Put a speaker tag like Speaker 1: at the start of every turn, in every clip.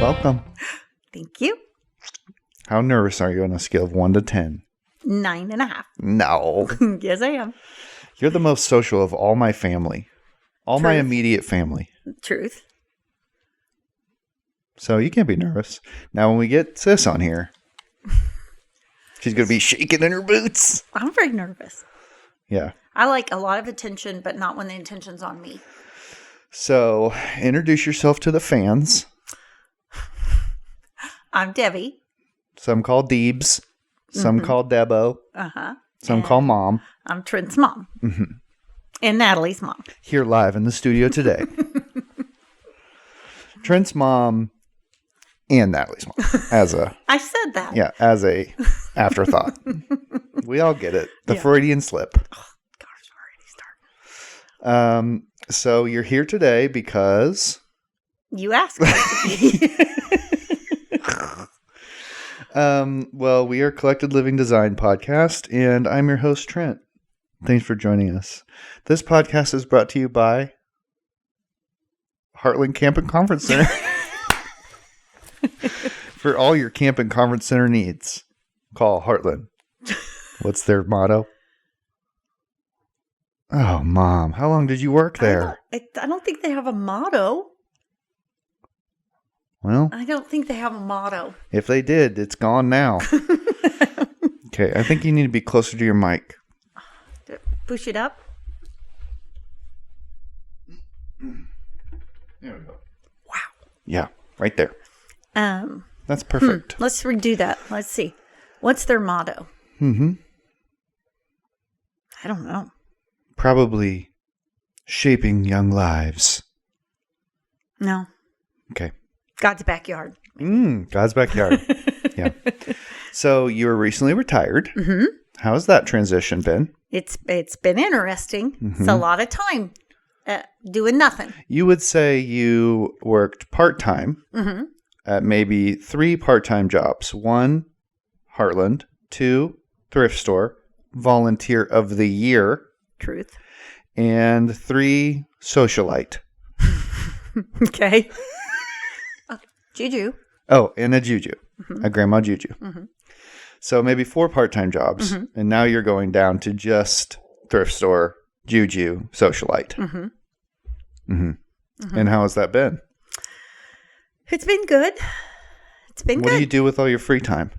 Speaker 1: Welcome.
Speaker 2: Thank you.
Speaker 1: How nervous are you on a scale of 1 to 10?
Speaker 2: 9.5.
Speaker 1: No.
Speaker 2: Yes, I am.
Speaker 1: You're the most social of all my family. All my
Speaker 2: Truth.
Speaker 1: immediate family.
Speaker 2: Truth.
Speaker 1: So you can't be nervous. Now, when we get Sis on here, she's going to be shaking in her boots.
Speaker 2: I'm very nervous.
Speaker 1: Yeah.
Speaker 2: I like a lot of attention, but not when the attention's on me.
Speaker 1: So, introduce yourself to the fans.
Speaker 2: I'm Debbie.
Speaker 1: Some call Deebs. Some call Debo.
Speaker 2: Uh-huh.
Speaker 1: Some call Mom.
Speaker 2: I'm Trent's mom. Mm-hmm. And Natalie's mom.
Speaker 1: Here live in the studio today. Trent's mom and Natalie's mom.
Speaker 2: I said that.
Speaker 1: Yeah, as a afterthought. We all get it. The Freudian slip.
Speaker 2: Oh, gosh, already started.
Speaker 1: So you're here today because...
Speaker 2: You asked me to be.
Speaker 1: Well, we are Collected Living Design Podcast, and I'm your host, Trent. Thanks for joining us. This podcast is brought to you by Heartland Camp and Conference Center. For all your camp and conference center needs, call Heartland. What's their motto? Oh, Mom, how long did you work there?
Speaker 2: I don't think they have a motto.
Speaker 1: Well,
Speaker 2: I don't think they have a motto.
Speaker 1: if they did, it's gone now. Okay, I think you need to be closer to your mic.
Speaker 2: Push it up.
Speaker 1: There we go.
Speaker 2: Wow.
Speaker 1: Yeah, right there. That's perfect.
Speaker 2: Let's redo that. Let's see. What's their motto?
Speaker 1: Mm-hmm.
Speaker 2: I don't know.
Speaker 1: Probably shaping young lives.
Speaker 2: No.
Speaker 1: Okay.
Speaker 2: God's backyard.
Speaker 1: God's backyard. Yeah. So you were recently retired.
Speaker 2: Mm-hmm.
Speaker 1: How's that transition been?
Speaker 2: It's been interesting. It's a lot of time doing nothing.
Speaker 1: You would say you worked part-time at maybe 3 part-time jobs. 1, Heartland. 2, thrift store. Volunteer of the year.
Speaker 2: Truth.
Speaker 1: And 3, socialite.
Speaker 2: Okay. Juju.
Speaker 1: Oh, and a Juju. A grandma Juju. So maybe 4 part-time jobs. And now you're going down to just thrift store, Juju, socialite. And how has that been?
Speaker 2: It's been good. It's been
Speaker 1: What
Speaker 2: good.
Speaker 1: do you do with all your free time?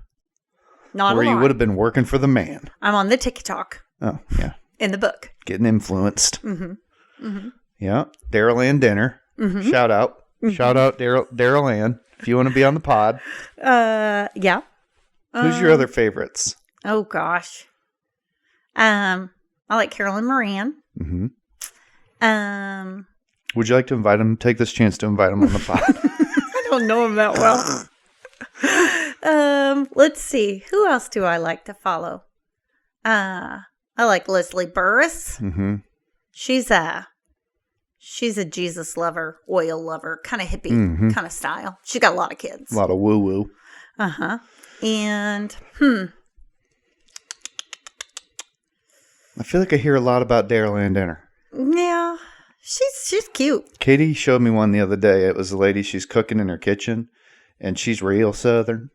Speaker 2: Not
Speaker 1: Where
Speaker 2: a lot.
Speaker 1: you would have been working for the man.
Speaker 2: I'm on the TikTok
Speaker 1: Oh, yeah.
Speaker 2: in the book.
Speaker 1: Getting influenced. Yeah. Daryl Ann Dinner. Shout out. Shout out Daryl Ann. If you want to be on the pod.
Speaker 2: Yeah.
Speaker 1: Who's your other favorites?
Speaker 2: Oh gosh. I like Carolyn Moran.
Speaker 1: Would you like to invite him? Take this chance to invite him on the pod.
Speaker 2: I don't know him that well. Let's see. Who else do I like to follow? I like Leslie Burris. She's a Jesus lover, oil lover, kind of hippie kind of style. She got a lot of kids.
Speaker 1: A lot of woo-woo.
Speaker 2: And
Speaker 1: I feel like I hear a lot about Daryl Ann Dinner.
Speaker 2: yeah, she's cute.
Speaker 1: Katie showed me one the other day. It was a lady, she's cooking in her kitchen, and she's real Southern.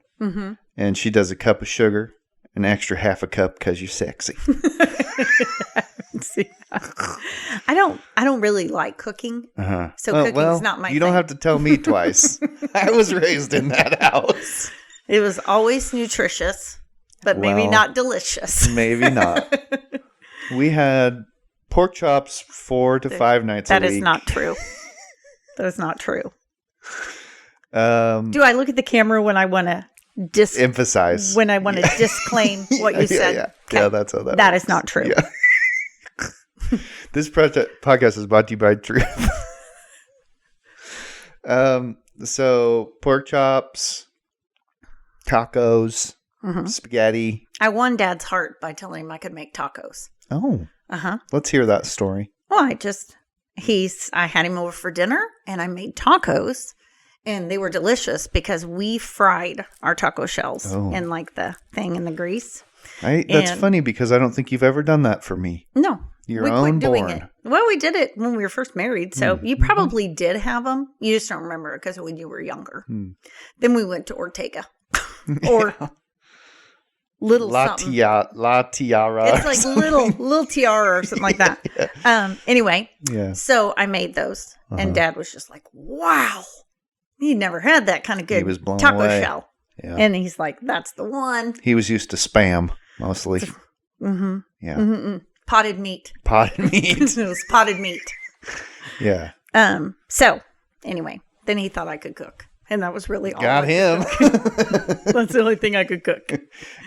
Speaker 1: And she does a cup of sugar, an extra half a cup because you're sexy.
Speaker 2: I don't really like cooking. So cooking's not my thing.
Speaker 1: You don't have to tell me twice. I was raised in that house.
Speaker 2: It was always nutritious, but maybe
Speaker 1: Well,
Speaker 2: not delicious.
Speaker 1: Maybe not. We had pork chops 4 to 5 nights a week.
Speaker 2: That is not true. That is not true.
Speaker 1: Do
Speaker 2: I look at the camera when I want to
Speaker 1: emphasize?
Speaker 2: When I want to disclaim what you said?
Speaker 1: Yeah,
Speaker 2: Okay.
Speaker 1: yeah, that's how that
Speaker 2: That
Speaker 1: works.
Speaker 2: is not true.
Speaker 1: Yeah. This podcast is brought to you by Truth. So pork chops, tacos, spaghetti.
Speaker 2: I won Dad's heart by telling him I could make tacos.
Speaker 1: Oh, let's hear that story.
Speaker 2: Well, I had him over for dinner and I made tacos and they were delicious because we fried our taco shells in like the thing in the grease.
Speaker 1: That's funny because I don't think you've ever done that for me.
Speaker 2: No.
Speaker 1: Your
Speaker 2: we
Speaker 1: own
Speaker 2: quit doing
Speaker 1: born.
Speaker 2: it. Well, we did it when we were first married, so you probably did have them. You just don't remember it because when you were younger. Then we went to Ortega or little something.
Speaker 1: La Tiara.
Speaker 2: It's like little tiara or something like that. Anyway, so I made those, and Dad was just like, "Wow, he never had that kind of good
Speaker 1: He was blown
Speaker 2: taco
Speaker 1: away.
Speaker 2: shell."
Speaker 1: Yeah.
Speaker 2: And he's like, "That's the one."
Speaker 1: He was used to Spam mostly.
Speaker 2: Yeah. Potted meat.
Speaker 1: Potted meat.
Speaker 2: It was potted meat.
Speaker 1: Yeah.
Speaker 2: So anyway, then he thought I could cook, and that was really all.
Speaker 1: Got him.
Speaker 2: That's the only thing I could cook.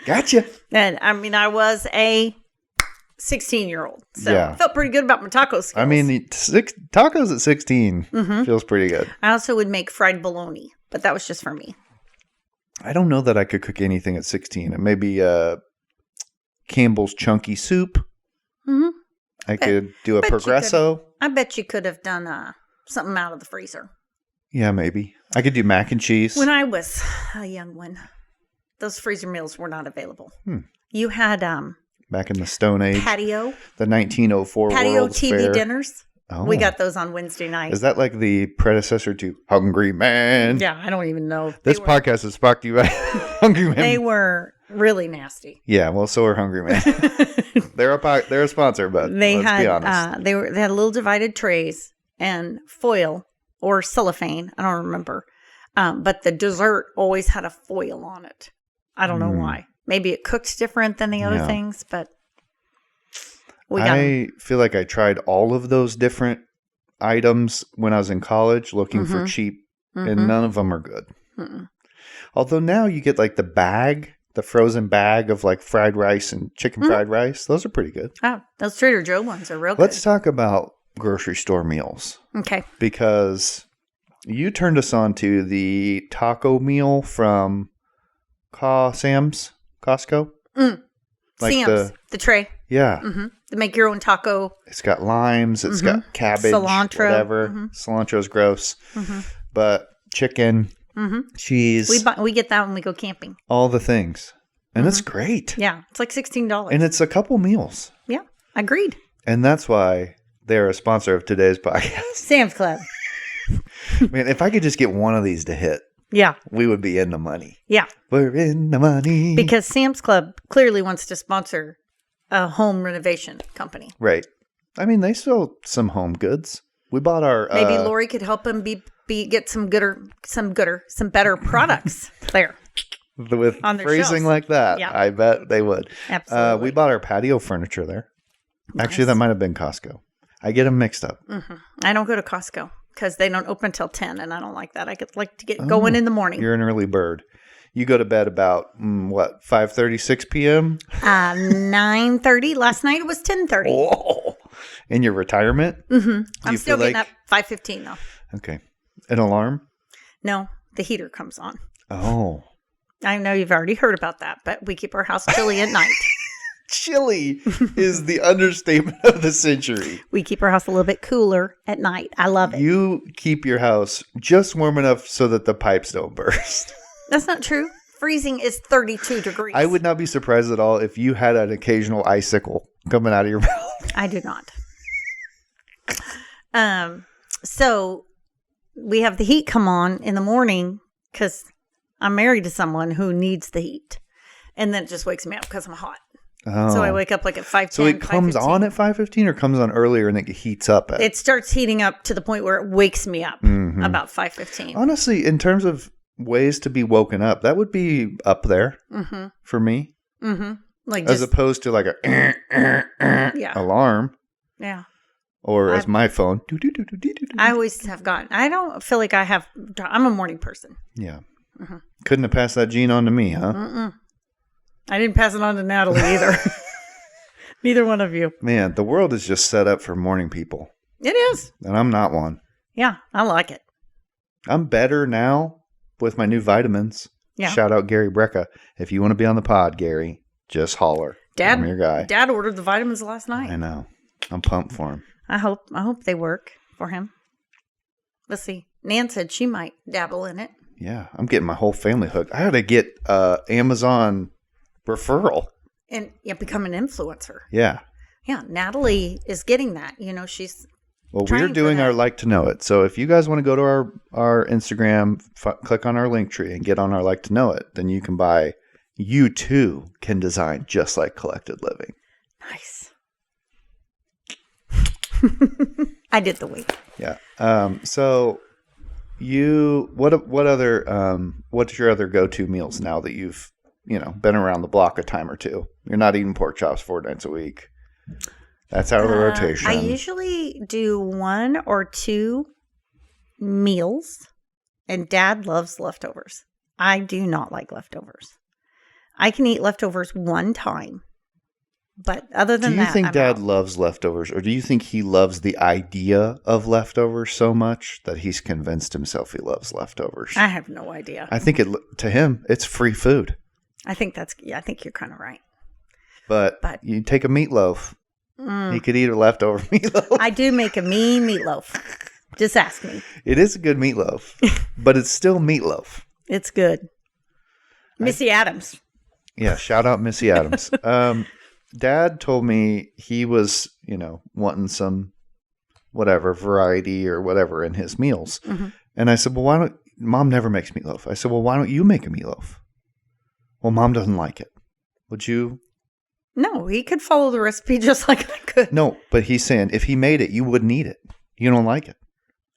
Speaker 1: Gotcha.
Speaker 2: And I mean, I was a 16-year-old, so I felt pretty good about my taco skills.
Speaker 1: I mean, tacos at 16 feels pretty good.
Speaker 2: I also would make fried bologna, but that was just for me.
Speaker 1: I don't know that I could cook anything at 16. Maybe Campbell's chunky soup.
Speaker 2: Mm-hmm.
Speaker 1: I could do a Progresso.
Speaker 2: I bet you could have done something out of the freezer.
Speaker 1: Yeah, maybe. I could do mac and cheese.
Speaker 2: When I was a young one, those freezer meals were not available. You had
Speaker 1: back in the Stone Age.
Speaker 2: patio.
Speaker 1: The 1904
Speaker 2: Patio
Speaker 1: World's
Speaker 2: TV
Speaker 1: Fair.
Speaker 2: dinners.
Speaker 1: Oh.
Speaker 2: We got those on Wednesday night.
Speaker 1: Is that like the predecessor to Hungry Man?
Speaker 2: Yeah, I don't even know.
Speaker 1: This podcast is brought to you by Hungry Man.
Speaker 2: They were really nasty.
Speaker 1: Yeah, well, so are Hungry Man. They're a sponsor, but let's be honest.
Speaker 2: They had little divided trays and foil or cellophane. I don't remember. But the dessert always had a foil on it. I don't know why. Maybe it cooks different than the other things, but
Speaker 1: I feel like I tried all of those different items when I was in college looking for cheap, and none of them are good. Although now you get like the frozen bag of like fried rice and chicken fried rice. Those are pretty good.
Speaker 2: Oh, those Trader Joe ones are real good.
Speaker 1: Let's talk about grocery store meals.
Speaker 2: Okay.
Speaker 1: Because you turned us on to the taco meal from Sam's Costco. Like
Speaker 2: Sam's, the tray.
Speaker 1: Yeah.
Speaker 2: To make your own taco.
Speaker 1: It's got limes. It's got cabbage.
Speaker 2: Cilantro.
Speaker 1: Whatever. Cilantro's gross. But chicken, cheese.
Speaker 2: We get that when we go camping.
Speaker 1: All the things. And it's great.
Speaker 2: Yeah. It's like $16.
Speaker 1: And it's a couple meals.
Speaker 2: Yeah. Agreed.
Speaker 1: And that's why they're a sponsor of today's podcast.
Speaker 2: Sam's Club.
Speaker 1: Man, if I could just get one of these to hit,
Speaker 2: Yeah.
Speaker 1: we would be in the money.
Speaker 2: Yeah.
Speaker 1: We're in the money.
Speaker 2: Because Sam's Club clearly wants to sponsor a home renovation company.
Speaker 1: Right. I mean, they sell some home goods. We bought our...
Speaker 2: Maybe Lori could help them get some better products there.
Speaker 1: With
Speaker 2: on their
Speaker 1: phrasing
Speaker 2: shelves.
Speaker 1: like that,
Speaker 2: Yeah.
Speaker 1: I bet they would.
Speaker 2: Absolutely.
Speaker 1: We bought our patio furniture there. Actually, that might have been Costco. I get them mixed up.
Speaker 2: I don't go to Costco because they don't open till 10, and I don't like that. I like to get going in the morning.
Speaker 1: You're an early bird. You go to bed about, 5:30, 6 p.m.?
Speaker 2: 9:30. Last night it was 10:30.
Speaker 1: Oh, in your retirement?
Speaker 2: I'm still getting up 5:15 though.
Speaker 1: Okay. An alarm?
Speaker 2: No, the heater comes on.
Speaker 1: Oh.
Speaker 2: I know you've already heard about that, but we keep our house chilly at night.
Speaker 1: Chilly is the understatement of the century.
Speaker 2: We keep our house a little bit cooler at night. I love it.
Speaker 1: You keep your house just warm enough so that the pipes don't burst.
Speaker 2: That's not true. Freezing is 32 degrees.
Speaker 1: I would not be surprised at all if you had an occasional icicle coming out of your mouth.
Speaker 2: I do not. So we have the heat come on in the morning because I'm married to someone who needs the heat. And then it just wakes me up because I'm hot.
Speaker 1: Oh.
Speaker 2: So I wake up like at 5:10.
Speaker 1: So it comes
Speaker 2: 5:15.
Speaker 1: on at 5:15 or comes on earlier and it heats up at?
Speaker 2: It starts heating up to the point where it wakes me up about 5:15.
Speaker 1: Honestly, in terms of ways to be woken up, that would be up there for me.
Speaker 2: Like
Speaker 1: As
Speaker 2: just,
Speaker 1: opposed to like a alarm.
Speaker 2: Yeah.
Speaker 1: Or as my phone.
Speaker 2: I always have gotten, I don't feel like I'm a morning person.
Speaker 1: Yeah. Couldn't have passed that gene on to me, huh?
Speaker 2: I didn't pass it on to Natalie either. Neither one of you.
Speaker 1: Man, the world is just set up for morning people.
Speaker 2: It is.
Speaker 1: And I'm not one.
Speaker 2: Yeah, I like it.
Speaker 1: I'm better now with my new vitamins.
Speaker 2: Yeah.
Speaker 1: Shout out Gary Brecka. If you want to be on the pod, Gary, just holler. I'm your guy.
Speaker 2: Dad ordered the vitamins last night.
Speaker 1: I know. I'm pumped for him.
Speaker 2: I hope they work for him. Let's see. Nan said she might dabble in it.
Speaker 1: Yeah, I'm getting my whole family hooked. I got to get Amazon referral.
Speaker 2: And become an influencer.
Speaker 1: Yeah.
Speaker 2: Yeah, Natalie is getting that. She's
Speaker 1: Well,
Speaker 2: trying
Speaker 1: we're
Speaker 2: for
Speaker 1: doing
Speaker 2: that.
Speaker 1: our like to know it. So if you guys want to go to our Instagram, click on our link tree and get on our like to know it, then you can buy. You too can design just like Collected Living.
Speaker 2: Nice. I did the week.
Speaker 1: Yeah. So what's your other go-to meals now that you've been around the block a time or two? You're not eating pork chops 4 nights a week. That's out of the rotation.
Speaker 2: I usually do 1 or 2 meals, and Dad loves leftovers. I do not like leftovers. I can eat leftovers 1 time, but other than that,
Speaker 1: do you think
Speaker 2: I'm
Speaker 1: Dad
Speaker 2: out.
Speaker 1: loves leftovers, or do you think he loves the idea of leftovers so much that he's convinced himself he loves leftovers?
Speaker 2: I have no idea.
Speaker 1: I think to him, it's free food.
Speaker 2: I think I think you're kind of right.
Speaker 1: But you take a meatloaf. He could eat a leftover meatloaf.
Speaker 2: I do make a mean meatloaf. Just ask me.
Speaker 1: It is a good meatloaf, but it's still meatloaf.
Speaker 2: It's good. Missy Adams.
Speaker 1: Yeah, shout out Missy Adams. Dad told me he was, wanting some whatever variety or whatever in his meals. Mm-hmm. And I said, well, Mom never makes meatloaf. I said, well, why don't you make a meatloaf? Well, Mom doesn't like it. Would you?
Speaker 2: No, he could follow the recipe just like I could.
Speaker 1: No, but he's saying if he made it, you wouldn't eat it. You don't like it.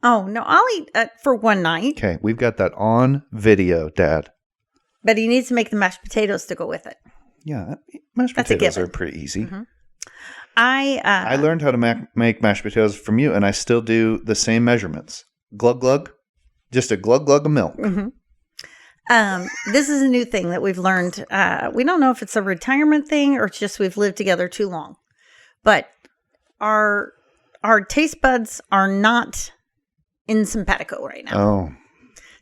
Speaker 2: Oh, no, I'll eat it for one night.
Speaker 1: Okay, we've got that on video, Dad.
Speaker 2: But he needs to make the mashed potatoes to go with it.
Speaker 1: Yeah, mashed
Speaker 2: That's
Speaker 1: potatoes are pretty easy.
Speaker 2: Mm-hmm. I
Speaker 1: learned how to make mashed potatoes from you, and I still do the same measurements. Glug glug, just a glug glug of milk.
Speaker 2: Mm-hmm. This is a new thing that we've learned. We don't know if it's a retirement thing or it's just we've lived together too long. But our taste buds are not in simpatico right now.
Speaker 1: Oh.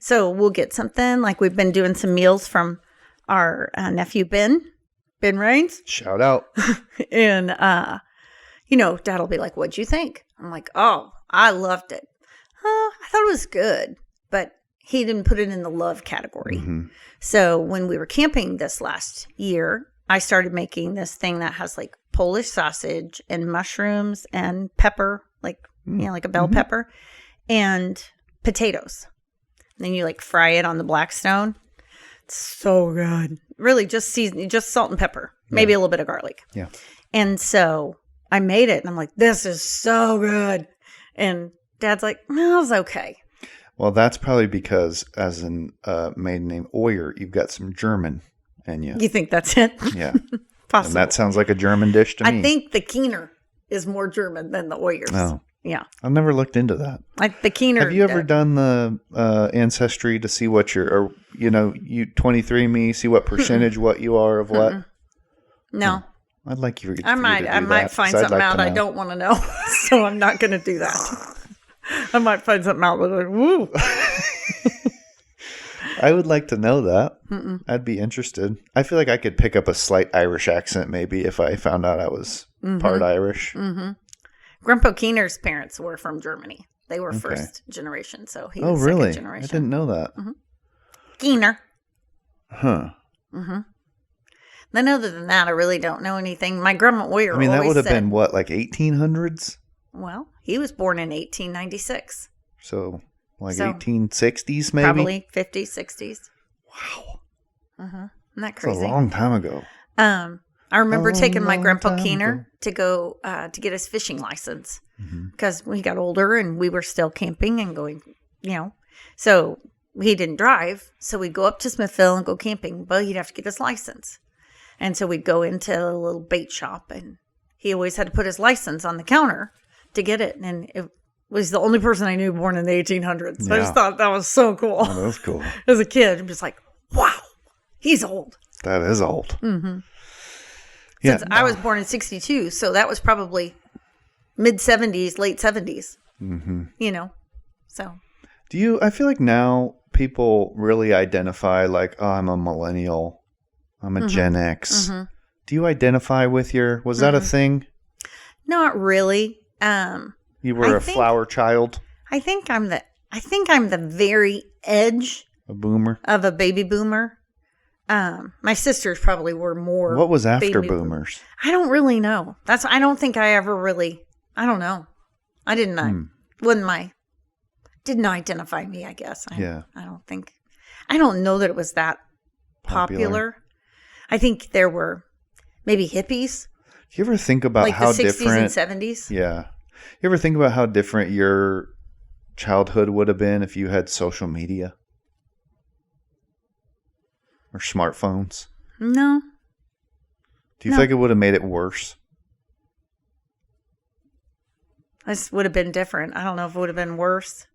Speaker 2: So we'll get something like we've been doing some meals from our nephew Ben Rains.
Speaker 1: Shout out.
Speaker 2: And, Dad'll be like, what'd you think? I'm like, oh, I loved it. I thought it was good, but he didn't put it in the love category. Mm-hmm. So when we were camping this last year, I started making this thing that has like Polish sausage and mushrooms and pepper, like a bell mm-hmm. pepper, and potatoes. And then you like fry it on the Blackstone. It's so good. Really just salt and pepper, maybe a little bit of garlic.
Speaker 1: Yeah.
Speaker 2: And so I made it and I'm like, this is so good. And Dad's like, well, it's okay.
Speaker 1: Well, that's probably because as a maiden name Oyer, you've got some German in you.
Speaker 2: You think that's it?
Speaker 1: Yeah.
Speaker 2: Possible.
Speaker 1: And that sounds like a German dish to me.
Speaker 2: I think the Keener is more German than the Oyers.
Speaker 1: Oh.
Speaker 2: Yeah.
Speaker 1: I've never looked into that.
Speaker 2: Like the Keener.
Speaker 1: Have you ever done the ancestry to see what you 23andMe, see what percentage what you are of what?
Speaker 2: No.
Speaker 1: I'd like you.
Speaker 2: I might find something out I don't want to know, so I'm not going to do that. I might find something out that's like, woo.
Speaker 1: I would like to know that. Mm-mm. I'd be interested. I feel like I could pick up a slight Irish accent maybe if I found out I was part Irish.
Speaker 2: Mm-hmm. Grandpa Keener's parents were from Germany. They were first generation, so he was second generation.
Speaker 1: I didn't know that.
Speaker 2: Mm-hmm. Keener.
Speaker 1: Huh.
Speaker 2: Mm-hmm. Then other than that, I really don't know anything. My grandma Oyer
Speaker 1: that would have been what, like 1800s?
Speaker 2: Well, he was born in 1896.
Speaker 1: So 1860s maybe?
Speaker 2: Probably 50s, 60s.
Speaker 1: Wow.
Speaker 2: Isn't that crazy?
Speaker 1: That's a long time ago.
Speaker 2: I remember taking my grandpa Keener to go to get his fishing license because we got older and we were still camping and going, So he didn't drive. So we'd go up to Smithville and go camping, but he'd have to get his license. And so we'd go into a little bait shop and he always had to put his license on the counter to get it. And it was the only person I knew born in the 1800s. Yeah. I just thought that was so cool.
Speaker 1: Oh, that was cool.
Speaker 2: As a kid, I'm just like, wow, he's old.
Speaker 1: That is old.
Speaker 2: Mm-hmm. Since I was born in 62, so that was probably mid-70s, late 70s. Mm-hmm. So.
Speaker 1: I feel like now people really identify like, oh, I'm a millennial. I'm a Gen X. Mm-hmm. Do you identify with was that a thing?
Speaker 2: Not really.
Speaker 1: You were a flower child?
Speaker 2: I think I'm the very edge.
Speaker 1: A boomer?
Speaker 2: Of a baby boomer. My sisters probably were more.
Speaker 1: What was after
Speaker 2: baby
Speaker 1: boomers?
Speaker 2: I don't really know. I don't think I ever really, I don't know. I didn't, didn't identify me, I guess.
Speaker 1: Yeah.
Speaker 2: I don't know that it was that popular. I think there were maybe hippies.
Speaker 1: Do you ever think about
Speaker 2: like
Speaker 1: how
Speaker 2: the 60s
Speaker 1: different
Speaker 2: and 70s?
Speaker 1: Yeah. You ever think about how different your childhood would have been if you had social media? Or smartphones?
Speaker 2: No.
Speaker 1: Do you feel like it would have made it worse?
Speaker 2: This would have been different. I don't know if it would have been worse.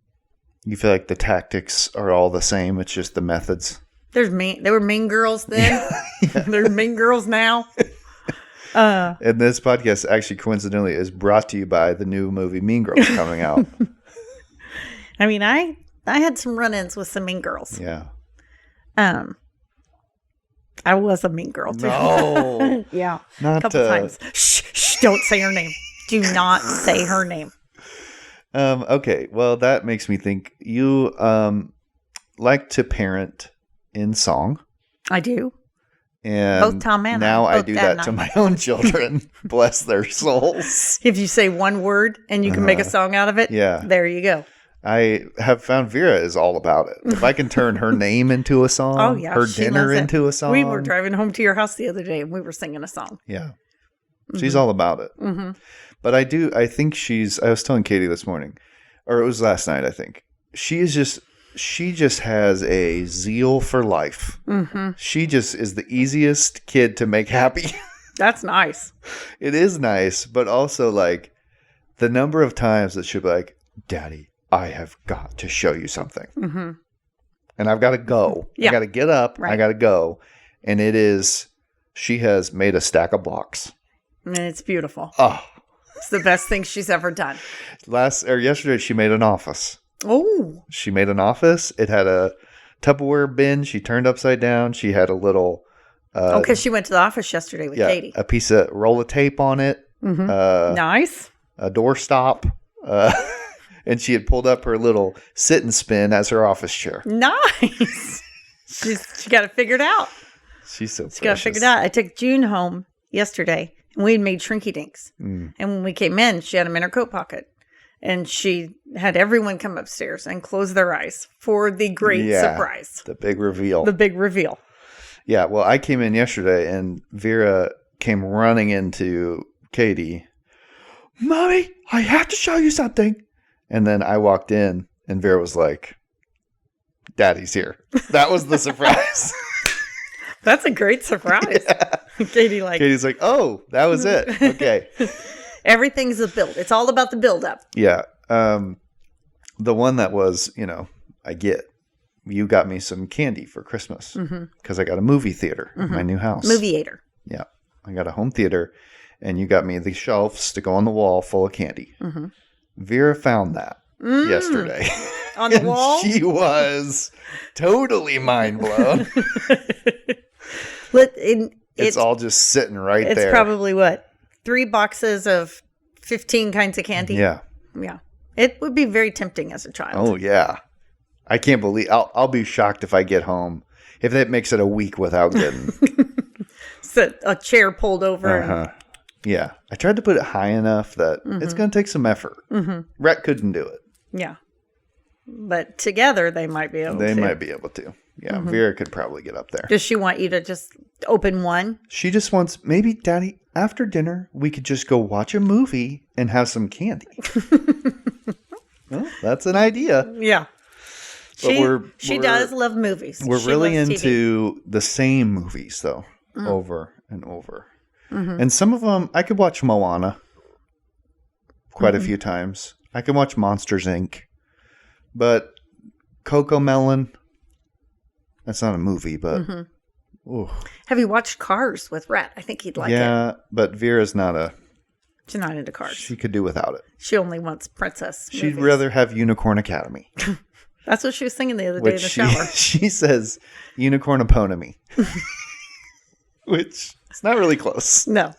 Speaker 1: You feel like the tactics are all the same, it's just the methods?
Speaker 2: There were mean girls then. There's mean girls now.
Speaker 1: And this podcast actually coincidentally is brought to you by the new movie Mean Girls coming out.
Speaker 2: I mean, I had some run-ins with some mean girls.
Speaker 1: Yeah.
Speaker 2: I was a mean girl too.
Speaker 1: No.
Speaker 2: Yeah.
Speaker 1: Not
Speaker 2: a couple times. Shh, don't say her name. Do not say her name.
Speaker 1: Okay. Well, that makes me think you like to parent in song.
Speaker 2: I do.
Speaker 1: And
Speaker 2: both Tom and
Speaker 1: now I
Speaker 2: both
Speaker 1: do
Speaker 2: Dad
Speaker 1: that
Speaker 2: and
Speaker 1: to
Speaker 2: I.
Speaker 1: my own children. Bless their souls.
Speaker 2: If you say one word and you can make a song out of it,
Speaker 1: yeah.
Speaker 2: There you go.
Speaker 1: I have found Vera is all about it. If I can turn her name into a song, her dinner into a song.
Speaker 2: We were driving home to your house the other day and we were singing a song.
Speaker 1: Yeah. She's all about it. Mm-hmm. But I think I was telling Katie this morning, or it was last night, I think. She just has a zeal for life. Mm-hmm. She just is the easiest kid to make happy.
Speaker 2: That's nice.
Speaker 1: It is nice, but also like the number of times that she'll be like, Daddy, I have got to show you something. Mm-hmm. And I've got to go.
Speaker 2: Yeah.
Speaker 1: I got to get up. Right. I got to go. And she has made a stack of blocks.
Speaker 2: And it's beautiful.
Speaker 1: Oh.
Speaker 2: It's the best thing she's ever done.
Speaker 1: Yesterday, she made an office.
Speaker 2: Oh.
Speaker 1: She made an office. It had a Tupperware bin she turned upside down. She had a little...
Speaker 2: because she went to the office yesterday with Katie.
Speaker 1: A piece of roll of tape on it.
Speaker 2: Mm-hmm. Nice.
Speaker 1: A door stop. And she had pulled up her little sit and spin as her office chair.
Speaker 2: Nice. She got it figured out.
Speaker 1: She's so precious.
Speaker 2: She got it figured out. I took June home yesterday, and we had made shrinky dinks. Mm. And when we came in, she had them in her coat pocket. And she had everyone come upstairs and close their eyes for the great surprise.
Speaker 1: The big reveal.
Speaker 2: Yeah,
Speaker 1: well, I came in yesterday, and Vera came running into Katie. Mommy, I have to show you something. And then I walked in, and Vera was like, Daddy's here. That was the surprise.
Speaker 2: That's a great surprise. Yeah.
Speaker 1: Katie's like, oh, that was it. Okay.
Speaker 2: Everything's a build. It's all about the build-up.
Speaker 1: Yeah. The one that was, you got me some candy for Christmas because I got a movie theater in my new house.
Speaker 2: Movieator.
Speaker 1: Yeah. I got a home theater, and you got me the shelves to go on the wall full of candy. Mm-hmm. Vera found that yesterday.
Speaker 2: On the wall?
Speaker 1: She was totally mind blown. It's all just sitting right there.
Speaker 2: It's probably 3 boxes of 15 kinds of candy?
Speaker 1: Yeah.
Speaker 2: Yeah. It would be very tempting as a child.
Speaker 1: Oh, yeah. I can't believe... I'll be shocked if I get home. If that makes it a week without getting...
Speaker 2: So a chair pulled over.
Speaker 1: Yeah. I tried to put it high enough that it's going to take some effort. Mm-hmm. Rhett couldn't do it.
Speaker 2: Yeah. But together they might be able to.
Speaker 1: They might be able to. Yeah. Mm-hmm. Vera could probably get up there.
Speaker 2: Does she want you to just open one?
Speaker 1: She just wants... Maybe, Daddy, after dinner, we could just go watch a movie and have some candy. Well, that's an idea.
Speaker 2: Yeah.
Speaker 1: But
Speaker 2: she does love movies.
Speaker 1: We're really into the same movies, though, over and over. Mm-hmm. And some of them, I could watch Moana quite a few times. I can watch Monsters, Inc. But Coco Melon, that's not a movie, but...
Speaker 2: Have you watched Cars with Rhett? I think he'd like it.
Speaker 1: Yeah, but Vera's
Speaker 2: She's not into cars.
Speaker 1: She could do without it.
Speaker 2: She only wants princess movies.
Speaker 1: She'd rather have Unicorn Academy.
Speaker 2: That's what she was singing the other day in the shower.
Speaker 1: She says Unicorn Eponemy. Which is not really close.
Speaker 2: No.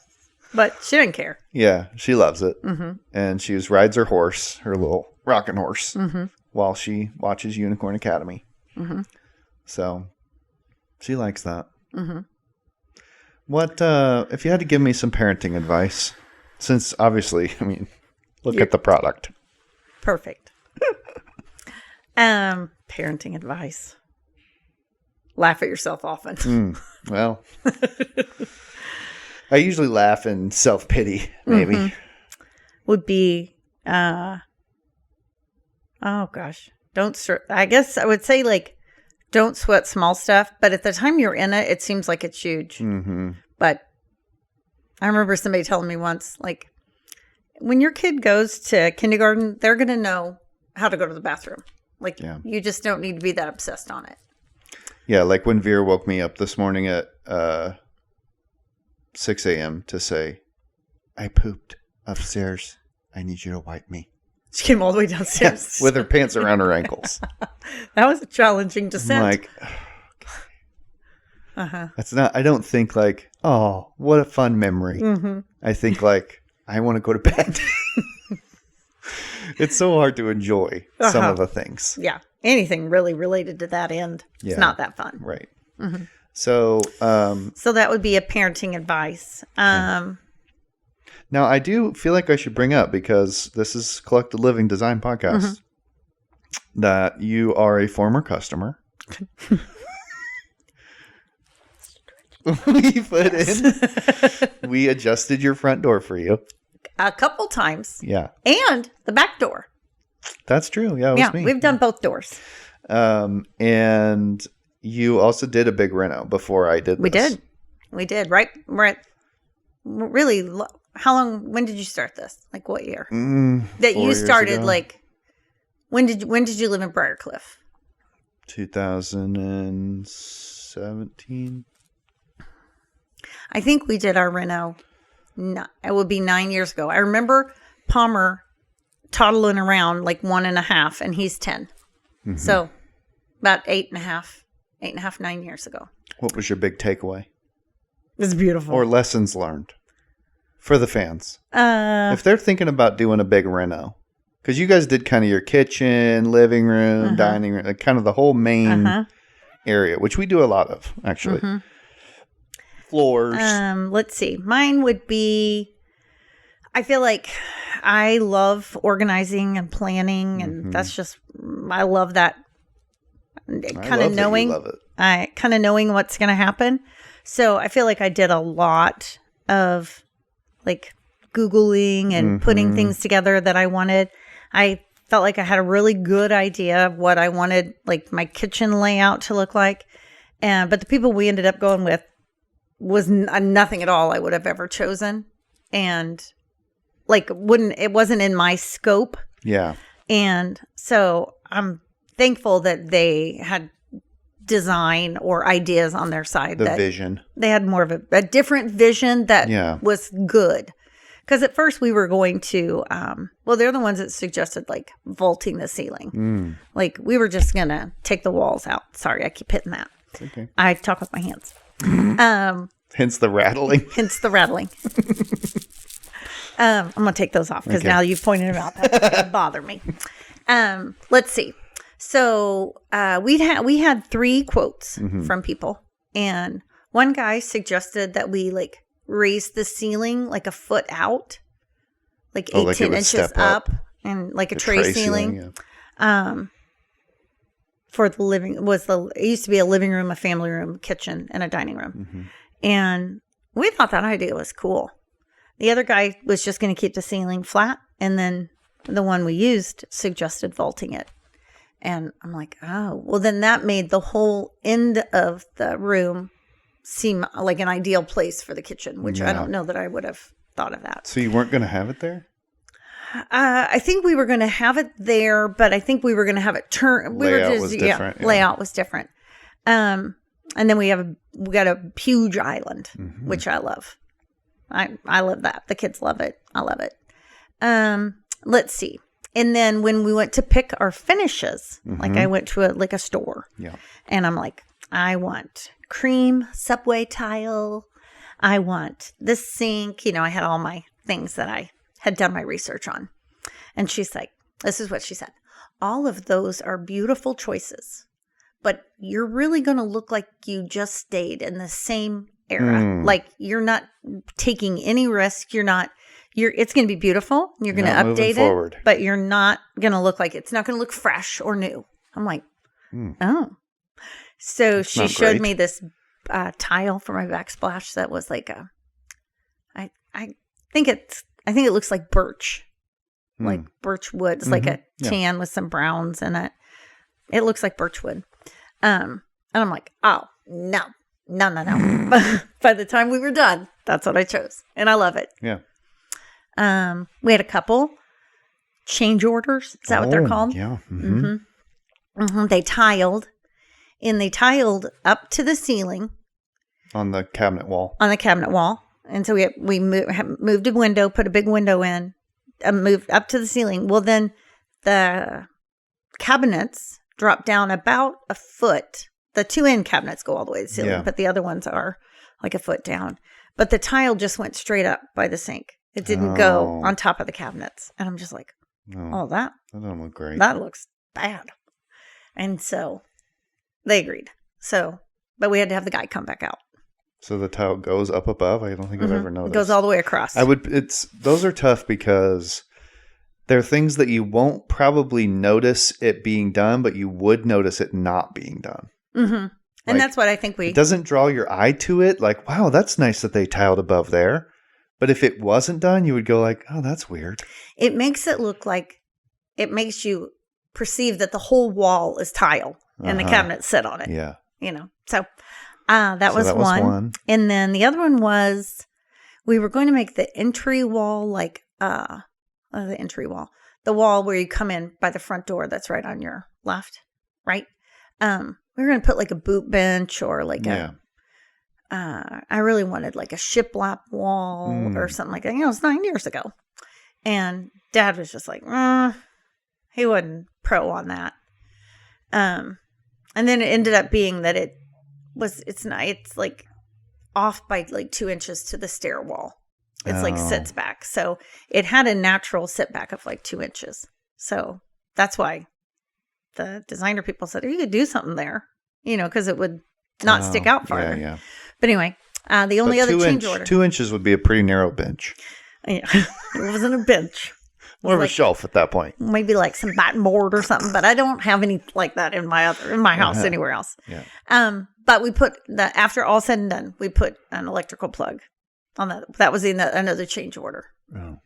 Speaker 2: But she didn't care.
Speaker 1: Yeah, she loves it. Mm-hmm. And she rides her horse, her little rocking horse, while she watches Unicorn Academy. Mm-hmm. So she likes that.
Speaker 2: Mm-hmm.
Speaker 1: What, if you had to give me some parenting advice, since obviously, I mean, look at the product.
Speaker 2: Perfect. Parenting advice. Laugh at yourself often.
Speaker 1: Well, I usually laugh in self-pity, maybe.
Speaker 2: Mm-hmm. Would be, oh gosh, I guess I would say like, don't sweat small stuff. But at the time you're in it, it seems like it's huge.
Speaker 1: Mm-hmm.
Speaker 2: But I remember somebody telling me once, like, when your kid goes to kindergarten, they're going to know how to go to the bathroom. Like, you just don't need to be that obsessed on it.
Speaker 1: Yeah, like when Vera woke me up this morning at 6 a.m. to say, I pooped upstairs. I need you to wipe me.
Speaker 2: She came all the way downstairs.
Speaker 1: With her pants around her ankles.
Speaker 2: That was a challenging descent.
Speaker 1: I'm like, okay. That's not, I don't think like, oh, what a fun memory. Mm-hmm. I think like, I want to go to bed. It's so hard to enjoy some of the things.
Speaker 2: Yeah. Anything really related to that end. It's not that fun.
Speaker 1: Right.
Speaker 2: Mm-hmm.
Speaker 1: So
Speaker 2: that would be a parenting advice.
Speaker 1: Now, I do feel like I should bring up, because this is Collected Living Design Podcast, that you are a former customer. We adjusted your front door for you.
Speaker 2: A couple times.
Speaker 1: Yeah.
Speaker 2: And the back door.
Speaker 1: That's true. Yeah, it was me.
Speaker 2: We've done both doors.
Speaker 1: And you also did a big reno before I did this.
Speaker 2: We did. Right? Really, how long, when did you start this? Like what year?
Speaker 1: 4
Speaker 2: you started
Speaker 1: years ago.
Speaker 2: like, when did you live in Briarcliff?
Speaker 1: 2017.
Speaker 2: I think we did our reno. It would be 9 years ago. I remember Palmer toddling around like 1.5, and he's 10. Mm-hmm. So about 8.5, 9 years ago.
Speaker 1: What was your big takeaway?
Speaker 2: It's beautiful.
Speaker 1: Or lessons learned for the fans? If they're thinking about doing a big reno, because you guys did kind of your kitchen, living room, dining room, like kind of the whole main area, which we do a lot of, actually. Floors.
Speaker 2: Let's see. Mine would be, I feel like I love organizing and planning, and that's just, I love that. Kind of knowing, knowing what's going to happen. So I feel like I did a lot of like Googling and putting things together that I wanted. I felt like I had a really good idea of what I wanted, like my kitchen layout to look like. But the people we ended up going with was nothing at all I would have ever chosen. And like it wasn't in my scope.
Speaker 1: Yeah.
Speaker 2: And so I'm thankful that they had design or ideas on their side.
Speaker 1: The vision.
Speaker 2: They had more of a different vision that was good. Because at first we were going to, they're the ones that suggested like vaulting the ceiling. Like we were just going to take the walls out. Sorry, I keep hitting that.
Speaker 1: Okay.
Speaker 2: I talk with my hands.
Speaker 1: Hence the rattling.
Speaker 2: I'm going to take those off because now you've pointed them out. That's going to bother me. Let's see. So we had 3 quotes from people. And one guy suggested that we like raise the ceiling like a foot out, like 10 inches up, and like a tray ceiling. For the living it used to be a living room, a family room, kitchen, and a dining room. And we thought that idea was cool. The other guy was just going to keep the ceiling flat. And then the one we used suggested vaulting it. And I'm like, oh, well, then that made the whole end of the room seem like an ideal place for the kitchen, which I don't know that I would have thought of that.
Speaker 1: So you weren't going to have it there?
Speaker 2: I think we were going to have it there, but I think we were going to have it turn.
Speaker 1: Layout was different.
Speaker 2: Layout was different. And then we got a huge island, which I love. I love that. The kids love it. I love it. Let's see. And then when we went to pick our finishes, like I went to a store, and I'm like, I want cream subway tile. I want this sink. I had all my things that I had done my research on. And she's like, this is what she said. All of those are beautiful choices, but you're really going to look like you just stayed in the same era. Like you're not taking any risk. It's going to be beautiful. You're going to update it, but you're not going to look like it's not going to look fresh or new. I'm like, oh. So she showed me this tile for my backsplash that was like I think it looks like birch, like birch wood. It's like a tan with some browns in it. It looks like birch wood. And I'm like, oh, no. By the time we were done, that's what I chose. And I love it.
Speaker 1: Yeah.
Speaker 2: We had a couple change orders. Is that what they're called?
Speaker 1: Yeah.
Speaker 2: They tiled up to the ceiling.
Speaker 1: On the cabinet wall.
Speaker 2: And so we moved a window, put a big window in, moved up to the ceiling. Well, then the cabinets drop down about a foot. The 2 end cabinets go all the way to the ceiling, but the other ones are like a foot down. But the tile just went straight up by the sink. It didn't go on top of the cabinets. And I'm just like, that
Speaker 1: doesn't look great.
Speaker 2: That looks bad. And so they agreed. But we had to have the guy come back out.
Speaker 1: So the tile goes up above? I don't think I've ever noticed.
Speaker 2: It goes all the way across.
Speaker 1: Those are tough because there are things that you won't probably notice it being done, but you would notice it not being done.
Speaker 2: Mm-hmm. And that's what I think
Speaker 1: it doesn't draw your eye to it. Like, wow, that's nice that they tiled above there. But if it wasn't done, you would go like, oh, that's weird.
Speaker 2: It makes it look like, it makes you perceive that the whole wall is tile and the cabinets sit on it.
Speaker 1: Yeah.
Speaker 2: So that was one. And then the other one was, we were going to make the entry wall like, the wall where you come in by the front door that's right on your left, right? We were going to put like a boot bench or like I really wanted like a shiplap wall or something like that. It's 9 years ago. And Dad was just like, he wasn't pro on that. And then it ended up being that it's like off by like 2 inches to the stair wall. It's like sits back. So it had a natural sit back of like 2 inches. So that's why the designer people said, you could do something there, because it would not stick out farther. Yeah. But anyway, the only other change order.
Speaker 1: 2 inches would be a pretty narrow bench.
Speaker 2: Yeah. It wasn't a bench.
Speaker 1: More of a shelf at that point.
Speaker 2: Maybe like some batten board or something, but I don't have any like that in my house anywhere else.
Speaker 1: Yeah.
Speaker 2: But we put after all said and done, we put an electrical plug on that. That was another change order.
Speaker 1: Oh.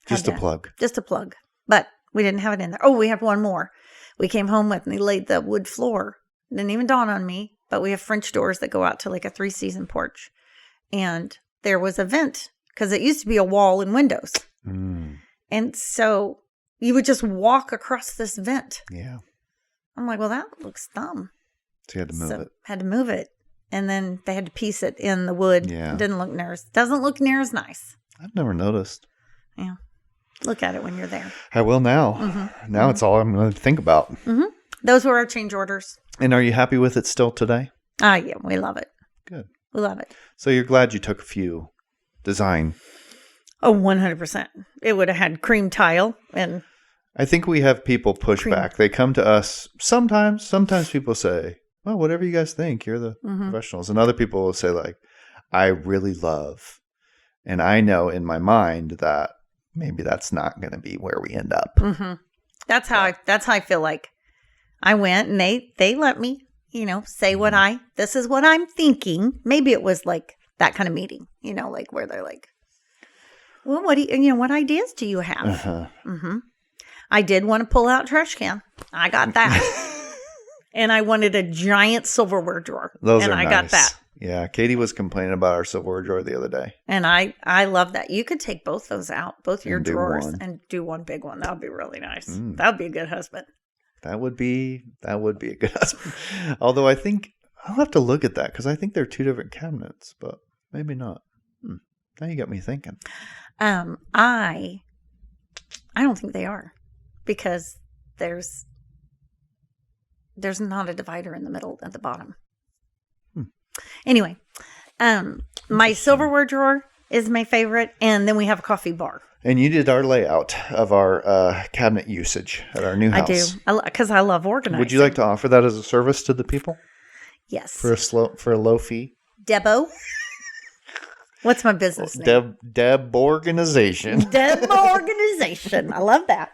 Speaker 1: Just a plug.
Speaker 2: Just a plug. But we didn't have it in there. Oh, we have one more. We came home with and they laid the wood floor. It didn't even dawn on me, but we have French doors that go out to like a 3-season porch. And there was a vent because it used to be a wall and windows. And so you would just walk across this vent.
Speaker 1: Yeah.
Speaker 2: I'm like, well, that looks dumb.
Speaker 1: So you had to move it.
Speaker 2: Had to move it. And then they had to piece it in the wood.
Speaker 1: Yeah.
Speaker 2: It doesn't look near as nice.
Speaker 1: I've never noticed.
Speaker 2: Yeah. Look at it when you're there.
Speaker 1: I will now. Now it's all I'm going to think about.
Speaker 2: Those were our change orders.
Speaker 1: And are you happy with it still today?
Speaker 2: Yeah, we love it.
Speaker 1: Good.
Speaker 2: We love it.
Speaker 1: So you're glad you took a few design.
Speaker 2: Oh, 100%. It would have had cream tile and
Speaker 1: I think we have people push back. They come to us sometimes. Sometimes people say, well, whatever you guys think, you're the professionals. And other people will say like, I really love. And I know in my mind that maybe that's not going to be where we end up.
Speaker 2: That's how I feel like I went and they let me, say this is what I'm thinking. Maybe it was like that kind of meeting, like where they're like, well, what ideas do you have? I did want to pull out trash can. I got that. And I wanted a giant silverware drawer.
Speaker 1: Those
Speaker 2: and
Speaker 1: are
Speaker 2: I
Speaker 1: nice.
Speaker 2: got that.
Speaker 1: Yeah, Katie was complaining about our silverware drawer the other day.
Speaker 2: And I love that. You could take both those out, both your drawers, and do one big one. That would be really nice. That would be a good husband.
Speaker 1: That would be a good husband. Although I think I'll have to look at that because I think they're 2 different cabinets, but maybe not. Now you got me thinking.
Speaker 2: I don't think they are because there's not a divider in the middle at the bottom. Anyway, my silverware drawer is my favorite, and then we have a coffee bar.
Speaker 1: And you did our layout of our cabinet usage at our new
Speaker 2: I
Speaker 1: house.
Speaker 2: do, because I love organizing.
Speaker 1: Would you like to offer that as a service to the people
Speaker 2: Yes.
Speaker 1: for a low fee?
Speaker 2: Debo. What's my business name?
Speaker 1: Deb Organization.
Speaker 2: Deb Organization. I love that.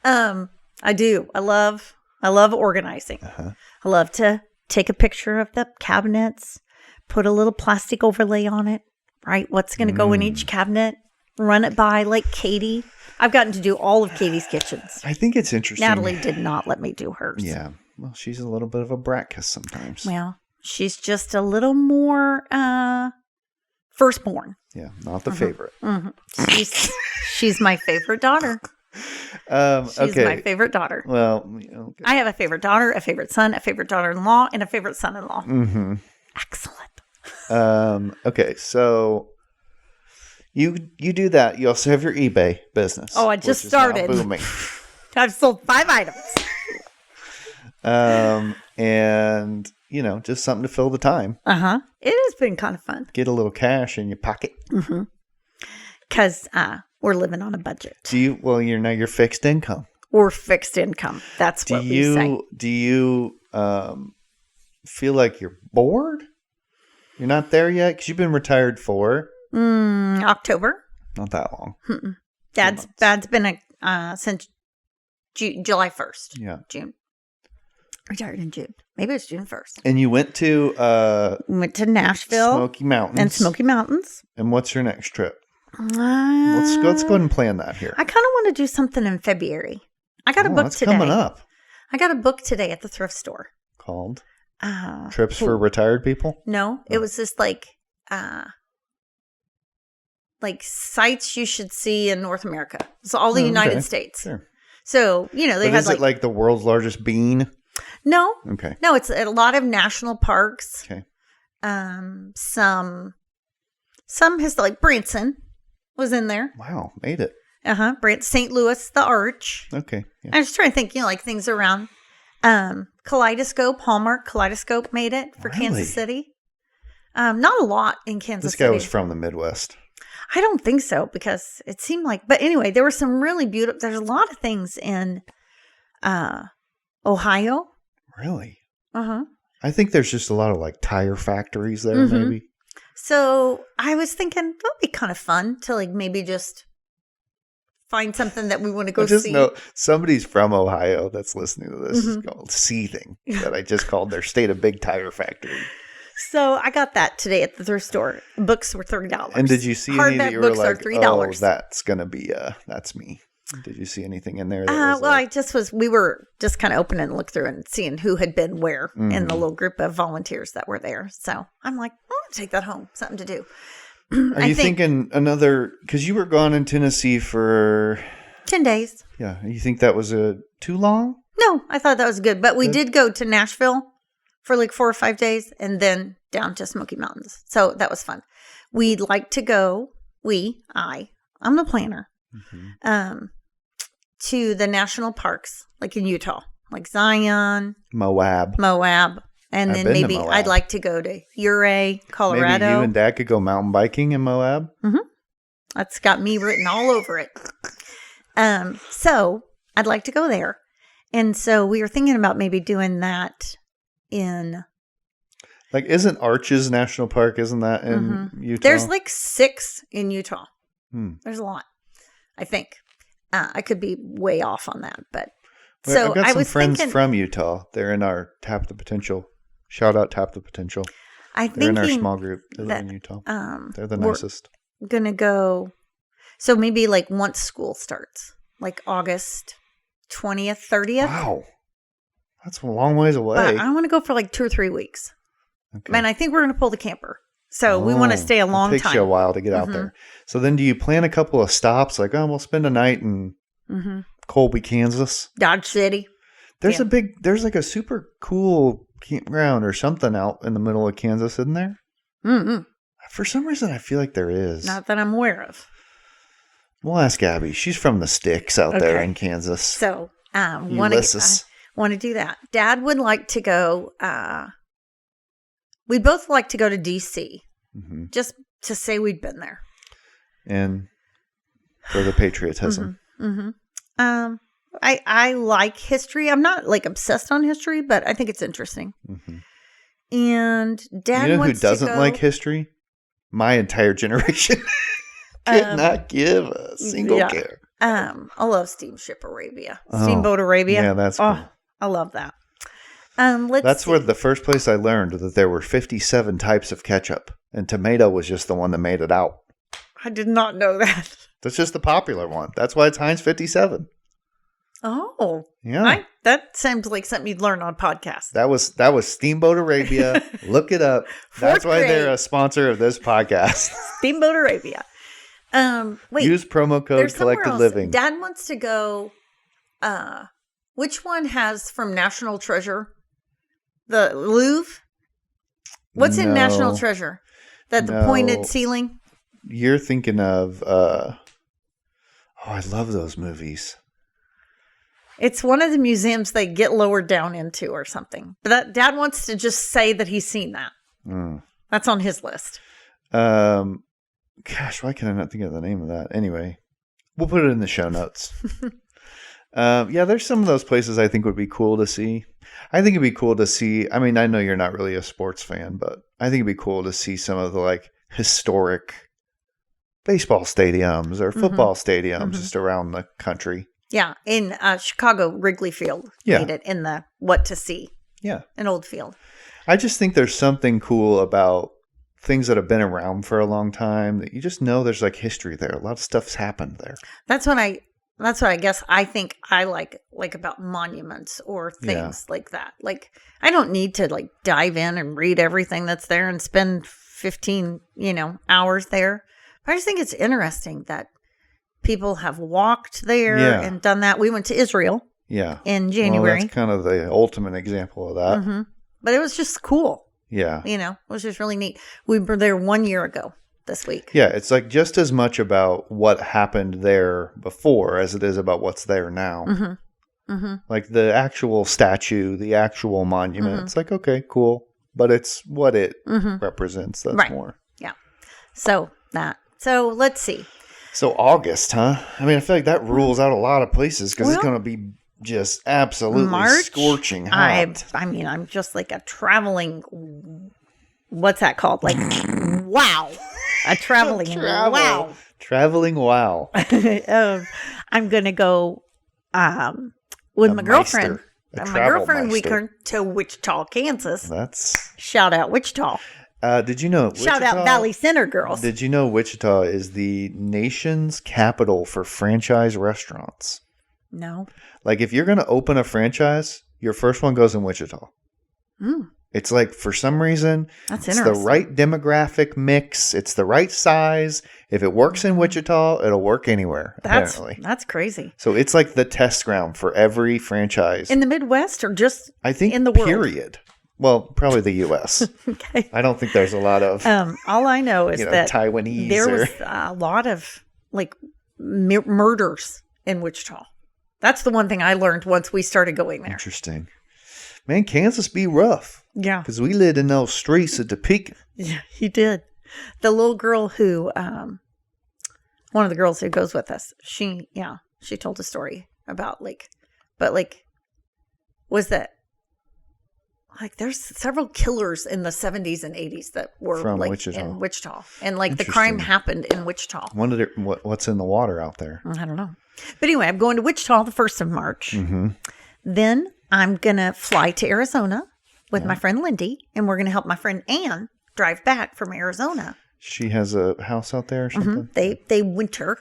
Speaker 2: I do. I love organizing.
Speaker 1: Uh-huh.
Speaker 2: I love to take a picture of the cabinets, put a little plastic overlay on it, right? What's going to go in each cabinet, run it by like Katie. I've gotten to do all of Katie's kitchens.
Speaker 1: I think it's interesting.
Speaker 2: Natalie did not let me do hers.
Speaker 1: Yeah. Well, she's a little bit of a bratkiss sometimes.
Speaker 2: Well, she's just a little more firstborn.
Speaker 1: Yeah, not the favorite.
Speaker 2: Mm-hmm. She's my favorite daughter. She's my favorite daughter.
Speaker 1: Well, okay.
Speaker 2: I have a favorite daughter, a favorite son, a favorite daughter-in-law, and a favorite son-in-law.
Speaker 1: Mm-hmm.
Speaker 2: Excellent.
Speaker 1: Okay, so you do that. You also have your eBay business.
Speaker 2: Oh, I just started.
Speaker 1: Booming.
Speaker 2: I've sold 5 items.
Speaker 1: And just something to fill the time.
Speaker 2: It has been kind of fun.
Speaker 1: Get a little cash in your pocket.
Speaker 2: Mm-hmm. Because we're living on a budget.
Speaker 1: You're fixed income.
Speaker 2: We're fixed income. That's what we say.
Speaker 1: Do you feel like you're bored? You're not there yet? Because you've been retired for?
Speaker 2: October.
Speaker 1: Not that long.
Speaker 2: Dad's been since July 1st.
Speaker 1: Yeah.
Speaker 2: June. Retired in June. Maybe it's June 1st.
Speaker 1: And you went to
Speaker 2: Nashville.
Speaker 1: Smoky Mountains.
Speaker 2: And Smoky Mountains.
Speaker 1: And what's your next trip? Let's go ahead and plan that here.
Speaker 2: I kind of want to do something in February. I got a book
Speaker 1: that's
Speaker 2: today.
Speaker 1: Coming up.
Speaker 2: I got a book today at the thrift store.
Speaker 1: Called? Trips for Retired People?
Speaker 2: No, it was just like sites you should see in North America. So all the United States.
Speaker 1: Sure.
Speaker 2: So, they had
Speaker 1: is it like the world's largest bean?
Speaker 2: No.
Speaker 1: Okay.
Speaker 2: No, it's a lot of national parks.
Speaker 1: Okay.
Speaker 2: Some has like Branson was in there.
Speaker 1: Wow, made it.
Speaker 2: St. Louis, the Arch.
Speaker 1: Okay. Yeah.
Speaker 2: I was trying to think, like things around. Hallmark Kaleidoscope made it for Kansas City. Not a lot in Kansas City.
Speaker 1: This guy was from the Midwest.
Speaker 2: I don't think so, because it seemed like, but anyway, there were some really beautiful, there's a lot of things in Ohio.
Speaker 1: Really?
Speaker 2: I
Speaker 1: think there's just a lot of like tire factories there, maybe.
Speaker 2: So I was thinking that would be kind of fun to like maybe just find something that we want to go see.
Speaker 1: No, somebody's from Ohio that's listening to this is called seething that I just called their state of big tire factory.
Speaker 2: So I got that today at the thrift store. Books were $30.
Speaker 1: And did you see any that you were like,
Speaker 2: $3.
Speaker 1: Oh, that's going to be, that's me. Did you see anything in there?
Speaker 2: We were just kind of opening and look through and seeing who had been where in the little group of volunteers that were there. So I'm like, I'm going to take that home. Something to do.
Speaker 1: Are you thinking because you were gone in Tennessee for
Speaker 2: 10 days.
Speaker 1: Yeah. You think that was too long?
Speaker 2: No, I thought that was good. But we did go to Nashville for like 4 or 5 days and then down to Smoky Mountains. So that was fun. We'd like to go, I'm the planner, to the national parks, like in Utah, like Zion,
Speaker 1: Moab.
Speaker 2: And then maybe I'd like to go to Ouray, Colorado.
Speaker 1: Maybe you and Dad could go mountain biking in Moab.
Speaker 2: That's got me written all over it. So I'd like to go there. And so we were thinking about maybe doing that in...
Speaker 1: Like, isn't Arches National Park, isn't that in Utah?
Speaker 2: There's like 6 in Utah. There's a lot, I think. I could be way off on that, but...
Speaker 1: I've got some friends from Utah. They're in our Tap the Potential. Shout out Tap the Potential. They're in our small group. They live in Utah. They're the nicest.
Speaker 2: We're going to go... So maybe like once school starts, like August 20th, 30th.
Speaker 1: Wow. That's a long ways away.
Speaker 2: But I want to go for like 2 or 3 weeks. Okay. And I think we're going to pull the camper. So we want to stay a long time.
Speaker 1: It takes you a while to get out there. So then do you plan a couple of stops? Like, we'll spend a night in Colby, Kansas.
Speaker 2: Dodge City.
Speaker 1: There's there's like a super cool campground or something out in the middle of Kansas, isn't there? For some reason, I feel like there is.
Speaker 2: Not that I'm aware of.
Speaker 1: We'll ask Abby. She's from the sticks out there in Kansas.
Speaker 2: So, want to do that. Dad would like to go. We'd both like to go to D.C. Just to say we'd been there.
Speaker 1: And for the patriotism.
Speaker 2: I like history. I'm not like obsessed on history, but I think it's interesting.
Speaker 1: Mm-hmm.
Speaker 2: And Dad,
Speaker 1: you know who
Speaker 2: wants to
Speaker 1: doesn't
Speaker 2: go,
Speaker 1: like history? My entire generation cannot give a single care.
Speaker 2: I love Steamship Arabia. Steamboat Arabia.
Speaker 1: Yeah, that's cool.
Speaker 2: I love that.
Speaker 1: That's where the first place I learned that there were 57 types of ketchup, and tomato was just the one that made it out.
Speaker 2: I did not know that.
Speaker 1: That's just the popular one. That's why it's Heinz 57.
Speaker 2: Oh,
Speaker 1: yeah.
Speaker 2: That sounds like something you'd learn on podcasts.
Speaker 1: That was Steamboat Arabia. Look it up. That's why they're a sponsor of this podcast.
Speaker 2: Steamboat Arabia. Wait.
Speaker 1: Use promo code Collected Living.
Speaker 2: Dad wants to go. Which one has from National Treasure? The Louvre. What's in National Treasure? The pointed ceiling.
Speaker 1: You're thinking of. I love those movies.
Speaker 2: It's one of the museums they get lowered down into or something. But Dad wants to just say that he's seen that. That's on his list.
Speaker 1: Gosh, why can I not think of the name of that? Anyway, we'll put it in the show notes. Yeah, there's some of those places I think would be cool to see. I think it'd be cool to see. I mean, I know you're not really a sports fan, but I think it'd be cool to see some of the like historic baseball stadiums or football stadiums just around the country.
Speaker 2: Yeah, in Chicago, Wrigley Field made it in the what to see.
Speaker 1: Yeah.
Speaker 2: An old field. I
Speaker 1: just think there's something cool about things that have been around for a long time that you just know there's like history there. A lot of stuff's happened there.
Speaker 2: That's what I guess I think I like about monuments or things like that. Like I don't need to like dive in and read everything that's there and spend 15, hours there. But I just think it's interesting that people have walked there and done that. We went to Israel in January.
Speaker 1: Well, that's kind of the ultimate example of that.
Speaker 2: Mm-hmm. But it was just cool.
Speaker 1: Yeah.
Speaker 2: It was just really neat. We were there 1 year ago this week.
Speaker 1: Yeah, it's like just as much about what happened there before as it is about what's there now. Mm-hmm. Mm-hmm. Like the actual statue, the actual monument. It's like, okay, cool. But it's what it represents. That's more.
Speaker 2: Yeah. So let's see.
Speaker 1: So August, huh? I mean, I feel like that rules out a lot of places because it's going to be just absolutely scorching hot.
Speaker 2: I'm just like a traveling. What's that called? Like, wow, a traveling wow.
Speaker 1: Traveling wow.
Speaker 2: I'm gonna go with my girlfriend. My girlfriend, we go to Wichita, Kansas.
Speaker 1: That's
Speaker 2: shout out Wichita.
Speaker 1: Did you know?
Speaker 2: Shout out Valley Center girls.
Speaker 1: Did you know Wichita is the nation's capital for franchise restaurants?
Speaker 2: No.
Speaker 1: Like if you're going to open a franchise, your first one goes in Wichita. It's like for some reason, it's the right demographic mix. It's the right size. If it works in Wichita, it'll work anywhere. Apparently,
Speaker 2: that's crazy.
Speaker 1: So it's like the test ground for every franchise
Speaker 2: in the Midwest, or just
Speaker 1: I think
Speaker 2: in the world.
Speaker 1: Period. Well, probably the U.S.
Speaker 2: Okay.
Speaker 1: I don't think there's a lot of.
Speaker 2: All I know is that
Speaker 1: Taiwanese.
Speaker 2: There was a lot of like murders in Wichita. That's the one thing I learned once we started going there.
Speaker 1: Interesting. Man, Kansas be rough.
Speaker 2: Yeah.
Speaker 1: Because we lived in those streets at Topeka.
Speaker 2: Yeah, he did. The little girl who, one of the girls who goes with us, she told a story about was that, like, there's several killers in the 70s and 80s that were
Speaker 1: from
Speaker 2: like
Speaker 1: Wichita.
Speaker 2: in Wichita. And like the crime happened in Wichita.
Speaker 1: Wonder what's in the water out there.
Speaker 2: I don't know. But anyway, I'm going to Wichita the 1st of March. Mm-hmm. Then I'm going to fly to Arizona with my friend Lindy, and we're going to help my friend Ann drive back from Arizona.
Speaker 1: She has a house out there or something?
Speaker 2: Mm-hmm. They winter.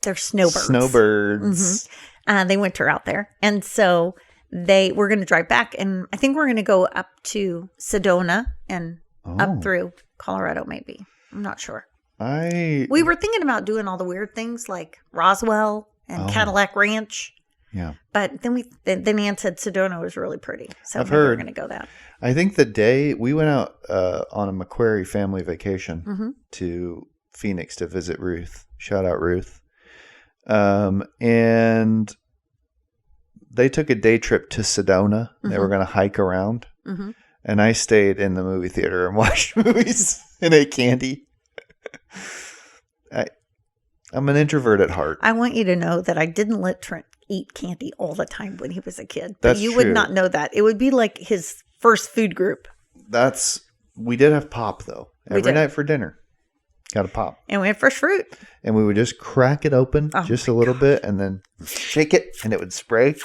Speaker 2: They're snowbirds.
Speaker 1: Snowbirds.
Speaker 2: Mm-hmm. They winter out there. And so we're going to drive back, and I think we're going to go up to Sedona and up through Colorado maybe. I'm not sure. We were thinking about doing all the weird things like Roswell and Cadillac Ranch.
Speaker 1: Yeah.
Speaker 2: But then Ann said Sedona was really pretty. So
Speaker 1: I've heard.
Speaker 2: We're going to go that.
Speaker 1: I think the day we went out on a McQuarrie family vacation to Phoenix to visit Ruth. Shout out Ruth. And they took a day trip to Sedona. They were going to hike around. Mm-hmm. And I stayed in the movie theater and watched movies and ate candy. I'm an introvert at heart.
Speaker 2: I want you to know that I didn't let Trent eat candy all the time when he was a kid. But
Speaker 1: That's
Speaker 2: you
Speaker 1: true.
Speaker 2: would not know that. It would be like his first food group.
Speaker 1: We did have pop, though. Every night for dinner. Got a pop.
Speaker 2: And we had fresh fruit.
Speaker 1: And we would just crack it open just a little bit and then shake it and it would spray.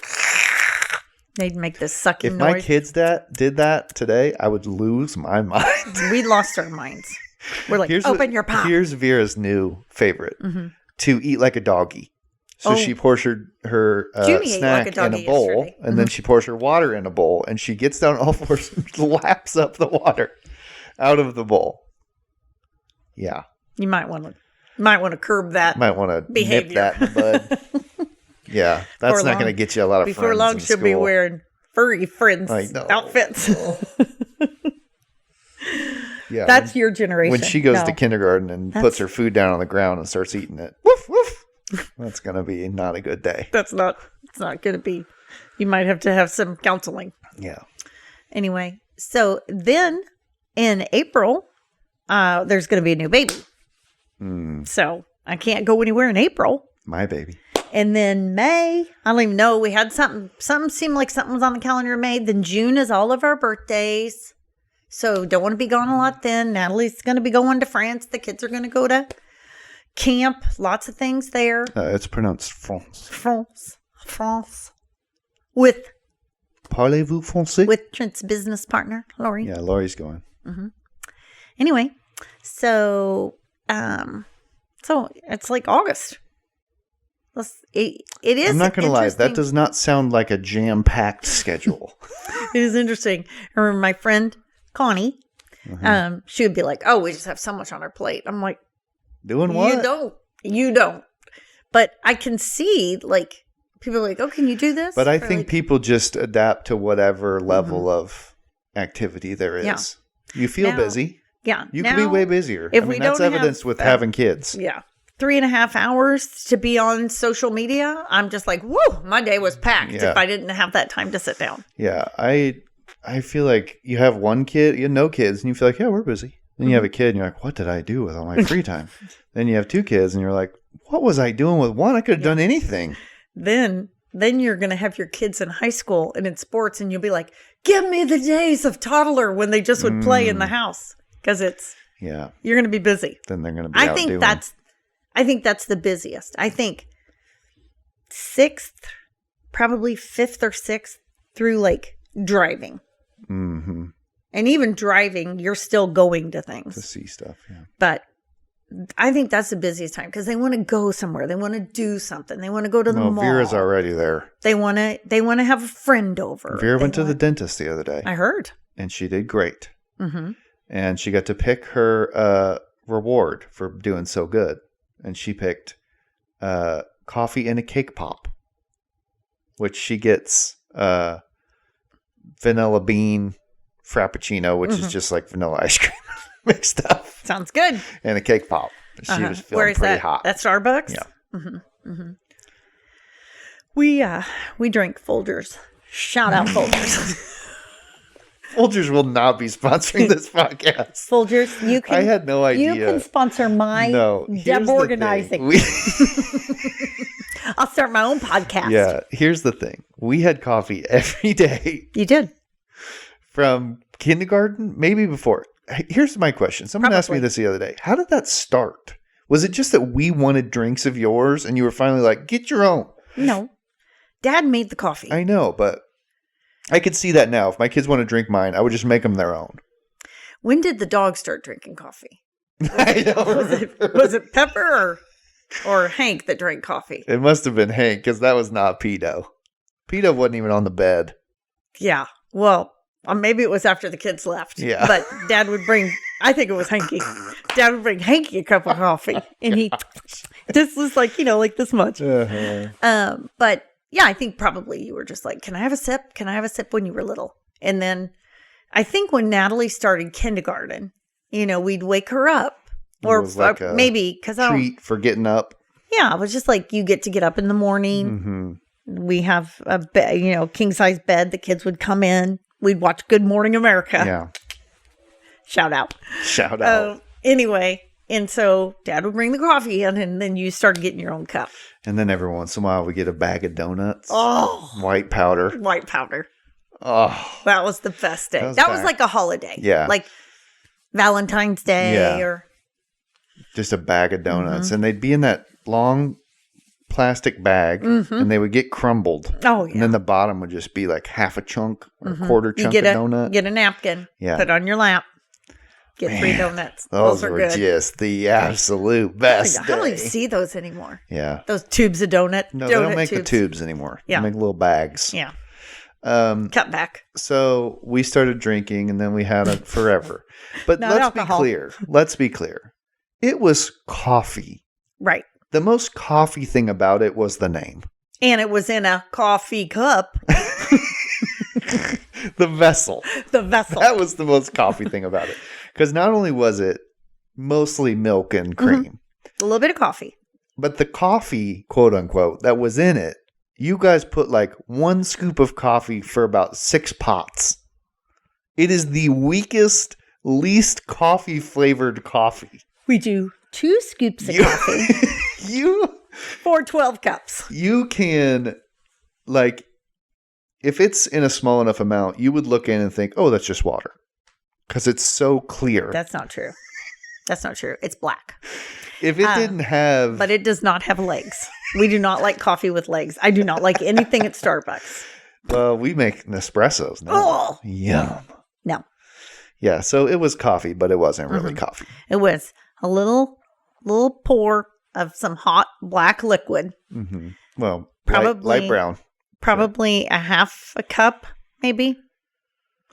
Speaker 2: They'd make this sucking
Speaker 1: If
Speaker 2: noise.
Speaker 1: my kids did that today, I would lose my mind.
Speaker 2: We lost our minds. We're like, open your pop.
Speaker 1: Here's Vera's new favorite. To eat like a doggy. So she pours her snack in a bowl, and then she pours her water in a bowl, and she gets down all fours and laps up the water out of the bowl. Yeah.
Speaker 2: You might want to curb that.
Speaker 1: Might want to
Speaker 2: behavior.
Speaker 1: nip that in the bud. Yeah, that's not going to get you a lot of friends.
Speaker 2: Before long, she'll be wearing furry friends outfits.
Speaker 1: Yeah,
Speaker 2: that's your generation.
Speaker 1: When she goes to kindergarten and puts her food down on the ground and starts eating it, woof woof. That's going to be not a good day.
Speaker 2: It's not going to be. You might have to have some counseling.
Speaker 1: Yeah.
Speaker 2: Anyway, so then in April, there's going to be a new baby. So I can't go anywhere in April.
Speaker 1: My baby.
Speaker 2: And then May, I don't even know. We had something seemed like something was on the calendar in May. Then June is all of our birthdays. So don't want to be gone a lot then. Natalie's going to be going to France. The kids are going to go to camp. Lots of things there.
Speaker 1: It's pronounced France.
Speaker 2: France. With
Speaker 1: Parlez-vous français?
Speaker 2: With Trent's business partner, Lori.
Speaker 1: Yeah, Lori's going.
Speaker 2: Anyway, so it's like August. It is.
Speaker 1: I'm not going to lie. That does not sound like a jam-packed schedule.
Speaker 2: It is interesting. I remember my friend Connie. She would be like, "Oh, we just have so much on our plate." I'm like,
Speaker 1: "Doing what?
Speaker 2: You don't." But I can see like people are like, "Oh, can you do this?"
Speaker 1: But I think people just adapt to whatever level of activity there is. Yeah. You feel busy.
Speaker 2: Yeah.
Speaker 1: You could be way busier. That's evidenced with having kids.
Speaker 2: Yeah. 3.5 hours to be on social media. I'm just like, whoa, my day was packed if I didn't have that time to sit down.
Speaker 1: Yeah. I feel like you have one kid, you have no kids, and you feel like, yeah, we're busy. Then you have a kid and you're like, what did I do with all my free time? Then you have 2 kids and you're like, what was I doing with one? I could have done anything.
Speaker 2: Then you're going to have your kids in high school and in sports and you'll be like, give me the days of toddler when they just would play in the house. Because you're going to be busy.
Speaker 1: Then they're going to be out doing.
Speaker 2: I think that's the busiest. I think 6th, probably 5th or 6th through like driving.
Speaker 1: Mm-hmm.
Speaker 2: And even driving, you're still going to things.
Speaker 1: To see stuff, yeah.
Speaker 2: But I think that's the busiest time because they want to go somewhere. They want to do something. They want to go to the mall.
Speaker 1: Vera's already there.
Speaker 2: They want to have a friend over.
Speaker 1: Vera went to the dentist the other day.
Speaker 2: I heard.
Speaker 1: And she did great.
Speaker 2: Mm-hmm.
Speaker 1: And she got to pick her reward for doing so good. And she picked coffee and a cake pop, which she gets vanilla bean frappuccino, which is just like vanilla ice cream mixed up.
Speaker 2: Sounds good.
Speaker 1: And a cake pop. She was feeling pretty hot.
Speaker 2: That's Starbucks?
Speaker 1: Yeah.
Speaker 2: Mm-hmm. Mm-hmm. We drank Folgers. Shout out Folgers.
Speaker 1: Folgers will not be sponsoring this podcast.
Speaker 2: Folgers, you can.
Speaker 1: I had no idea.
Speaker 2: You can sponsor my Deb organizing. I'll start my own podcast.
Speaker 1: Yeah, here's the thing. We had coffee every day.
Speaker 2: You did.
Speaker 1: From kindergarten, maybe before. Here's my question. Someone asked me this the other day. How did that start? Was it just that we wanted drinks of yours and you were finally like, get your own?
Speaker 2: No. Dad made the coffee.
Speaker 1: I know, but I could see that now. If my kids want to drink mine, I would just make them their own.
Speaker 2: When did the dog start drinking coffee?
Speaker 1: I don't
Speaker 2: was it Pepper or Hank that drank coffee?
Speaker 1: It must have been Hank because that was not Pedo. Pedo wasn't even on the bed.
Speaker 2: Yeah. Well, maybe it was after the kids left.
Speaker 1: Yeah.
Speaker 2: But Dad would bring, I think it was Hanky. Dad would bring Hanky a cup of coffee. And this was like, like this much.
Speaker 1: Uh-huh.
Speaker 2: But yeah, I think probably you were just like, can I have a sip? Can I have a sip when you were little? And then I think when Natalie started kindergarten, we'd wake her up. Or
Speaker 1: like
Speaker 2: maybe because I
Speaker 1: treat for getting up.
Speaker 2: Yeah, it was just like you get to get up in the morning.
Speaker 1: Mm-hmm.
Speaker 2: We have a bed, king size bed. The kids would come in. We'd watch Good Morning America.
Speaker 1: Yeah.
Speaker 2: Shout out.
Speaker 1: Shout out.
Speaker 2: Anyway, And so Dad would bring the coffee in, and then you started getting your own cup.
Speaker 1: And then every once in a while, we get a bag of donuts.
Speaker 2: Oh.
Speaker 1: White powder.
Speaker 2: White powder.
Speaker 1: Oh.
Speaker 2: That was the best day. That was like a holiday.
Speaker 1: Yeah.
Speaker 2: Like Valentine's Day or...
Speaker 1: Just a bag of donuts. And they'd be in that long plastic bag, and they would get crumbled.
Speaker 2: Oh, yeah.
Speaker 1: And then the bottom would just be like half a chunk or a quarter chunk of donut.
Speaker 2: Get a napkin.
Speaker 1: Yeah.
Speaker 2: Put it on your lap. Get 3 donuts.
Speaker 1: Those
Speaker 2: are
Speaker 1: were
Speaker 2: good.
Speaker 1: Just the absolute best.
Speaker 2: I don't even see those anymore.
Speaker 1: Yeah.
Speaker 2: Those tubes of donut.
Speaker 1: No,
Speaker 2: donut
Speaker 1: they don't make
Speaker 2: tubes.
Speaker 1: the tubes anymore.
Speaker 2: Yeah.
Speaker 1: They make little bags.
Speaker 2: Yeah. Cut back.
Speaker 1: So we started drinking, and then we had it forever. But let's be clear. Let's be clear. It was coffee.
Speaker 2: Right.
Speaker 1: The most coffee thing about it was the name.
Speaker 2: And it was in a coffee cup.
Speaker 1: The vessel.
Speaker 2: The vessel.
Speaker 1: That was the most coffee thing about it. Because not only was it mostly milk and cream.
Speaker 2: A little bit of coffee.
Speaker 1: But the coffee, quote unquote, that was in it, you guys put like 1 scoop of coffee for about 6 pots. It is the weakest, least coffee flavored coffee.
Speaker 2: We do 2 scoops of coffee. For 12 cups.
Speaker 1: You can, like, if it's in a small enough amount, you would look in and think, oh, that's just water. Because it's so clear.
Speaker 2: That's not true. That's not true. It's black.
Speaker 1: If it didn't have...
Speaker 2: But it does not have legs. We do not like coffee with legs. I do not like anything at Starbucks.
Speaker 1: Well, we make Nespressos now.
Speaker 2: Oh!
Speaker 1: Yum.
Speaker 2: No.
Speaker 1: Yeah, so it was coffee, but it wasn't really coffee.
Speaker 2: It was a little pour of some hot black liquid.
Speaker 1: Mm-hmm. Well,
Speaker 2: probably
Speaker 1: light brown.
Speaker 2: Probably a half a cup, maybe,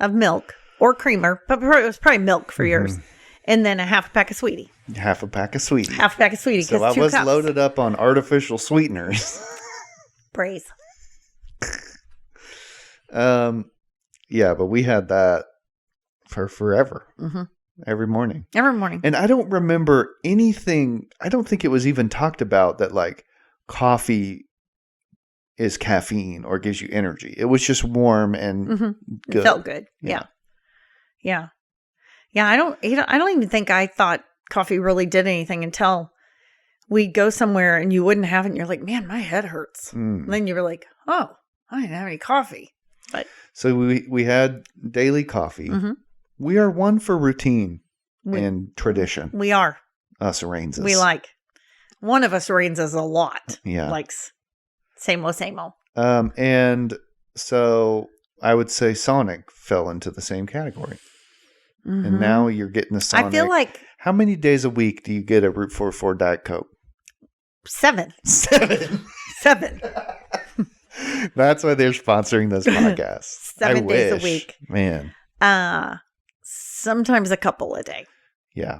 Speaker 2: of milk or creamer. But it was probably milk for yours. And then a half a pack of sweetie.
Speaker 1: Half a pack of sweetie.
Speaker 2: Half a pack of sweetie.
Speaker 1: So I was loaded up on artificial sweeteners.
Speaker 2: Praise.
Speaker 1: Yeah, but we had that for forever. Every morning.
Speaker 2: Every morning.
Speaker 1: And I don't remember anything. I don't think it was even talked about that like coffee is caffeine or gives you energy. It was just warm and good.
Speaker 2: It felt good. Yeah. I don't even think I thought coffee really did anything until we'd go somewhere and you wouldn't have it and you're like, man, my head hurts. And then you were like, oh, I didn't have any coffee. But
Speaker 1: so we had daily coffee. We are one for routine and tradition.
Speaker 2: We are.
Speaker 1: Us Rainses.
Speaker 2: We like. One of us Rainses a lot.
Speaker 1: Yeah.
Speaker 2: Likes same old.
Speaker 1: And so I would say Sonic fell into the same category. And now you're getting the Sonic.
Speaker 2: I feel like...
Speaker 1: How many days a week do you get a Route 44 Diet Coke?
Speaker 2: 7.
Speaker 1: 7.
Speaker 2: 7.
Speaker 1: That's why they're sponsoring this podcast.
Speaker 2: 7 days a week.
Speaker 1: Man.
Speaker 2: Sometimes a couple a day.
Speaker 1: Yeah.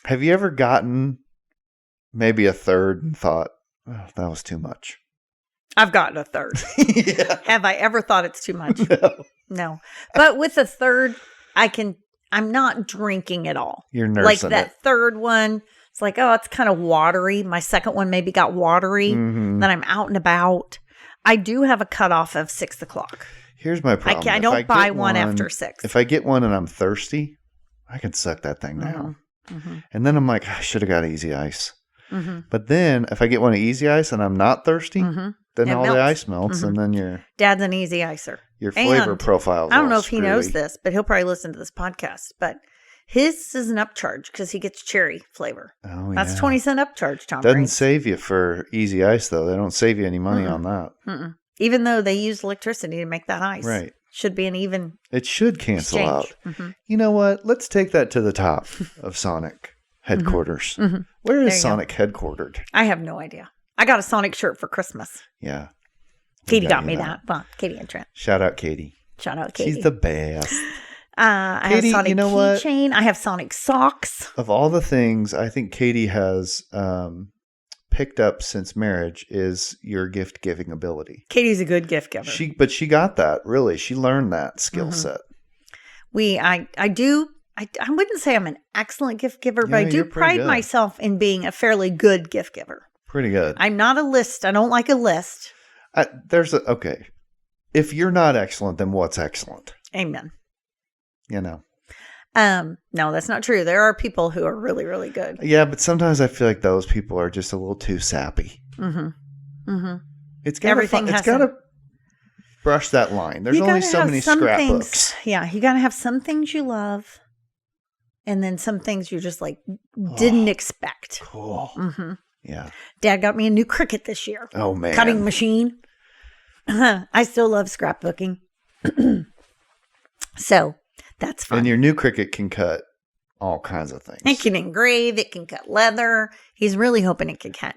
Speaker 1: Have you ever gotten maybe a third and thought, oh, that was too much?
Speaker 2: I've gotten a third.
Speaker 1: Yeah.
Speaker 2: Have I ever thought it's too much?
Speaker 1: No.
Speaker 2: But with a third, I'm not drinking at all.
Speaker 1: You're nursing
Speaker 2: like that
Speaker 1: it.
Speaker 2: Third one, it's like, oh, it's kind of watery. My second one maybe got watery. Then I'm out and about. I do have a cutoff of 6 o'clock.
Speaker 1: Here's my problem.
Speaker 2: I don't buy one after 6.
Speaker 1: If I get one and I'm thirsty, I can suck that thing down. And then I'm like, I should have got Easy Ice. But then if I get one of Easy Ice and I'm not thirsty, then all the ice melts and then
Speaker 2: Dad's an Easy Icer.
Speaker 1: Your flavor profile.
Speaker 2: I don't know if he knows this, but he'll probably listen to this podcast. But his is an upcharge because he gets cherry flavor.
Speaker 1: Oh,
Speaker 2: That's 20-cent upcharge, Tom.
Speaker 1: Doesn't save you for Easy Ice, though. They don't save you any money on that.
Speaker 2: Even though they use electricity to make that ice.
Speaker 1: Right.
Speaker 2: Should be an even
Speaker 1: It should cancel
Speaker 2: exchange.
Speaker 1: out. You know what? Let's take that to the top of Sonic headquarters. Where is Sonic headquartered?
Speaker 2: I have no idea. I got a Sonic shirt for Christmas.
Speaker 1: Yeah.
Speaker 2: Katie got me that. Well, Katie and Trent.
Speaker 1: Shout out Katie.
Speaker 2: Shout out Katie.
Speaker 1: She's the best.
Speaker 2: I
Speaker 1: Katie,
Speaker 2: have Sonic keychain. I have Sonic socks.
Speaker 1: Of all the things I think Katie has picked up since marriage is your gift giving ability.
Speaker 2: Katie's a good gift giver.
Speaker 1: But she got that, really. She learned that skill set.
Speaker 2: I wouldn't say I'm an excellent gift giver, but I do pride myself in being a fairly good gift giver.
Speaker 1: Pretty good.
Speaker 2: I'm not a list. I don't like a list.
Speaker 1: Okay. If you're not excellent, then what's excellent?
Speaker 2: Amen.
Speaker 1: You know.
Speaker 2: No, that's not true. There are people who are really, really good.
Speaker 1: Yeah, but sometimes I feel like those people are just a little too sappy.
Speaker 2: Mm-hmm. Mm-hmm.
Speaker 1: It's gotta brush that line. There's only so many scrapbooks.
Speaker 2: Yeah, you gotta have some things you love, and then some things you just like didn't expect.
Speaker 1: Cool.
Speaker 2: Mm-hmm.
Speaker 1: Yeah.
Speaker 2: Dad got me a new Cricut this year.
Speaker 1: Oh man,
Speaker 2: cutting machine. I still love scrapbooking. So that's fun.
Speaker 1: And your new Cricut can cut all kinds of things.
Speaker 2: It can engrave. It can cut leather. He's really hoping it can cut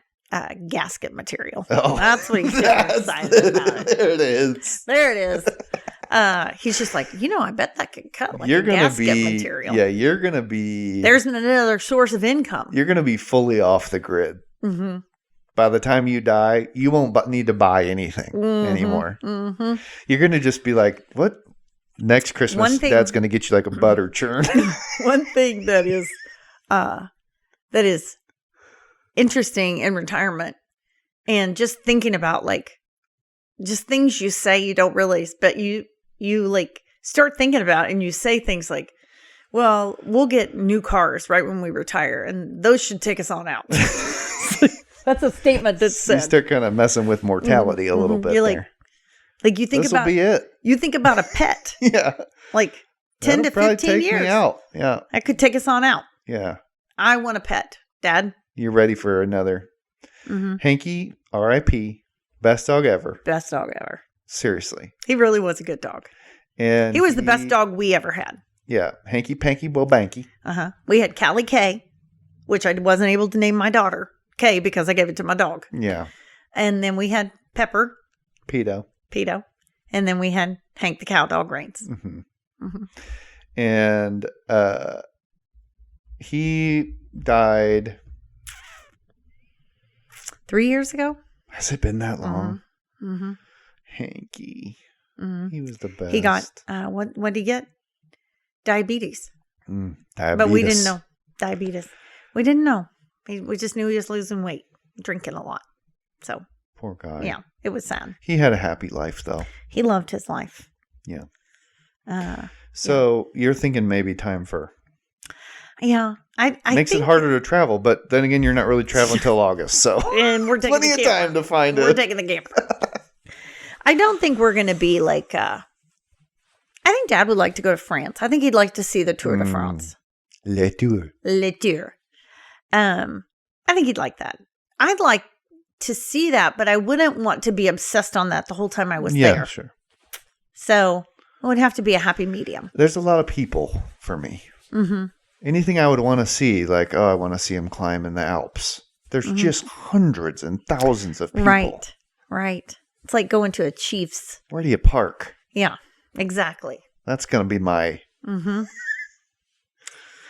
Speaker 2: gasket material.
Speaker 1: Oh,
Speaker 2: that's what he's excited about.
Speaker 1: There it is.
Speaker 2: There it is. He's just like, I bet that could cut like gasket material.
Speaker 1: Yeah, you're going to be...
Speaker 2: There's another source of income.
Speaker 1: You're going to be fully off the grid.
Speaker 2: Mm-hmm.
Speaker 1: By the time you die, you won't need to buy anything anymore. Mm-hmm. You're going to just be like, what? Next Christmas, Dad's going to get you like a butter churn.
Speaker 2: One thing that is interesting in retirement, and just thinking about like just things you say you don't realize, but you like start thinking about, and you say things like, well, we'll get new cars right when we retire, and those should take us on out. That's a statement that's said.
Speaker 1: You start kind of messing with mortality a little bit.
Speaker 2: You're
Speaker 1: there.
Speaker 2: Like you think
Speaker 1: This'll
Speaker 2: about
Speaker 1: be it.
Speaker 2: You think about a pet.
Speaker 1: Yeah.
Speaker 2: Like 10
Speaker 1: That'll
Speaker 2: to 15
Speaker 1: take
Speaker 2: years.
Speaker 1: Me out. Yeah.
Speaker 2: That could take us on out.
Speaker 1: Yeah.
Speaker 2: I want a pet, Dad.
Speaker 1: You're ready for another. Hanky, R.I.P. Best dog ever.
Speaker 2: Best dog ever.
Speaker 1: Seriously.
Speaker 2: He really was a good dog.
Speaker 1: And
Speaker 2: he was the best dog we ever had.
Speaker 1: Yeah. Hanky Panky Bo Banky.
Speaker 2: Uh-huh. We had Callie K, which I wasn't able to name my daughter K because I gave it to my dog.
Speaker 1: Yeah.
Speaker 2: And then we had Pepper.
Speaker 1: Pedo.
Speaker 2: And then we had Hank the cow dog, Reigns.
Speaker 1: Mm-hmm. Mm-hmm. And he died
Speaker 2: 3 years ago.
Speaker 1: Has it been that long?
Speaker 2: Mm-hmm.
Speaker 1: Hanky. Mm-hmm. He was the best.
Speaker 2: He got, what did he get? Diabetes.
Speaker 1: Diabetes.
Speaker 2: But we didn't know. Diabetes. We didn't know. We just knew he was losing weight, drinking a lot. So.
Speaker 1: Poor guy.
Speaker 2: Yeah, it was sad.
Speaker 1: He had a happy life, though.
Speaker 2: He loved his life.
Speaker 1: Yeah. So you're thinking maybe time for...
Speaker 2: Yeah. I
Speaker 1: Makes it harder to travel, but then again, you're not really traveling until August, so...
Speaker 2: And we're taking
Speaker 1: plenty of time to find it.
Speaker 2: We're taking the camper. I don't think we're going to be like... I think Dad would like to go to France. I think he'd like to see the Tour de France.
Speaker 1: Le Tour.
Speaker 2: I think he'd like that. I'd like to see that, but I wouldn't want to be obsessed on that the whole time I was there.
Speaker 1: Yeah, sure.
Speaker 2: So it would have to be a happy medium.
Speaker 1: There's a lot of people for me. Mm-hmm. Anything I would want to see, like, I want to see him climb in the Alps. There's just hundreds and thousands of people.
Speaker 2: Right. It's like going to a Chiefs.
Speaker 1: Where do you park?
Speaker 2: Yeah, exactly.
Speaker 1: That's going to be my...
Speaker 2: Mm-hmm.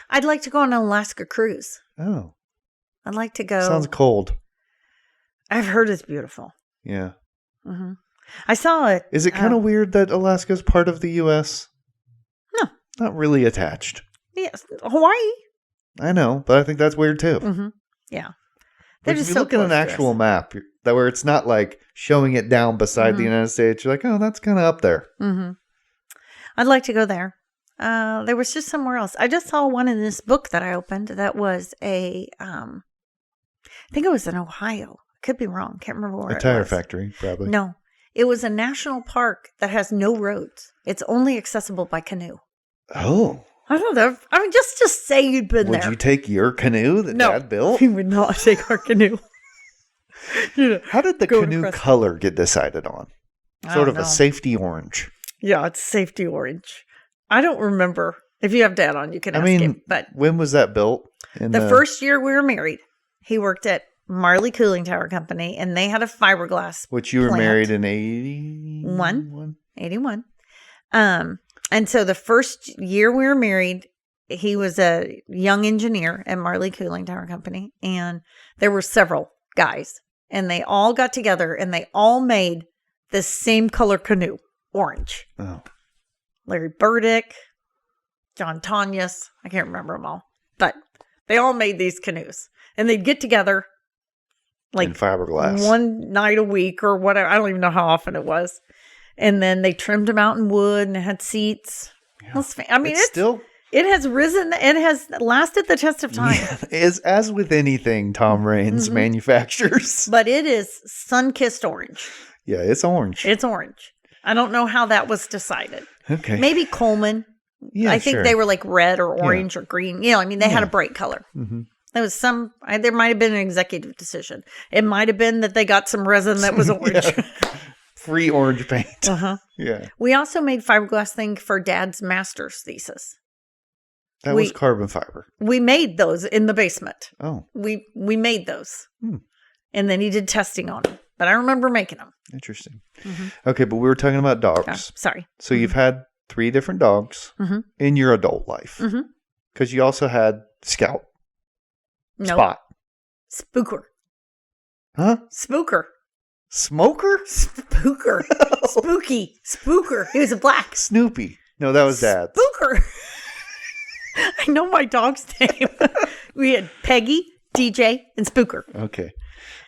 Speaker 2: I'd like to go on an Alaska cruise.
Speaker 1: Oh.
Speaker 2: I'd like to go...
Speaker 1: Sounds cold.
Speaker 2: I've heard it's beautiful.
Speaker 1: Yeah.
Speaker 2: Mm-hmm. I saw it.
Speaker 1: Is it kind of weird that Alaska's part of the U.S.?
Speaker 2: No.
Speaker 1: Not really attached.
Speaker 2: Yes. Hawaii.
Speaker 1: I know, but I think that's weird too.
Speaker 2: Mm-hmm. Yeah.
Speaker 1: Like if you look at an actual map, that where it's not like showing it down beside the United States, you're like, oh, that's kind of up there.
Speaker 2: Mm-hmm. I'd like to go there. There was just somewhere else. I just saw one in this book that I opened that was I think it was in Ohio. Could be wrong. Can't remember where it was.
Speaker 1: A tire factory, probably.
Speaker 2: No. It was a national park that has no roads. It's only accessible by canoe.
Speaker 1: Oh.
Speaker 2: I don't know. I mean, just say you'd been there.
Speaker 1: Would you take your canoe that Dad built?
Speaker 2: We would not take our canoe.
Speaker 1: How did the canoe color get decided on? Sort of a safety orange.
Speaker 2: Yeah, it's safety orange. I don't remember. If you have Dad on, you can ask him. But
Speaker 1: when was that built?
Speaker 2: The first year we were married, he worked at Marley Cooling Tower Company, and they had a fiberglass
Speaker 1: Which you were married in 81?
Speaker 2: 81. And so the first year we were married, he was a young engineer at Marley Cooling Tower Company, and there were several guys, and they all got together, and they all made the same color canoe, orange.
Speaker 1: Oh.
Speaker 2: Larry Burdick, John Tanyas, I can't remember them all, but they all made these canoes, and they'd get together like
Speaker 1: in fiberglass
Speaker 2: one night a week or whatever. I don't even know how often it was. And then they trimmed them out in wood and it had seats.
Speaker 1: Yeah.
Speaker 2: I mean, it's
Speaker 1: still
Speaker 2: It has risen. It has lasted the test of time.
Speaker 1: Yeah, as with anything Tom Raines manufactures.
Speaker 2: But it is sun-kissed orange.
Speaker 1: Yeah, it's orange.
Speaker 2: It's orange. I don't know how that was decided.
Speaker 1: Okay.
Speaker 2: Maybe Coleman.
Speaker 1: Yeah,
Speaker 2: I think they were like red or orange or green. They had a bright color.
Speaker 1: Mm-hmm.
Speaker 2: There was there might have been an executive decision. It might have been that they got some resin that was orange.
Speaker 1: Free orange paint.
Speaker 2: Uh-huh.
Speaker 1: Yeah.
Speaker 2: We also made fiberglass thing for Dad's master's thesis.
Speaker 1: That was carbon fiber.
Speaker 2: We made those in the basement.
Speaker 1: Oh.
Speaker 2: We made those. And then he did testing on them. But I remember making them.
Speaker 1: Interesting. Okay, but we were talking about dogs.
Speaker 2: Oh, sorry.
Speaker 1: So you've had 3 different dogs in your adult life. Because you also had Scout.
Speaker 2: Nope.
Speaker 1: Spot.
Speaker 2: Spooker.
Speaker 1: Huh?
Speaker 2: Spooker.
Speaker 1: Smoker?
Speaker 2: Spooker. Spooky. Spooker. He was a black.
Speaker 1: Snoopy. No, that was Dad.
Speaker 2: Spooker. I know my dog's name. We had Peggy, DJ, and Spooker.
Speaker 1: Okay.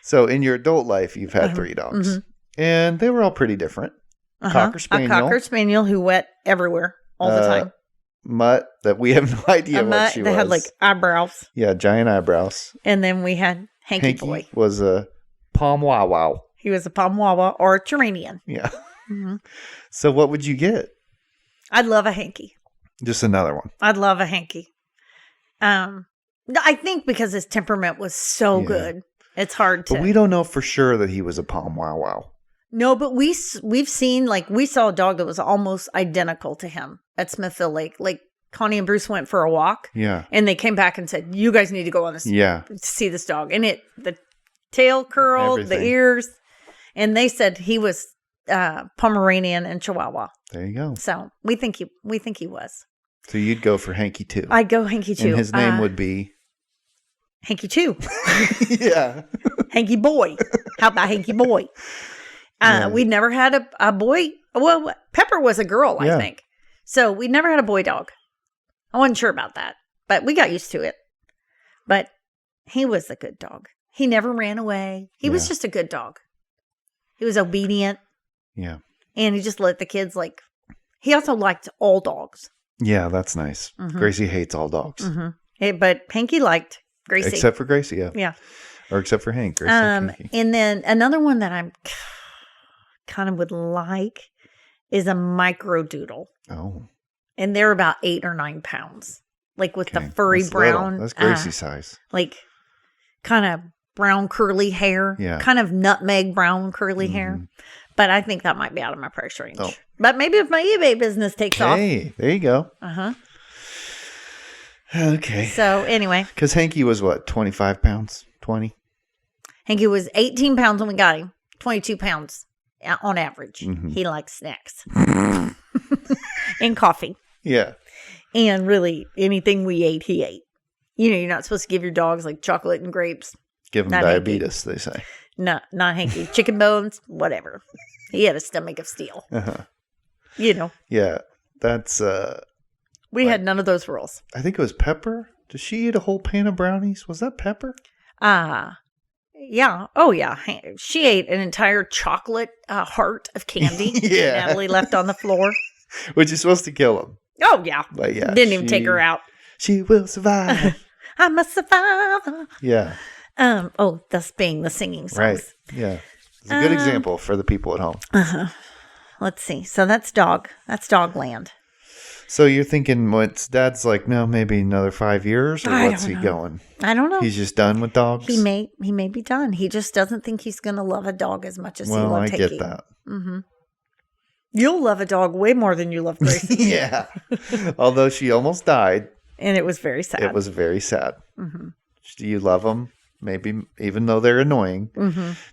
Speaker 1: So in your adult life, you've had 3 dogs. And they were all pretty different. Cocker Spaniel.
Speaker 2: A Cocker Spaniel who wet everywhere all the time.
Speaker 1: Mutt that we have no idea what she was.
Speaker 2: They had like eyebrows.
Speaker 1: Yeah, giant eyebrows.
Speaker 2: And then we had Hanky Boy.
Speaker 1: Was a Palm Wow Wow.
Speaker 2: He was a Pomwawa or a Turanian.
Speaker 1: Yeah. So what would you get?
Speaker 2: I'd love a Hanky.
Speaker 1: Just another one.
Speaker 2: I'd love a Hanky. I think because his temperament was so good, it's hard to.
Speaker 1: But we don't know for sure that he was a Palm Wow Wow.
Speaker 2: No, but we've seen, like, we saw a dog that was almost identical to him at Smithville Lake. Like, Connie and Bruce went for a walk. Yeah. And they came back and said, you guys need to go on this. Yeah. See this dog. And the tail curled, the ears. And they said he was Pomeranian and Chihuahua.
Speaker 1: There you go.
Speaker 2: So we think he was.
Speaker 1: So you'd go for Hanky too.
Speaker 2: I'd go Hanky too.
Speaker 1: And his name would be
Speaker 2: Hanky too.
Speaker 1: Yeah.
Speaker 2: Hanky Boy. How about Hanky Boy? We'd never had a boy. Well, Pepper was a girl, I think. So we never had a boy dog. I wasn't sure about that, but we got used to it. But he was a good dog. He never ran away. He was just a good dog. He was obedient. Yeah. And he just let the kids, like, he also liked all dogs.
Speaker 1: Yeah, that's nice. Gracie hates all dogs.
Speaker 2: But Hanky liked Gracie.
Speaker 1: Except for Gracie, yeah. Yeah. Or except for Hank.
Speaker 2: And then another one that I'm kind of would like is a microdoodle. Oh. And they're about 8 or 9 pounds. Like with the furry brown.
Speaker 1: That's Gracie size.
Speaker 2: Like kind of brown curly hair. Yeah. Kind of nutmeg brown curly hair. But I think that might be out of my price range. Oh. But maybe if my eBay business takes off.
Speaker 1: Hey, there you go. Okay.
Speaker 2: So anyway.
Speaker 1: Because Hanky was what, 25 pounds? 20?
Speaker 2: Hanky was 18 pounds when we got him. 22 pounds on average. He likes snacks. And coffee. Yeah. And really, anything we ate, he ate. You know, you're not supposed to give your dogs like chocolate and grapes.
Speaker 1: Give them diabetes, Hanky. They say.
Speaker 2: No, not Hanky. Chicken bones, whatever. He had a stomach of steel. You know.
Speaker 1: Yeah, that's...
Speaker 2: we had none of those rules.
Speaker 1: I think it was Pepper. Did she eat a whole pan of brownies? Was that Pepper?
Speaker 2: Yeah. Oh, yeah. She ate an entire chocolate heart of candy. Natalie left on the floor.
Speaker 1: Which is supposed to kill him.
Speaker 2: Oh, yeah.
Speaker 1: But yeah.
Speaker 2: Didn't even take her out.
Speaker 1: She will survive.
Speaker 2: I'm a survivor.
Speaker 1: Yeah.
Speaker 2: Thus being the singing songs.
Speaker 1: Right. Yeah. It's a good example for the people at home.
Speaker 2: Let's see. So that's dog. That's dog land.
Speaker 1: So you're thinking what's Dad's like, no, maybe another 5 years? Or what's he going?
Speaker 2: I don't know.
Speaker 1: He's just done with dogs?
Speaker 2: He may be done. He just doesn't think he's going to love a dog as much as he loved Hanky.
Speaker 1: I get that.
Speaker 2: You'll love a dog way more than you love Gracie.
Speaker 1: Yeah. Although she almost died.
Speaker 2: And it was very sad.
Speaker 1: It was very sad. Do you love them? Maybe even though they're annoying.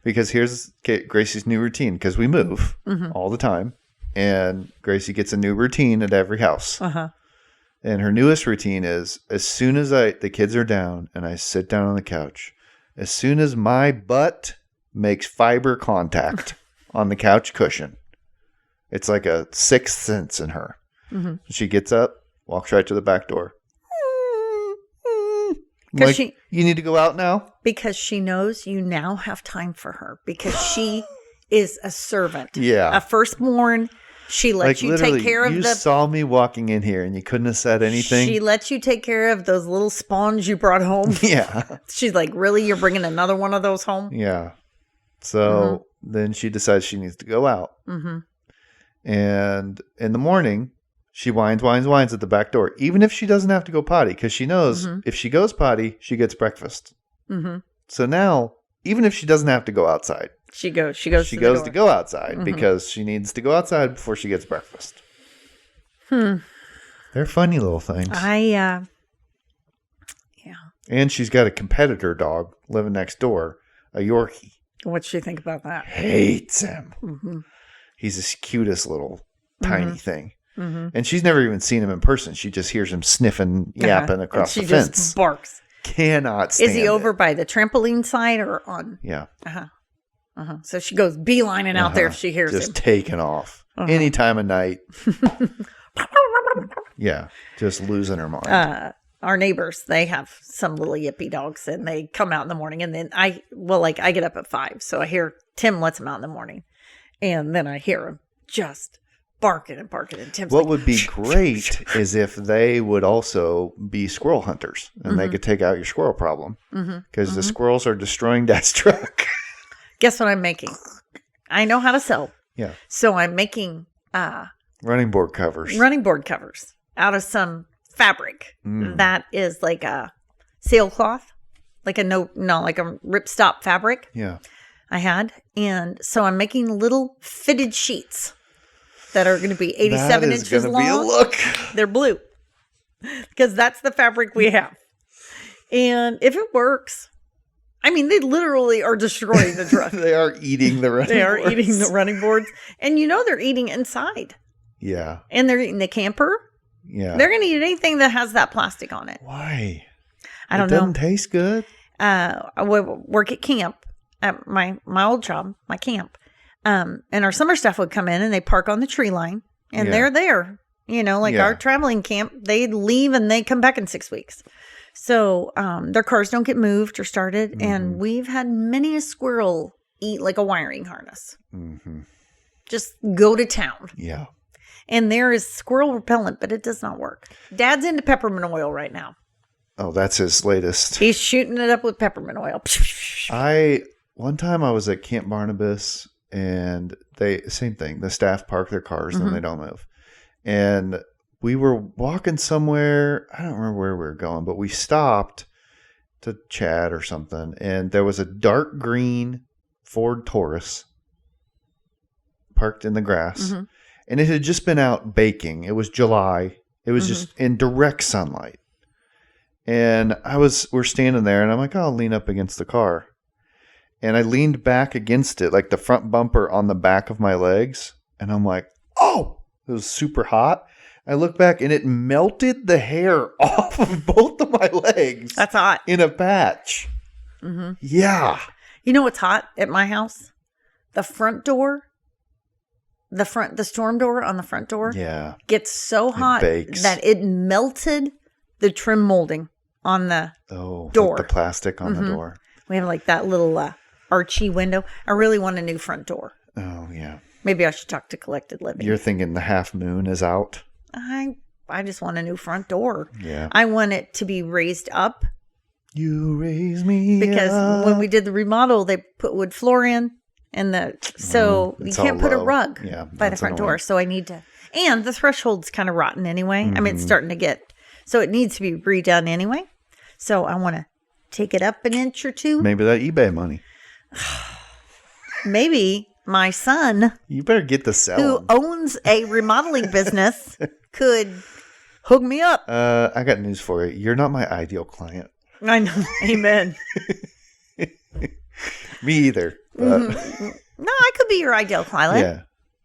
Speaker 1: Because here's Gracie's new routine. Because we move all the time. And Gracie gets a new routine at every house. And her newest routine is as soon as the kids are down and I sit down on the couch, as soon as my butt makes fiber contact on the couch cushion, it's like a sixth sense in her. She gets up, walks right to the back door. Like, you need to go out now?
Speaker 2: Because she knows you now have time for her. Because she is a servant.
Speaker 1: Yeah.
Speaker 2: A firstborn. She lets you
Speaker 1: literally,
Speaker 2: take care of
Speaker 1: you saw me walking in here and you couldn't have said anything.
Speaker 2: She lets you take care of those little spawns you brought home.
Speaker 1: Yeah.
Speaker 2: She's like, really? You're bringing another one of those home?
Speaker 1: Yeah. So then she decides she needs to go out. Mm-hmm. And in the morning, she whines at the back door, even if she doesn't have to go potty, because she knows if she goes potty, she gets breakfast. Mm-hmm. So now, even if she doesn't have to go outside, she goes to go outside because she needs to go outside before she gets breakfast. They're funny little things.
Speaker 2: Yeah.
Speaker 1: And she's got a competitor dog living next door, a Yorkie.
Speaker 2: What'd she think about that?
Speaker 1: Hates him. Mm-hmm. He's the cutest little tiny thing. Mm-hmm. And she's never even seen him in person. She just hears him sniffing, yapping across the fence. She just
Speaker 2: barks.
Speaker 1: Cannot stand it.
Speaker 2: Is he over by the trampoline side or on?
Speaker 1: Yeah.
Speaker 2: So she goes beelining out there if she hears him.
Speaker 1: Just taking off. Any time of night. Yeah. Just losing her mind.
Speaker 2: Our neighbors, they have some little yippy dogs, and they come out in the morning, and then I get up at 5, so I hear Tim lets them out in the morning, and then I hear him just barking, and Tim's
Speaker 1: what would be great is if they would also be squirrel hunters, and they could take out your squirrel problem, because the squirrels are destroying Dad's truck.
Speaker 2: Guess what I'm making? I know how to sew.
Speaker 1: Yeah.
Speaker 2: So I'm making
Speaker 1: running board covers
Speaker 2: out of some fabric that is like a sailcloth, like a like a ripstop fabric.
Speaker 1: Yeah.
Speaker 2: I had. And so I'm making little fitted sheets that are going to be 87 inches long. That is going to be a look. They're blue because that's the fabric we have. And if it works, I mean, they literally are destroying the truck.
Speaker 1: They are eating the running boards.
Speaker 2: They are eating the running boards. And they're eating inside.
Speaker 1: Yeah.
Speaker 2: And they're eating the camper.
Speaker 1: Yeah.
Speaker 2: They're going to eat anything that has that plastic on it.
Speaker 1: Why?
Speaker 2: I don't know.
Speaker 1: It doesn't taste good.
Speaker 2: I work at camp at my old job, my camp. And our summer staff would come in and they park on the tree line and they're there. Our traveling camp, they leave and they come back in 6 weeks. So their cars don't get moved or started. And we've had many a squirrel eat like a wiring harness. Mm-hmm. Just go to town.
Speaker 1: Yeah.
Speaker 2: And there is squirrel repellent, but it does not work. Dad's into peppermint oil right now.
Speaker 1: Oh, that's his latest.
Speaker 2: He's shooting it up with peppermint oil.
Speaker 1: One time I was at Camp Barnabas and same thing. The staff park their cars and they don't move. And we were walking somewhere. I don't remember where we were going, but we stopped to chat or something. And there was a dark green Ford Taurus parked in the grass. Mm-hmm. And it had just been out baking. It was July. It was just in direct sunlight. And we're standing there and I'm like, I'll lean up against the car. And I leaned back against it, like the front bumper on the back of my legs. And I'm like, oh, it was super hot. I look back and it melted the hair off of both of my legs.
Speaker 2: That's hot.
Speaker 1: In a patch. Mm-hmm. Yeah.
Speaker 2: You know what's hot at my house? The front door. The storm door on the front door gets so hot that it melted the trim molding on the door.
Speaker 1: Like the plastic on the door.
Speaker 2: We have like that little archy window. I really want a new front door.
Speaker 1: Oh, yeah.
Speaker 2: Maybe I should talk to Collected Living.
Speaker 1: You're thinking the half moon is out?
Speaker 2: I just want a new front door.
Speaker 1: Yeah.
Speaker 2: I want it to be raised up.
Speaker 1: You raise me
Speaker 2: because when we did the remodel, they put wood floor in. And you can't put a rug by the front door. So I need to, and the threshold's kind of rotten anyway. I mean, it's starting to get, so it needs to be redone anyway. So I want to take it up an inch or two.
Speaker 1: Maybe that eBay money.
Speaker 2: Maybe my son,
Speaker 1: you better get the sell,
Speaker 2: who owns a remodeling business, could hook me up.
Speaker 1: I got news for you. You're not my ideal client.
Speaker 2: I know. Amen.
Speaker 1: Me either.
Speaker 2: No, I could be your ideal client.
Speaker 1: Yeah.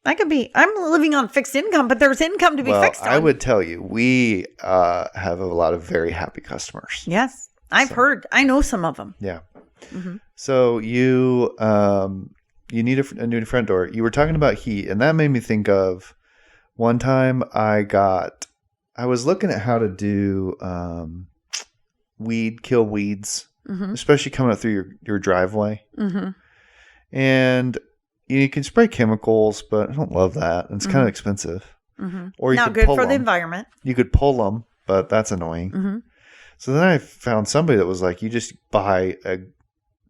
Speaker 2: I could be. I'm living on fixed income, but there's income to be fixed on.
Speaker 1: I would tell you, we have a lot of very happy customers.
Speaker 2: Yes. I've heard. I know some of them. Yeah.
Speaker 1: Mm-hmm. So you need a new front door. You were talking about heat, and that made me think of one time I was looking at how to do kill weeds, especially coming up through your driveway. Mm-hmm. And you can spray chemicals, but I don't love that. It's kind of expensive. Or you
Speaker 2: Not
Speaker 1: could
Speaker 2: good
Speaker 1: pull
Speaker 2: for the
Speaker 1: them.
Speaker 2: environment.
Speaker 1: You could pull them, but that's annoying. So then I found somebody that was like, you just buy a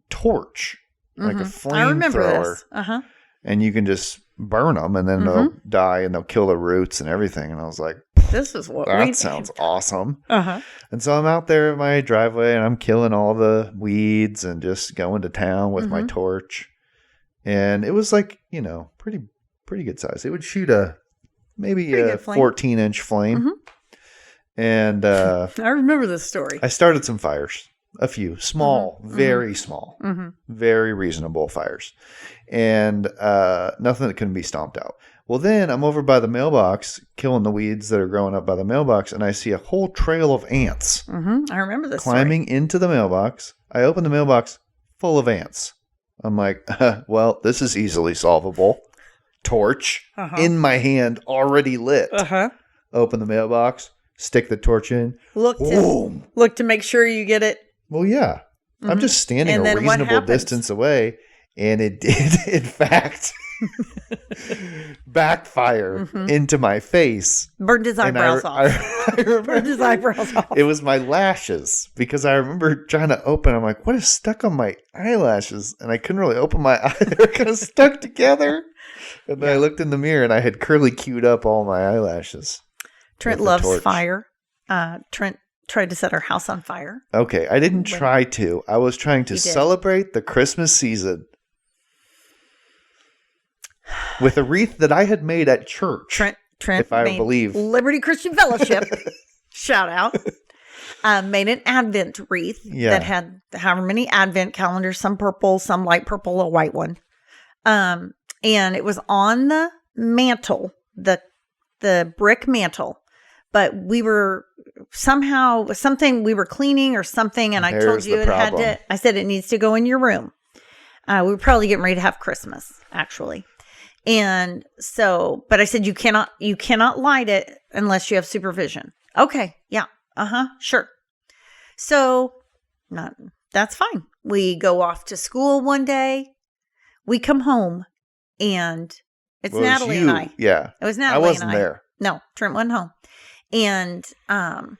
Speaker 1: torch, like a
Speaker 2: I remember
Speaker 1: flamethrower,
Speaker 2: this.
Speaker 1: and you can just burn them, and then they'll die, and they'll kill the roots and everything. And I was like,
Speaker 2: This is what
Speaker 1: that sounds awesome. And so I'm out there in my driveway, and I'm killing all the weeds and just going to town with my torch. And it was like, pretty good size. It would shoot maybe a 14-inch flame. And
Speaker 2: I remember this story.
Speaker 1: I started some fires, a few small, very small, very reasonable fires, and nothing that couldn't be stomped out. Well, then I'm over by the mailbox, killing the weeds that are growing up by the mailbox, and I see a whole trail of ants.
Speaker 2: I remember this
Speaker 1: climbing into the mailbox. I open the mailbox, full of ants. I'm like, well, this is easily solvable. Torch in my hand, already lit. Open the mailbox. Stick the torch in.
Speaker 2: Look to make sure you get it.
Speaker 1: Well, yeah. I'm just standing a reasonable distance away, and it did, in fact, backfire into my face.
Speaker 2: Burned his eyebrows off.
Speaker 1: I remember,
Speaker 2: Burned his eyebrows off.
Speaker 1: It was my lashes, because I remember trying to open. I'm like, what is stuck on my eyelashes? And I couldn't really open my eyes. They were kind of stuck together. And then I looked in the mirror, and I had curly cued up all my eyelashes.
Speaker 2: Trent loves fire. Trent tried to set our house on fire.
Speaker 1: Okay, I didn't try to. I was trying to celebrate the Christmas season with a wreath that I had made at church.
Speaker 2: Trent
Speaker 1: if I believe
Speaker 2: Liberty Christian Fellowship. Shout out. Made an Advent wreath that had however many Advent calendars, some purple, some light purple, a white one. And it was on the mantle, the brick mantle. But we were we were cleaning or something, and I told you I said it needs to go in your room. We were probably getting ready to have Christmas, actually. And so, but I said, you cannot light it unless you have supervision. Okay. Yeah. Sure. So that's fine. We go off to school one day. We come home, and it's Natalie and I.
Speaker 1: Yeah.
Speaker 2: It was Natalie and I.
Speaker 1: I wasn't there.
Speaker 2: No, Trent went home. And the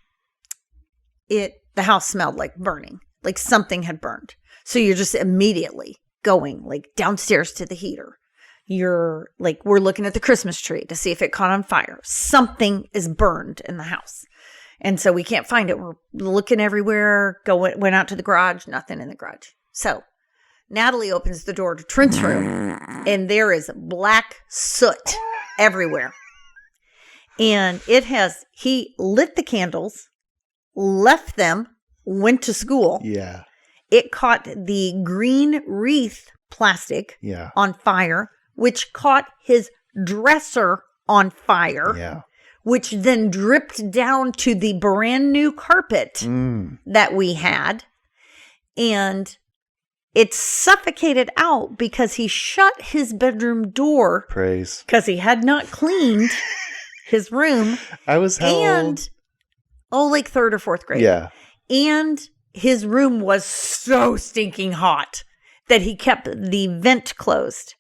Speaker 2: house smelled like burning, like something had burned. So you're just immediately going like downstairs to the heater. You're like, we're looking at the Christmas tree to see if it caught on fire. Something is burned in the house. And so we can't find it. We're looking everywhere, went out to the garage, nothing in the garage. So Natalie opens the door to Trent's room, and there is black soot everywhere. And he lit the candles, left them, went to school.
Speaker 1: Yeah.
Speaker 2: It caught the green wreath plastic on fire, which caught his dresser on fire, which then dripped down to the brand new carpet that we had. And it suffocated out because he shut his bedroom door.
Speaker 1: Praise.
Speaker 2: Because he had not cleaned his room.
Speaker 1: I was
Speaker 2: like third or fourth grade.
Speaker 1: Yeah.
Speaker 2: And his room was so stinking hot that he kept the vent closed.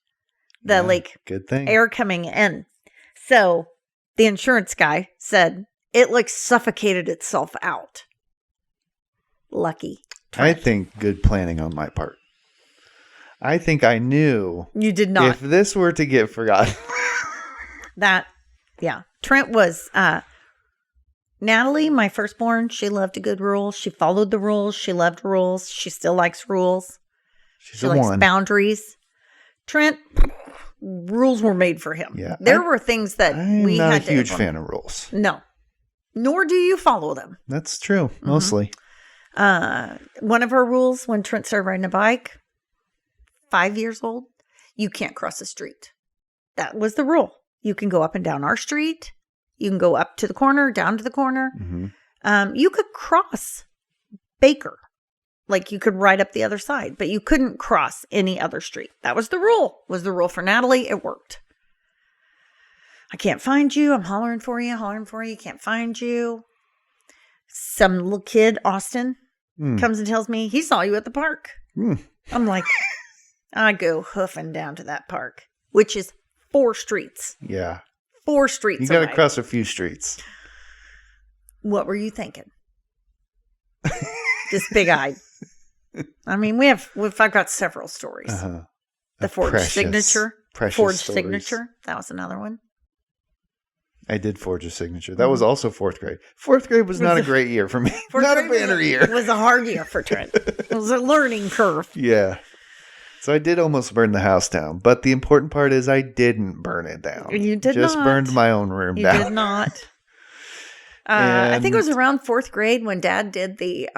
Speaker 1: Good thing.
Speaker 2: Air coming in. So the insurance guy said it like suffocated itself out. Lucky.
Speaker 1: I think good planning on my part. I think I knew.
Speaker 2: You did not.
Speaker 1: If this were to get forgotten.
Speaker 2: Trent was, Natalie, my firstborn, she loved a good rule. She followed the rules. She loved rules. She still likes rules. She likes boundaries. Trent, rules were made for him.
Speaker 1: Yeah,
Speaker 2: there were things that we had to.
Speaker 1: I'm not a huge fan of rules.
Speaker 2: No. Nor do you follow them.
Speaker 1: That's true. Mostly.
Speaker 2: One of our rules when Trent started riding a bike, 5 years old, you can't cross the street. That was the rule. You can go up and down our street. You can go up to the corner, down to the corner. You could cross Baker. Like you could ride up the other side, but you couldn't cross any other street. That was the rule. Was the rule for Natalie. It worked. I can't find you. I'm hollering for you. Can't find you. Some little kid, Austin, comes and tells me he saw you at the park. I'm like, I go hoofing down to that park. which is 4 streets.
Speaker 1: Yeah.
Speaker 2: 4 streets.
Speaker 1: You got to
Speaker 2: away.
Speaker 1: cross a few streets.
Speaker 2: What were you thinking? Just big-eyed. I mean, I've got several stories.
Speaker 1: Uh-huh.
Speaker 2: The forged signature. Forged
Speaker 1: stories.
Speaker 2: signature. That was another one.
Speaker 1: I did forge a signature. That was also 4th grade. 4th grade was not a great year for me. Not a banner year.
Speaker 2: It was a hard year for Trent. It was a learning curve.
Speaker 1: Yeah. So I did almost burn the house down. But the important part is I didn't burn it down.
Speaker 2: You did
Speaker 1: Just
Speaker 2: not.
Speaker 1: burned my own room down.
Speaker 2: You did not. I think it was around 4th grade when Dad did the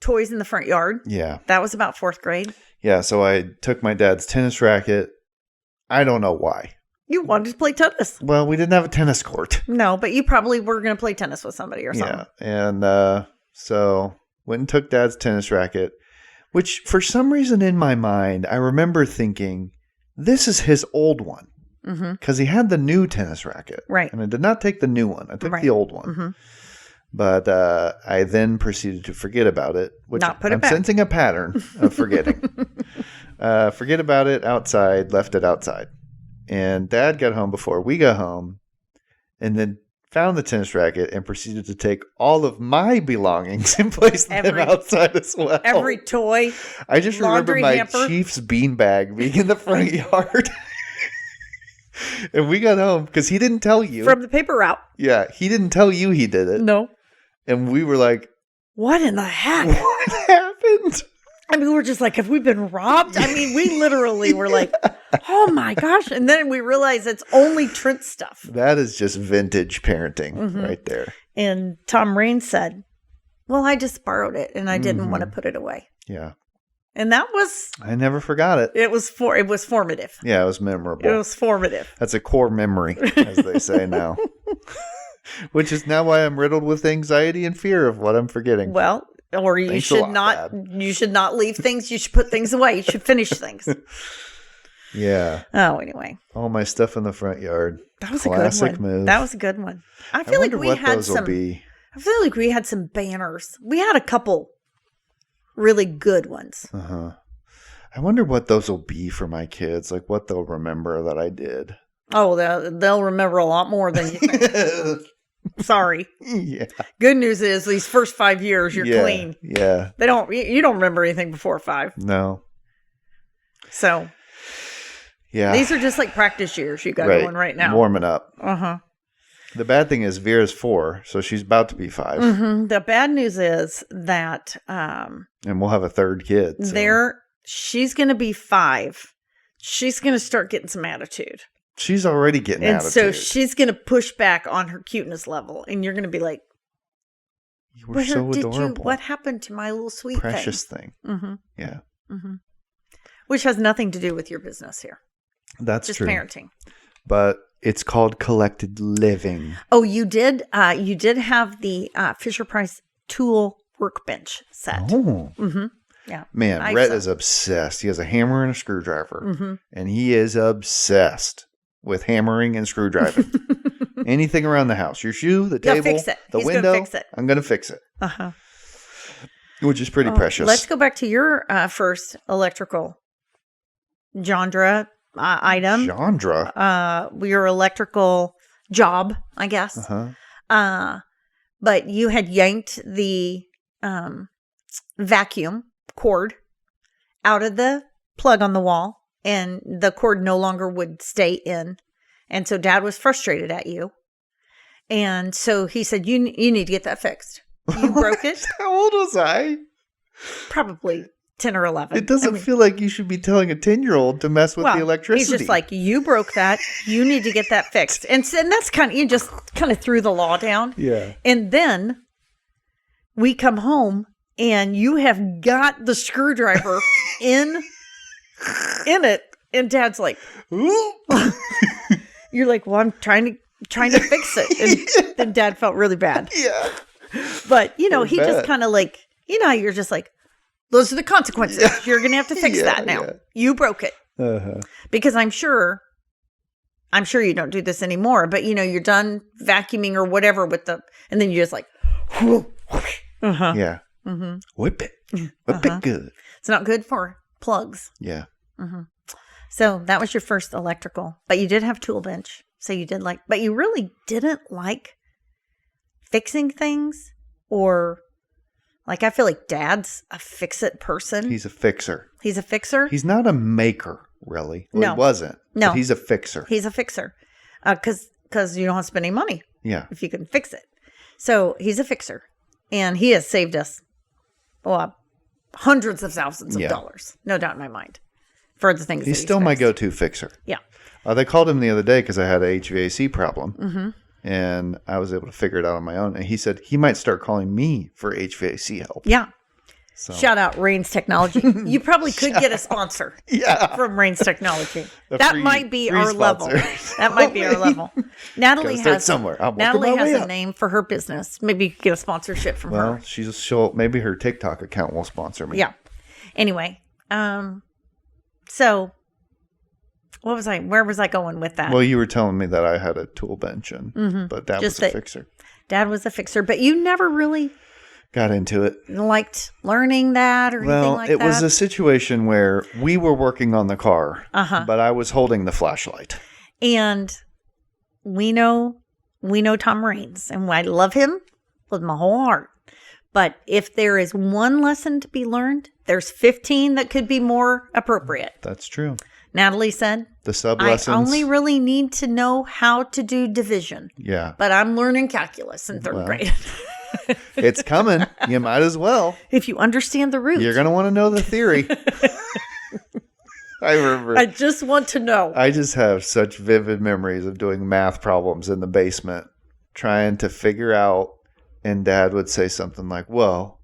Speaker 2: toys in the front yard.
Speaker 1: Yeah.
Speaker 2: That was about 4th grade.
Speaker 1: Yeah. So I took my dad's tennis racket. I don't know why.
Speaker 2: You wanted to play tennis.
Speaker 1: Well, we didn't have a tennis court.
Speaker 2: No, but you probably were going to play tennis with somebody or something.
Speaker 1: Yeah. And so went and took Dad's tennis racket, which for some reason in my mind, I remember thinking, this is his old one. Because he had the new tennis racket.
Speaker 2: Right.
Speaker 1: And I did not take the new one. I took the old one.
Speaker 2: Mm-hmm.
Speaker 1: But I then proceeded to forget about it, which
Speaker 2: Not put it
Speaker 1: I'm
Speaker 2: back.
Speaker 1: sensing a pattern of forgetting. Forget about it outside, left it outside. And Dad got home before we got home and then found the tennis racket and proceeded to take all of my belongings and place them outside as well.
Speaker 2: Every toy.
Speaker 1: I just remember my
Speaker 2: hamper.
Speaker 1: Chiefs beanbag being in the front yard. And we got home because he didn't tell you.
Speaker 2: From the paper route.
Speaker 1: Yeah, he didn't tell you he did it.
Speaker 2: No.
Speaker 1: And we were like,
Speaker 2: what in the heck?
Speaker 1: what happened?
Speaker 2: I mean, we're just like, have we been robbed? I mean, we literally were like, oh my gosh. And then we realized it's only Trent stuff.
Speaker 1: That is just vintage parenting right there.
Speaker 2: And Tom Rain said, well, I just borrowed it and I didn't want to put it away.
Speaker 1: Yeah.
Speaker 2: And that was,
Speaker 1: I never forgot it.
Speaker 2: it was formative.
Speaker 1: Yeah, it was memorable.
Speaker 2: It was formative.
Speaker 1: That's a core memory, as they say now. Which is now why I'm riddled with anxiety and fear of what I'm forgetting.
Speaker 2: Well, or you
Speaker 1: Thanks a
Speaker 2: should
Speaker 1: lot,
Speaker 2: not,
Speaker 1: Dad.
Speaker 2: you should not leave things. You should put things away. You should finish things.
Speaker 1: Yeah.
Speaker 2: Oh, anyway.
Speaker 1: All my stuff in the front yard.
Speaker 2: That was
Speaker 1: Classic
Speaker 2: a good one.
Speaker 1: move.
Speaker 2: That was a good one. I
Speaker 1: I
Speaker 2: feel like
Speaker 1: wonder
Speaker 2: we
Speaker 1: what
Speaker 2: had
Speaker 1: those will
Speaker 2: some,
Speaker 1: be.
Speaker 2: I feel like we had some banners. We had a couple really good ones.
Speaker 1: Uh-huh. I wonder what those will be for my kids. Like what they'll remember that I did.
Speaker 2: Oh, they'll remember a lot more than you think. Sorry.
Speaker 1: Yeah.
Speaker 2: Good news is these first 5 years you're clean.
Speaker 1: Yeah.
Speaker 2: You don't remember anything before 5.
Speaker 1: No.
Speaker 2: So
Speaker 1: Yeah.
Speaker 2: these are just like practice years you got going right now.
Speaker 1: Warming up.
Speaker 2: Uh-huh.
Speaker 1: The bad thing is Vera's 4, so she's about to be 5.
Speaker 2: Mm-hmm. The bad news is that
Speaker 1: And we'll have a third kid. So.
Speaker 2: she's going to be 5. She's going to start getting some attitude.
Speaker 1: She's already getting
Speaker 2: And
Speaker 1: attitude.
Speaker 2: so she's going to push back on her cuteness level. And you're going to be like,
Speaker 1: You were so adorable.
Speaker 2: what happened to my little sweet
Speaker 1: Precious thing.
Speaker 2: Mm-hmm.
Speaker 1: Yeah.
Speaker 2: Mm-hmm. Which has nothing to do with your business here.
Speaker 1: That's
Speaker 2: Just
Speaker 1: true.
Speaker 2: parenting.
Speaker 1: But it's called collected living.
Speaker 2: Oh, you did have the Fisher-Price tool workbench set.
Speaker 1: Oh.
Speaker 2: Mm-hmm. Yeah.
Speaker 1: Man,
Speaker 2: I
Speaker 1: Rhett
Speaker 2: saw.
Speaker 1: is obsessed. He has a hammer and a screwdriver.
Speaker 2: Mm-hmm.
Speaker 1: And he is obsessed with hammering and screwdriving. Anything around the house. Your shoe, the
Speaker 2: He'll
Speaker 1: table,
Speaker 2: fix it.
Speaker 1: the
Speaker 2: He's gonna
Speaker 1: window.
Speaker 2: fix it.
Speaker 1: I'm going to fix it.
Speaker 2: Uh-huh.
Speaker 1: Which is pretty precious.
Speaker 2: Let's go back to your first electrical genre item.
Speaker 1: Genre.
Speaker 2: Your electrical job, I guess.
Speaker 1: Uh-huh.
Speaker 2: But you had yanked the vacuum cord out of the plug on the wall, and the cord no longer would stay in. And so Dad was frustrated at you. And so he said, you need to get that fixed. You broke it?
Speaker 1: How old was I?
Speaker 2: Probably 10 or 11.
Speaker 1: It doesn't feel like you should be telling a 10-year-old to mess with the electricity.
Speaker 2: He's just like, you broke that. You need to get that fixed. And that's you just kind of threw the law down.
Speaker 1: Yeah.
Speaker 2: And then we come home and you have got the screwdriver in it. And Dad's like, you're like, well, I'm trying to fix it. And then Dad felt really bad.
Speaker 1: Yeah.
Speaker 2: But, he just kind of like, you're just like, those are the consequences.
Speaker 1: Yeah.
Speaker 2: You're going to have to fix that now.
Speaker 1: Yeah.
Speaker 2: You broke it.
Speaker 1: Uh-huh.
Speaker 2: Because I'm sure you don't do this anymore, but you're done vacuuming or whatever and then you're just like, uh-huh.
Speaker 1: Yeah.
Speaker 2: Mm-hmm.
Speaker 1: Whip it. Whip it good.
Speaker 2: It's not good for plugs.
Speaker 1: Yeah.
Speaker 2: Mm-hmm. So that was your first electrical, but you did have tool bench. So you did but you really didn't like fixing things, or I feel like Dad's a fix-it person.
Speaker 1: He's a fixer.
Speaker 2: He's a fixer?
Speaker 1: He's not a maker, really. Well,
Speaker 2: No.
Speaker 1: He wasn't.
Speaker 2: No.
Speaker 1: But he's a fixer.
Speaker 2: He's a fixer. Because you don't have to spend any money
Speaker 1: Yeah.
Speaker 2: if you can fix it. So he's a fixer. And he has saved us hundreds of thousands of dollars. No doubt in my mind. For the things
Speaker 1: He's still my go-to fixer.
Speaker 2: Yeah.
Speaker 1: They called him the other day because I had an HVAC problem. Mm-hmm. And I was able to figure it out on my own. And he said he might start calling me for HVAC help.
Speaker 2: Yeah.
Speaker 1: So.
Speaker 2: Shout out Rains Technology. You probably could get a sponsor from Rains Technology. That might be our level. That might be our level. Natalie has
Speaker 1: somewhere.
Speaker 2: Natalie has a name for her business. Maybe you could get a sponsorship from her.
Speaker 1: Well, she'll maybe her TikTok account will sponsor me.
Speaker 2: Yeah. Anyway, so where was I going with that?
Speaker 1: Well, you were telling me that I had a tool bench, but Dad was a fixer.
Speaker 2: Dad was a fixer, but you never really
Speaker 1: got into it.
Speaker 2: Liked learning that or anything like that?
Speaker 1: Well, it was a situation where we were working on the car, but I was holding the flashlight.
Speaker 2: And we know Tom Raines, and I love him with my whole heart. But if there is one lesson to be learned, there's 15 that could be more appropriate.
Speaker 1: That's true.
Speaker 2: Natalie said,
Speaker 1: the sub-lessons.
Speaker 2: I only really need to know how to do division.
Speaker 1: Yeah.
Speaker 2: But I'm learning calculus in third grade.
Speaker 1: It's coming. You might as well.
Speaker 2: If you understand the root.
Speaker 1: You're going to want to know the theory. I remember.
Speaker 2: I just want to know.
Speaker 1: I just have such vivid memories of doing math problems in the basement, trying to figure out, and Dad would say something like, well,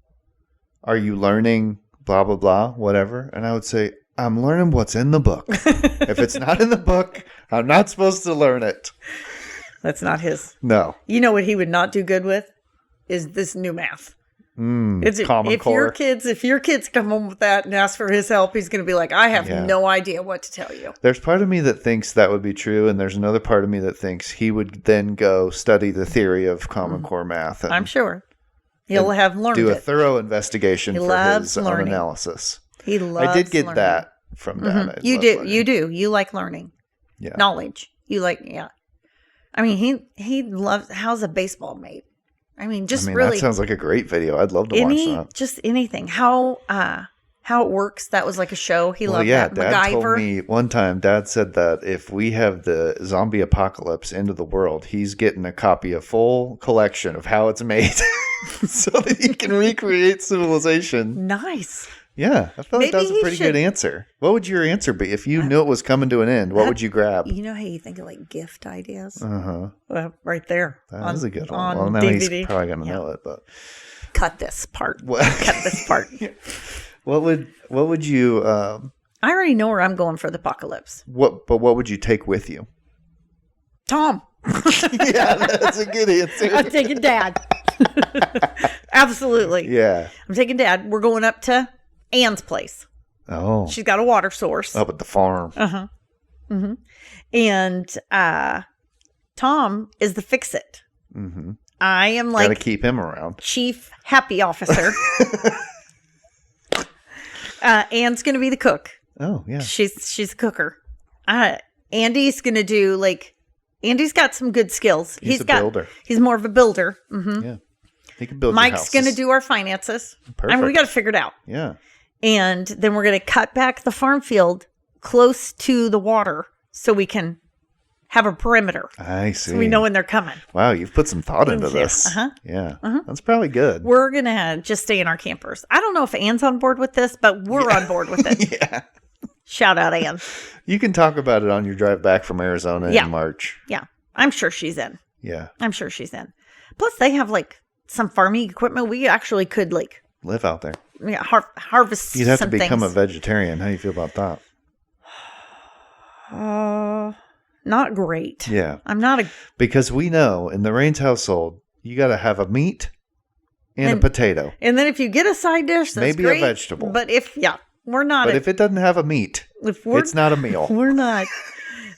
Speaker 1: are you learning blah, blah, blah, whatever? And I would say, I'm learning what's in the book. If it's not in the book, I'm not supposed to learn it.
Speaker 2: That's not his.
Speaker 1: No.
Speaker 2: You know what he would not do good with? Is this new math.
Speaker 1: It's Common Core.
Speaker 2: If your kids come home with that and ask for his help, he's going to be like, I have no idea what to tell you.
Speaker 1: There's part of me that thinks that would be true, and there's another part of me that thinks he would then go study the theory of Common Core math. And,
Speaker 2: I'm sure. He'll have learned
Speaker 1: do a thorough investigation for his own analysis.
Speaker 2: He loves
Speaker 1: I did get
Speaker 2: learning.
Speaker 1: that from Dad.
Speaker 2: You do. Learning. You do. You like learning.
Speaker 1: Yeah.
Speaker 2: Knowledge. You like, I mean, he loves, how's a baseball made? I mean, really.
Speaker 1: That sounds like a great video. I'd love to watch that.
Speaker 2: Just anything. How it works. That was like a show. He loved that.
Speaker 1: Dad
Speaker 2: MacGyver.
Speaker 1: told me one time, Dad said that if we have the zombie apocalypse into the world, he's getting a copy, a full collection of how it's made so that he can recreate civilization.
Speaker 2: Nice.
Speaker 1: Yeah, I feel like that was a pretty good answer. What would your answer be? If you knew it was coming to an end, what would you grab?
Speaker 2: You know how you think of like gift ideas?
Speaker 1: Uh-huh.
Speaker 2: Right there.
Speaker 1: That is a good one.
Speaker 2: Well,
Speaker 1: now
Speaker 2: DVD.
Speaker 1: He's probably going to know it, but...
Speaker 2: Cut this part. Cut this part.
Speaker 1: What would you...
Speaker 2: I already know where I'm going for the apocalypse.
Speaker 1: But what would you take with you?
Speaker 2: Tom.
Speaker 1: Yeah, that's a good answer.
Speaker 2: I'm taking Dad. Absolutely.
Speaker 1: Yeah.
Speaker 2: I'm taking Dad. We're going up to Anne's place.
Speaker 1: Oh.
Speaker 2: She's got a water source.
Speaker 1: Up at the farm.
Speaker 2: Uh-huh. Mm-hmm. And Tom is the fix-it.
Speaker 1: Mm-hmm.
Speaker 2: I am like...
Speaker 1: Gotta keep him around.
Speaker 2: Chief happy officer. Anne's going to be the cook.
Speaker 1: Oh, yeah.
Speaker 2: She's a cooker. Andy's going to do Andy's got some good skills.
Speaker 1: He's a builder.
Speaker 2: He's more of a builder. Mm-hmm.
Speaker 1: Yeah. He can build
Speaker 2: Mike's going to do our finances.
Speaker 1: Perfect.
Speaker 2: I mean, we got to figure it out.
Speaker 1: Yeah.
Speaker 2: And then we're going to cut back the farm field close to the water so we can have a perimeter.
Speaker 1: I see.
Speaker 2: So we know when they're coming.
Speaker 1: Wow, you've put some thought into this.
Speaker 2: Uh-huh.
Speaker 1: Yeah.
Speaker 2: Uh-huh.
Speaker 1: That's probably good.
Speaker 2: We're going to just stay in our campers. I don't know if Anne's on board with this, but we're on board with it.
Speaker 1: Yeah.
Speaker 2: Shout out, Anne.
Speaker 1: You can talk about it on your drive back from Arizona in March.
Speaker 2: Yeah. I'm sure she's in.
Speaker 1: Yeah.
Speaker 2: I'm sure she's in. Plus, they have some farming equipment. We actually could
Speaker 1: live out there.
Speaker 2: Yeah, harvest.
Speaker 1: You'd have to
Speaker 2: some
Speaker 1: become
Speaker 2: things.
Speaker 1: a vegetarian. How do you feel about that?
Speaker 2: Not great.
Speaker 1: Yeah.
Speaker 2: I'm not
Speaker 1: because we know in the Rains household, you got to have a meat and a potato.
Speaker 2: And then if you get a side dish, that's
Speaker 1: maybe
Speaker 2: great,
Speaker 1: a vegetable.
Speaker 2: But we're not.
Speaker 1: But if it doesn't have a meat, it's not a meal.
Speaker 2: We're not.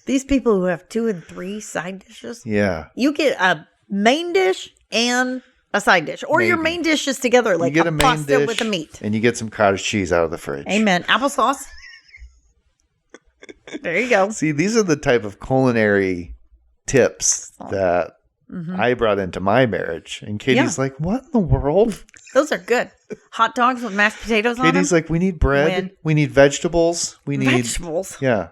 Speaker 2: These people who have 2 and 3 side dishes.
Speaker 1: Yeah.
Speaker 2: You get a main dish and a side dish, or your main dish is together, like
Speaker 1: you get a main
Speaker 2: pasta
Speaker 1: dish
Speaker 2: with a meat,
Speaker 1: and you get some cottage cheese out of the fridge.
Speaker 2: Amen. Applesauce. There you go.
Speaker 1: See, these are the type of culinary tips that I brought into my marriage. And Katie's like, what in the world?
Speaker 2: Those are good. Hot dogs with mashed potatoes on them.
Speaker 1: Katie's like, we need bread. We need vegetables. We need
Speaker 2: vegetables.
Speaker 1: Yeah.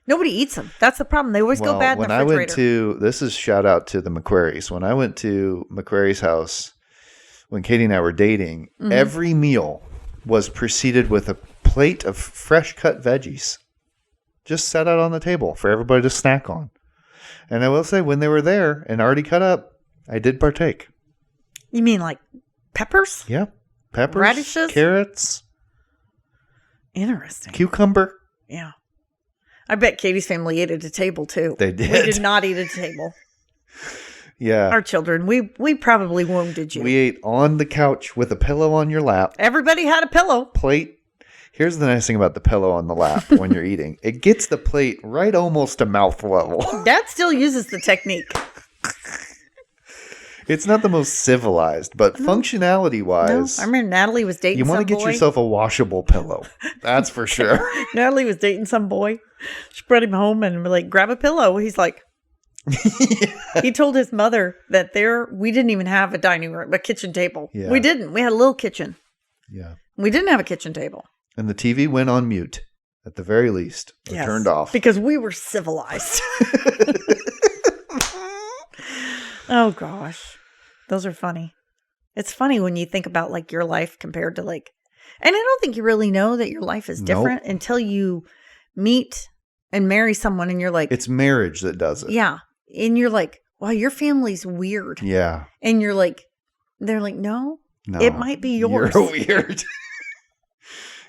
Speaker 2: Nobody eats them. That's the problem. They always go bad in the refrigerator.
Speaker 1: When I went to, this is shout out to the McQuarries. When I went to McQuarrie's house, when Katie and I were dating, every meal was preceded with a plate of fresh cut veggies. Just set out on the table for everybody to snack on. And I will say, when they were there and already cut up, I did partake.
Speaker 2: You mean like peppers?
Speaker 1: Yep. Peppers,
Speaker 2: radishes,
Speaker 1: carrots.
Speaker 2: Interesting.
Speaker 1: Cucumber.
Speaker 2: Yeah. I bet Katie's family ate at a table too.
Speaker 1: They did.
Speaker 2: We did not eat at a table.
Speaker 1: Yeah.
Speaker 2: Our children, we probably wounded you.
Speaker 1: We ate on the couch with a pillow on your lap.
Speaker 2: Everybody had a pillow.
Speaker 1: Plate. Here's the nice thing about the pillow on the lap when you're eating. It gets the plate right almost to mouth level.
Speaker 2: Dad still uses the technique.
Speaker 1: It's not the most civilized, but functionality-wise.
Speaker 2: No, I remember Natalie was dating some boy.
Speaker 1: You want to get yourself a washable pillow. That's for sure.
Speaker 2: Natalie was dating some boy. She brought him home and we're like, grab a pillow. He's like, He told his mother that we didn't even have a dining room, a kitchen table.
Speaker 1: Yeah.
Speaker 2: We didn't. We had a little kitchen.
Speaker 1: Yeah.
Speaker 2: We didn't have a kitchen table.
Speaker 1: And the TV went on mute, at the very least. Or turned off.
Speaker 2: Because we were civilized. Oh, gosh. Those are funny. It's funny when you think about like your life compared to like, and I don't think you really know that your life is different until you meet and marry someone and you're like.
Speaker 1: It's marriage that does it.
Speaker 2: Yeah. And you're like, wow, your family's weird.
Speaker 1: Yeah.
Speaker 2: And you're like, they're like, no, it might be yours.
Speaker 1: You're weird.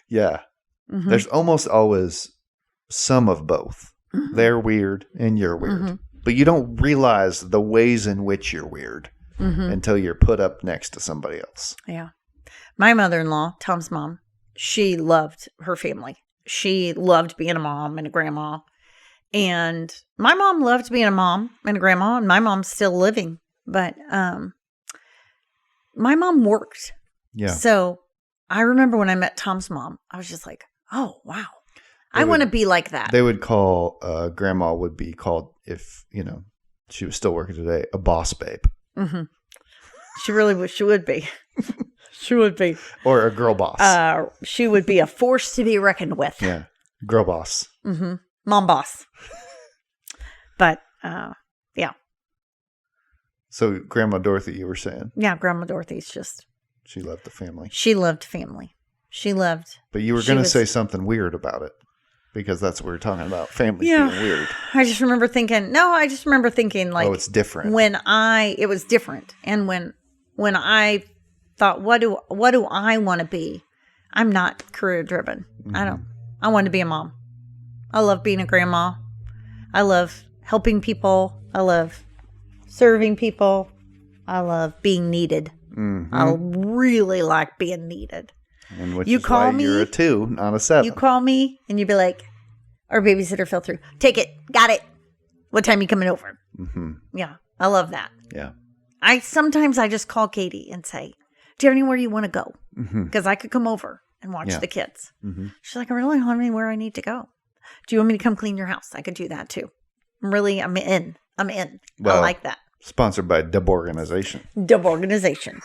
Speaker 1: Yeah.
Speaker 2: Mm-hmm.
Speaker 1: There's almost always some of both.
Speaker 2: Mm-hmm.
Speaker 1: They're weird and you're weird.
Speaker 2: Mm-hmm.
Speaker 1: But you don't realize the ways in which you're weird until you're put up next to somebody else.
Speaker 2: Yeah. My mother-in-law, Tom's mom, she loved her family. She loved being a mom and a grandma. And my mom loved being a mom and a grandma, and my mom's still living. But my mom worked.
Speaker 1: Yeah.
Speaker 2: So I remember when I met Tom's mom, I was just like, oh, wow. I want to be like that.
Speaker 1: They would call, grandma would be called, if, she was still working today, a boss babe.
Speaker 2: Mm-hmm. She really would. She would be. She would be.
Speaker 1: Or a girl boss.
Speaker 2: She would be a force to be reckoned with.
Speaker 1: Yeah. Girl boss.
Speaker 2: Mm-hmm. Mom boss. But, yeah.
Speaker 1: So Grandma Dorothy, you were saying?
Speaker 2: Yeah, Grandma Dorothy's just.
Speaker 1: She loved the family.
Speaker 2: She loved family. She loved.
Speaker 1: But you were going to say something weird about it. Because that's what we were talking about. Family being weird.
Speaker 2: I just remember thinking, like.
Speaker 1: Oh, it's different.
Speaker 2: It was different. And when I thought, what do I want to be? I'm not career driven.
Speaker 1: Mm-hmm.
Speaker 2: I want to be a mom. I love being a grandma. I love helping people. I love serving people. I love being needed. Mm-hmm. I really like being needed.
Speaker 1: And which is why you're a 2, not a 7.
Speaker 2: You call me and you'd be like, our babysitter fell through. Take it. Got it. What time you coming over? Mm-hmm. Yeah. I love that.
Speaker 1: Yeah.
Speaker 2: Sometimes I just call Katie and say, do you have anywhere you want to go? Because I could come over and watch the kids. Mm-hmm. She's like, I really don't have anywhere I need to go. Do you want me to come clean your house? I could do that too. I'm in. Well, I like that.
Speaker 1: Sponsored by Dub Organization.
Speaker 2: Dub Organization.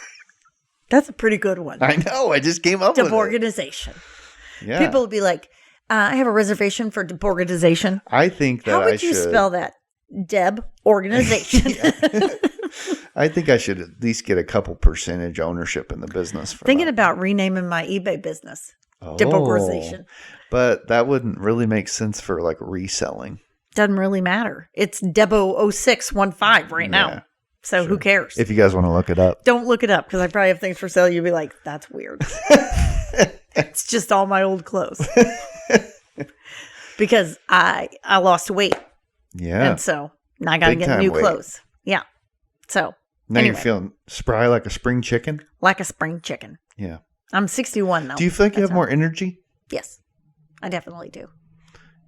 Speaker 2: That's a pretty good one.
Speaker 1: I know. I just came up with it.
Speaker 2: Dub Organization.
Speaker 1: Yeah.
Speaker 2: People would be like, I have a reservation for Dub Organization.
Speaker 1: I think that
Speaker 2: How would you spell that? Deb Organization.
Speaker 1: I think I should at least get a couple percentage ownership in the business.
Speaker 2: Thinking about renaming my eBay business. Deb Organization.
Speaker 1: But that wouldn't really make sense for like reselling.
Speaker 2: Doesn't really matter. It's Debo0615 right now. So who cares?
Speaker 1: If you guys want to look it up.
Speaker 2: Don't look it up because I probably have things for sale. You'll be like, that's weird. It's just all my old clothes. Because I lost weight.
Speaker 1: Yeah.
Speaker 2: And so now I got to get new clothes. Yeah. So
Speaker 1: now you're feeling spry like a spring chicken?
Speaker 2: Like a spring chicken.
Speaker 1: Yeah.
Speaker 2: I'm 61 now.
Speaker 1: Do you feel like you have more energy?
Speaker 2: Yes. I definitely do.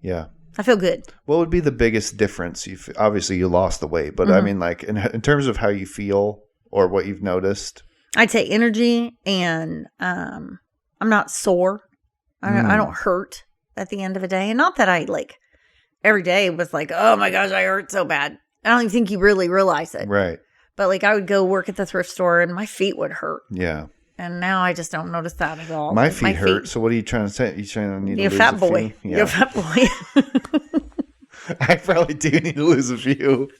Speaker 1: Yeah.
Speaker 2: I feel good.
Speaker 1: What would be the biggest difference? Obviously, you lost the weight, but I mean, like in terms of how you feel or what you've noticed.
Speaker 2: I'd say energy, and I'm not sore. I don't hurt at the end of the day, and not that I like every day was like, oh my gosh, I hurt so bad. I don't even think you really realize it.
Speaker 1: Right.
Speaker 2: But like I would go work at the thrift store and my feet would hurt.
Speaker 1: Yeah.
Speaker 2: And now I just don't notice that at all.
Speaker 1: My feet hurt. So what are you trying to say? You trying to need to lose
Speaker 2: fat
Speaker 1: a
Speaker 2: boy.
Speaker 1: few? Yeah.
Speaker 2: You're a fat boy.
Speaker 1: I probably do need to lose a few.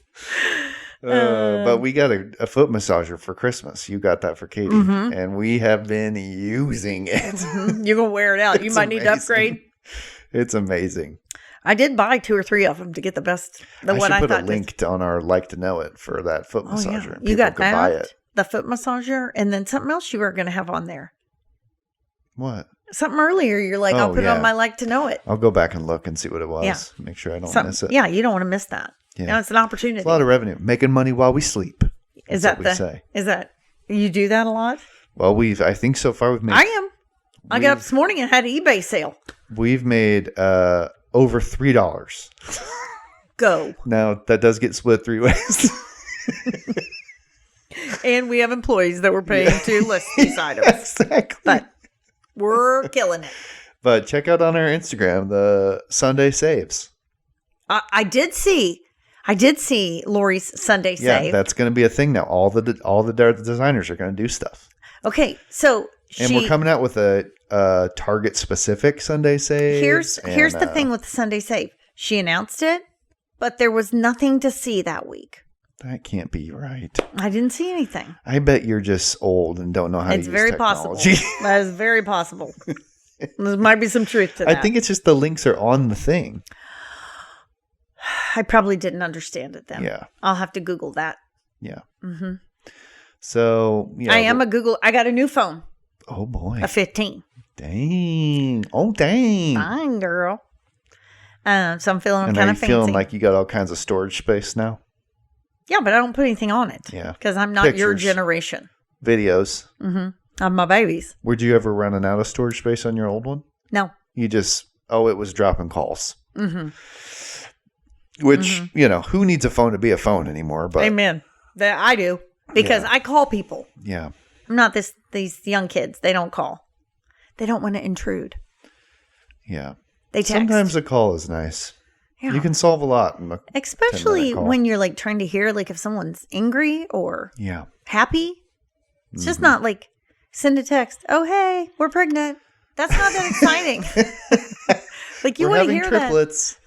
Speaker 1: But we got a foot massager for Christmas. You got that for Katie. And we have been using it.
Speaker 2: You're going to wear it out. You might need to
Speaker 1: amazing.
Speaker 2: upgrade.
Speaker 1: It's amazing.
Speaker 2: I did buy 2 or 3 of them to get the best.
Speaker 1: I should put a link on our Like to Know It for that foot massager.
Speaker 2: Yeah. You got
Speaker 1: that, buy it.
Speaker 2: the foot massager, and then something else you were going to have on there.
Speaker 1: What?
Speaker 2: Something earlier. You're like, I'll put it on my Like to Know It.
Speaker 1: I'll go back and look and see what it was.
Speaker 2: Yeah.
Speaker 1: Make sure I don't miss it.
Speaker 2: Yeah, you don't want to miss that. Yeah. You know, it's an opportunity.
Speaker 1: It's a lot of revenue. Making money while we sleep.
Speaker 2: Is that you do that a lot?
Speaker 1: Well, I think so far we've made.
Speaker 2: I am. I got up this morning and had an eBay sale.
Speaker 1: We've made over $3.
Speaker 2: Go.
Speaker 1: Now that does get split 3 ways.
Speaker 2: And we have employees that we're paying to list these items.
Speaker 1: Exactly.
Speaker 2: But we're killing it.
Speaker 1: But check out on our Instagram the Sunday saves.
Speaker 2: I did see Lori's Sunday save.
Speaker 1: Yeah, that's going to be a thing now. All the designers are going to do stuff.
Speaker 2: Okay, so
Speaker 1: we're coming out with a Target specific Sunday save.
Speaker 2: Here's the thing with the Sunday save. She announced it, but there was nothing to see that week.
Speaker 1: That can't be right.
Speaker 2: I didn't see anything.
Speaker 1: I bet you're just old and don't know how to use technology.
Speaker 2: Possible. That is very possible. There might be some truth to that.
Speaker 1: I think it's just the links are on the thing.
Speaker 2: I probably didn't understand it then.
Speaker 1: Yeah.
Speaker 2: I'll have to Google that.
Speaker 1: Yeah. Mm-hmm. So, yeah.
Speaker 2: I got a new phone.
Speaker 1: Oh, boy.
Speaker 2: A 15.
Speaker 1: Dang. Oh, dang.
Speaker 2: Fine, girl. So I'm feeling kind of fancy.
Speaker 1: Feeling like you got all kinds of storage space now?
Speaker 2: Yeah, but I don't put anything on it.
Speaker 1: Yeah.
Speaker 2: Because I'm not your generation.
Speaker 1: Videos.
Speaker 2: Mm-hmm. Of my babies.
Speaker 1: Were you ever running out of storage space on your old one?
Speaker 2: No.
Speaker 1: You just, it was dropping calls. Mm-hmm. Which, who needs a phone to be a phone anymore? But
Speaker 2: Amen. I do. Because I call people.
Speaker 1: Yeah.
Speaker 2: I'm not these young kids. They don't call. They don't want to intrude.
Speaker 1: Yeah.
Speaker 2: They text.
Speaker 1: Sometimes a call is nice. Yeah. You can solve a lot.
Speaker 2: Especially when you're like trying to hear like if someone's angry or happy. It's just not like send a text. Oh, hey, we're pregnant. That's not that exciting. Like you want to hear
Speaker 1: triplets.
Speaker 2: That.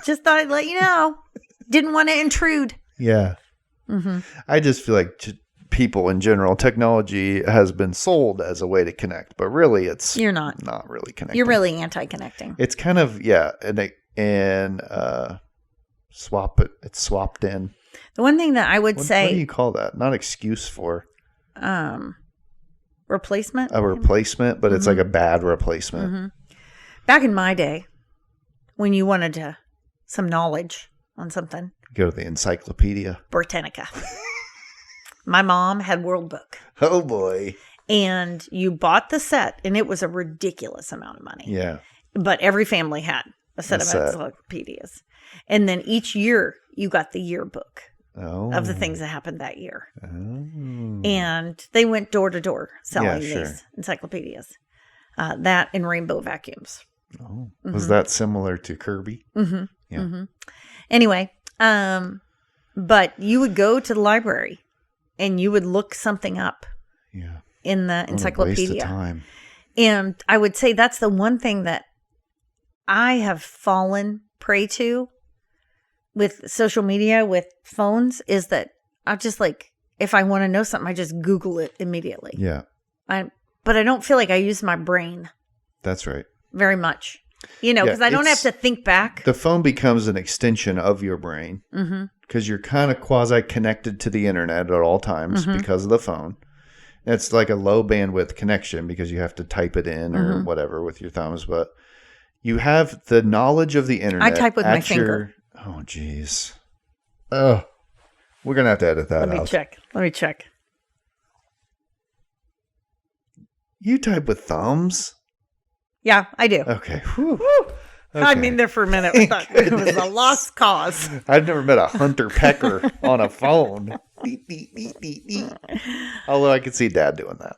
Speaker 2: Just thought I'd let you know. Didn't want to intrude.
Speaker 1: Yeah. Mm-hmm. I just feel like people in general, technology has been sold as a way to connect, but really you're not really connecting.
Speaker 2: You're really anti-connecting.
Speaker 1: It's kind of, swap it. It's swapped in.
Speaker 2: The one thing that I would say.
Speaker 1: What do you call that? Not excuse for.
Speaker 2: Replacement?
Speaker 1: A replacement, but it's like a bad replacement.
Speaker 2: Mm-hmm. Back in my day, when you wanted some knowledge on something.
Speaker 1: Go to the encyclopedia.
Speaker 2: Britannica. My mom had World Book.
Speaker 1: Oh, boy.
Speaker 2: And you bought the set, and it was a ridiculous amount of money.
Speaker 1: Yeah.
Speaker 2: But every family had a set of encyclopedias. And then each year, you got the yearbook of the things that happened that year. Oh. And they went door to door selling these encyclopedias. That and rainbow vacuums.
Speaker 1: Oh. Mm-hmm. Was that similar to Kirby?
Speaker 2: Mm-hmm.
Speaker 1: Yeah.
Speaker 2: Mm-hmm. Anyway, but you would go to the library and you would look something up in the encyclopedia.
Speaker 1: Waste of time.
Speaker 2: And I would say that's the one thing that I have fallen prey to with social media, with phones, is that I just like, if I want to know something, I just Google it immediately.
Speaker 1: Yeah.
Speaker 2: But I don't feel like I use my brain.
Speaker 1: That's right.
Speaker 2: Very much. Because I don't have to think back.
Speaker 1: The phone becomes an extension of your brain because you're kind of quasi-connected to the internet at all times because of the phone. It's like a low bandwidth connection because you have to type it in or whatever with your thumbs. But you have the knowledge of the internet.
Speaker 2: I type with my finger.
Speaker 1: Oh, geez. Oh, we're going to have to edit that out.
Speaker 2: Let me check.
Speaker 1: You type with thumbs?
Speaker 2: Yeah, I do.
Speaker 1: Okay. Whew.
Speaker 2: Okay. I mean, there for a minute, I thought it was a lost cause.
Speaker 1: I've never met a hunter pecker on a phone. Beep, beep, beep, beep, beep. Although I could see Dad doing that.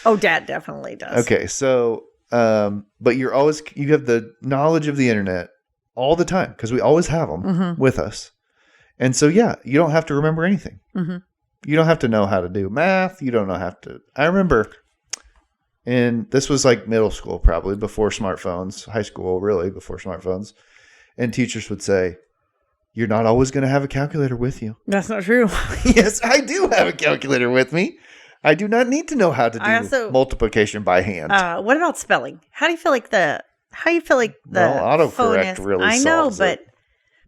Speaker 2: Oh, Dad definitely does.
Speaker 1: Okay, so, but you have the knowledge of the internet all the time because we always have them with us. And so, yeah, you don't have to remember anything. You don't have to know how to do math. You don't know how to. I remember, and this was like middle school, probably before smartphones, high school, really before smartphones. And teachers would say, you're not always going to have a calculator with you.
Speaker 2: That's not true.
Speaker 1: Yes, I do have a calculator with me. I do not need to know how to do multiplication by hand.
Speaker 2: What about spelling? How do you feel like the
Speaker 1: autocorrect really solves it.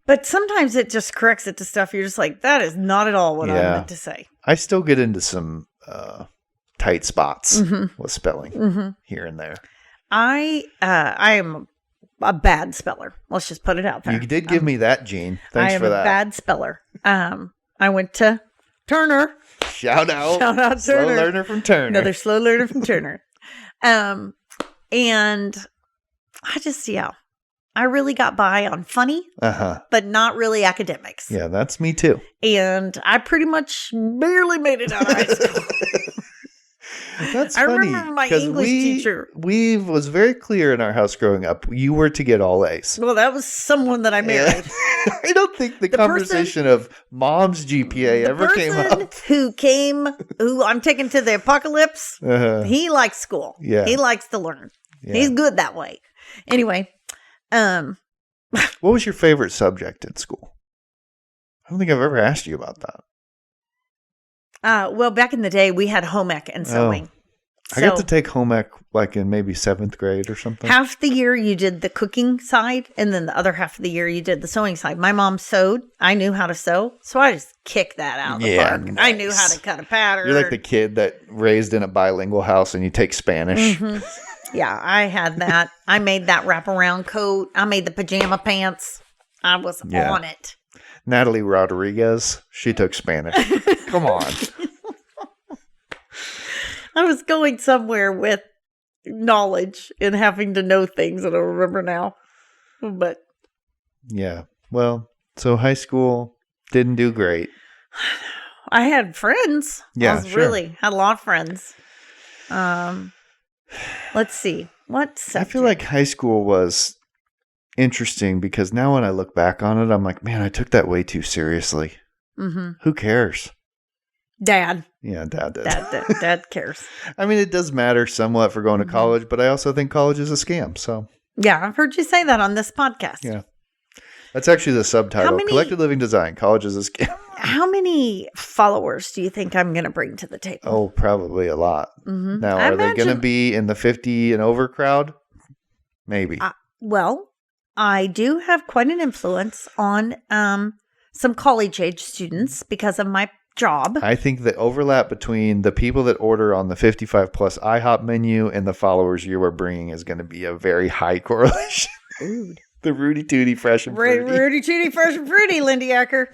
Speaker 2: But sometimes it just corrects it to stuff you're just like, that is not at all what I meant to say.
Speaker 1: I still get into some tight spots with spelling here and there.
Speaker 2: I am a bad speller. Let's just put it out there.
Speaker 1: You did give me that, Gene. Thanks for that.
Speaker 2: I am a bad speller. I went to Turner.
Speaker 1: Shout out Turner. Slow learner from Turner.
Speaker 2: Another slow learner from Turner. And I just, I really got by on funny, but not really academics.
Speaker 1: Yeah, that's me too.
Speaker 2: And I pretty much barely made it out of high school.
Speaker 1: That's
Speaker 2: I
Speaker 1: funny.
Speaker 2: remember my English teacher.
Speaker 1: We was very clear in our house growing up. You were to get all A's.
Speaker 2: Well, that was someone that I married.
Speaker 1: I don't think the conversation of mom's GPA ever came up.
Speaker 2: Who I'm taking to the apocalypse, he likes school. Yeah. He likes to learn. Yeah. He's good that way. Anyway.
Speaker 1: What was your favorite subject in school? I don't think I've ever asked you about that.
Speaker 2: Well, back in the day, we had home ec and sewing.
Speaker 1: I got to take home ec like in maybe 7th grade or something.
Speaker 2: Half the year you did the cooking side, and then the other half of the year you did the sewing side. My mom sewed. I knew how to sew, so I just kicked that out of the park. Nice. I knew how to cut a pattern.
Speaker 1: You're like the kid that raised in a bilingual house and you take Spanish.
Speaker 2: Yeah, I had that. I made that wraparound coat. I made the pajama pants. I was on it.
Speaker 1: Natalie Rodriguez, she took Spanish. Come on.
Speaker 2: I was going somewhere with knowledge and having to know things that I remember now. But
Speaker 1: yeah. Well, so high school didn't do great.
Speaker 2: I had friends.
Speaker 1: Yeah,
Speaker 2: had a lot of friends. Let's see. What subject?
Speaker 1: I feel like high school was interesting because now when I look back on it, I'm like, man, I took that way too seriously. Who cares?
Speaker 2: Dad.
Speaker 1: Yeah, Dad did.
Speaker 2: Dad cares.
Speaker 1: I mean, it does matter somewhat for going to college, but I also think college is a scam. So
Speaker 2: yeah, I've heard you say that on this podcast.
Speaker 1: Yeah. That's actually the subtitle. Collected Living Design. College is a scam.
Speaker 2: How many followers do you think I'm going to bring to the table?
Speaker 1: Oh, probably a lot. Now, are they going to be in the 50 and over crowd? Maybe.
Speaker 2: Well, I do have quite an influence on some college-age students because of my job.
Speaker 1: I think the overlap between the people that order on the 55 plus IHOP menu and the followers you are bringing is going to be a very high correlation.
Speaker 2: Rude.
Speaker 1: The Rudy Tooty Fresh and Fruity.
Speaker 2: Rudy Tooty Fresh and Fruity, Lindy Acker.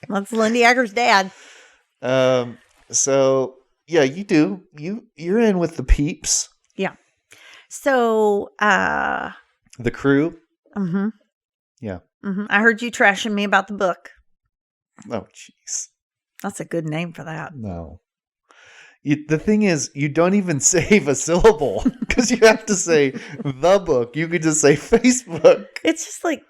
Speaker 2: That's Lindy Acker's dad.
Speaker 1: So yeah, you do. You're in with the peeps.
Speaker 2: Yeah. So
Speaker 1: the crew. Yeah.
Speaker 2: I heard you trashing me about the book.
Speaker 1: Oh, jeez.
Speaker 2: That's a good name for that.
Speaker 1: No. The thing is, you don't even save a syllable because you have to say the book. You could just say Facebook.
Speaker 2: It's just like,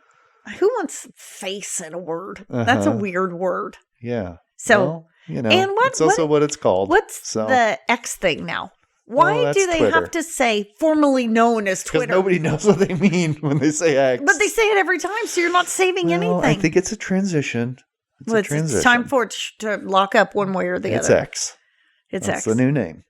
Speaker 2: who wants face in a word? That's a weird word.
Speaker 1: Yeah.
Speaker 2: So,
Speaker 1: and it's also what it's called.
Speaker 2: What's the X thing now? Why do they have to say formerly known as Twitter?
Speaker 1: Because nobody knows what they mean when they say X.
Speaker 2: But they say it every time, so you're not saving anything.
Speaker 1: I think it's a transition.
Speaker 2: It's time for it to lock up one way or the other.
Speaker 1: It's X.
Speaker 2: That's
Speaker 1: X. The new name.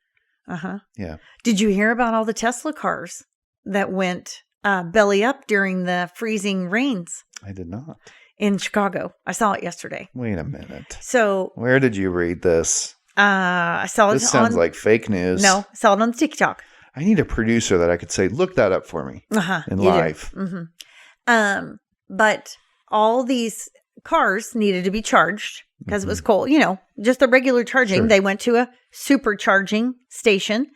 Speaker 2: Yeah. Did you hear about all the Tesla cars that went belly up during the freezing rains?
Speaker 1: I did not.
Speaker 2: In Chicago. I saw it yesterday.
Speaker 1: Wait a minute.
Speaker 2: So
Speaker 1: where did you read this?
Speaker 2: I saw it.
Speaker 1: This sounds like fake news.
Speaker 2: No, I saw it on TikTok.
Speaker 1: I need a producer that I could say, look that up for me in live.
Speaker 2: But all these cars needed to be charged because it was cold. Just the regular charging. Sure. They went to a supercharging station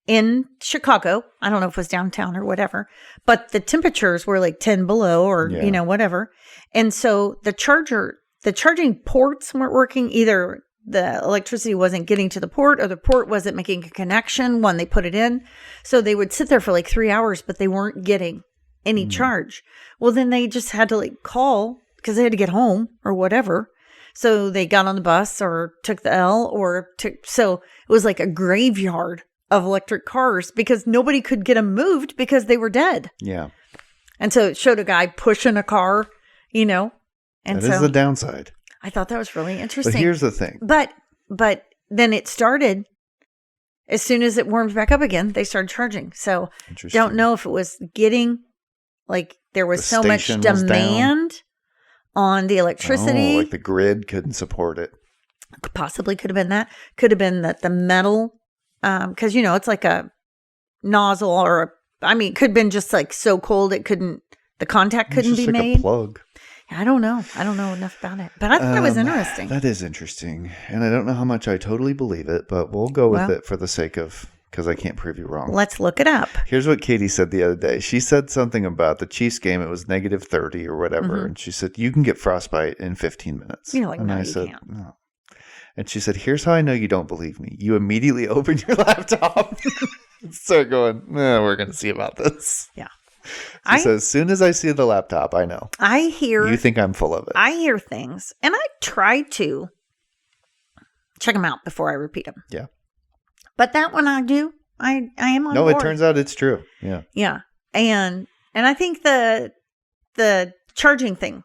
Speaker 2: in Chicago. I don't know if it was downtown or whatever, but the temperatures were like 10 below or, whatever. And so the charging ports weren't working. Either the electricity wasn't getting to the port or the port wasn't making a connection when they put it in. So they would sit there for like 3 hours, but they weren't getting any charge. Well, then they just had to like call because they had to get home or whatever. So they got on the bus or took the L so it was like a graveyard of electric cars because nobody could get them moved because they were dead.
Speaker 1: Yeah.
Speaker 2: And so it showed a guy pushing a car, And
Speaker 1: that is the downside.
Speaker 2: I thought that was really interesting.
Speaker 1: But here's the thing.
Speaker 2: But then it started, as soon as it warmed back up again, they started charging. So don't know if it was getting, like there was so much demand on the electricity.
Speaker 1: Oh, like the grid couldn't support it.
Speaker 2: Possibly could have been that. Could have been that the metal, because, it's like a nozzle it could have been just like so cold the contact couldn't be made.
Speaker 1: A plug.
Speaker 2: I don't know. I don't know enough about it. But I thought it was interesting.
Speaker 1: That is interesting. And I don't know how much I totally believe it, but we'll go with it for the sake of, because I can't prove you wrong.
Speaker 2: Let's look it up.
Speaker 1: Here's what Katie said the other day. She said something about the Chiefs game. It was -30 or whatever. Mm-hmm. And she said, you can get frostbite in 15 minutes.
Speaker 2: You're like,
Speaker 1: and
Speaker 2: no,
Speaker 1: I
Speaker 2: said, can't.
Speaker 1: No. And she said, here's how I know you don't believe me. You immediately open your laptop and start going, we're going to see about this.
Speaker 2: Yeah.
Speaker 1: She says, as soon as I see the laptop, I know. You think I'm full of it.
Speaker 2: I hear things, and I try to check them out before I repeat them.
Speaker 1: Yeah.
Speaker 2: But that one I do. I am on
Speaker 1: board.
Speaker 2: board.
Speaker 1: It turns out it's true. Yeah.
Speaker 2: Yeah. And I think the charging thing,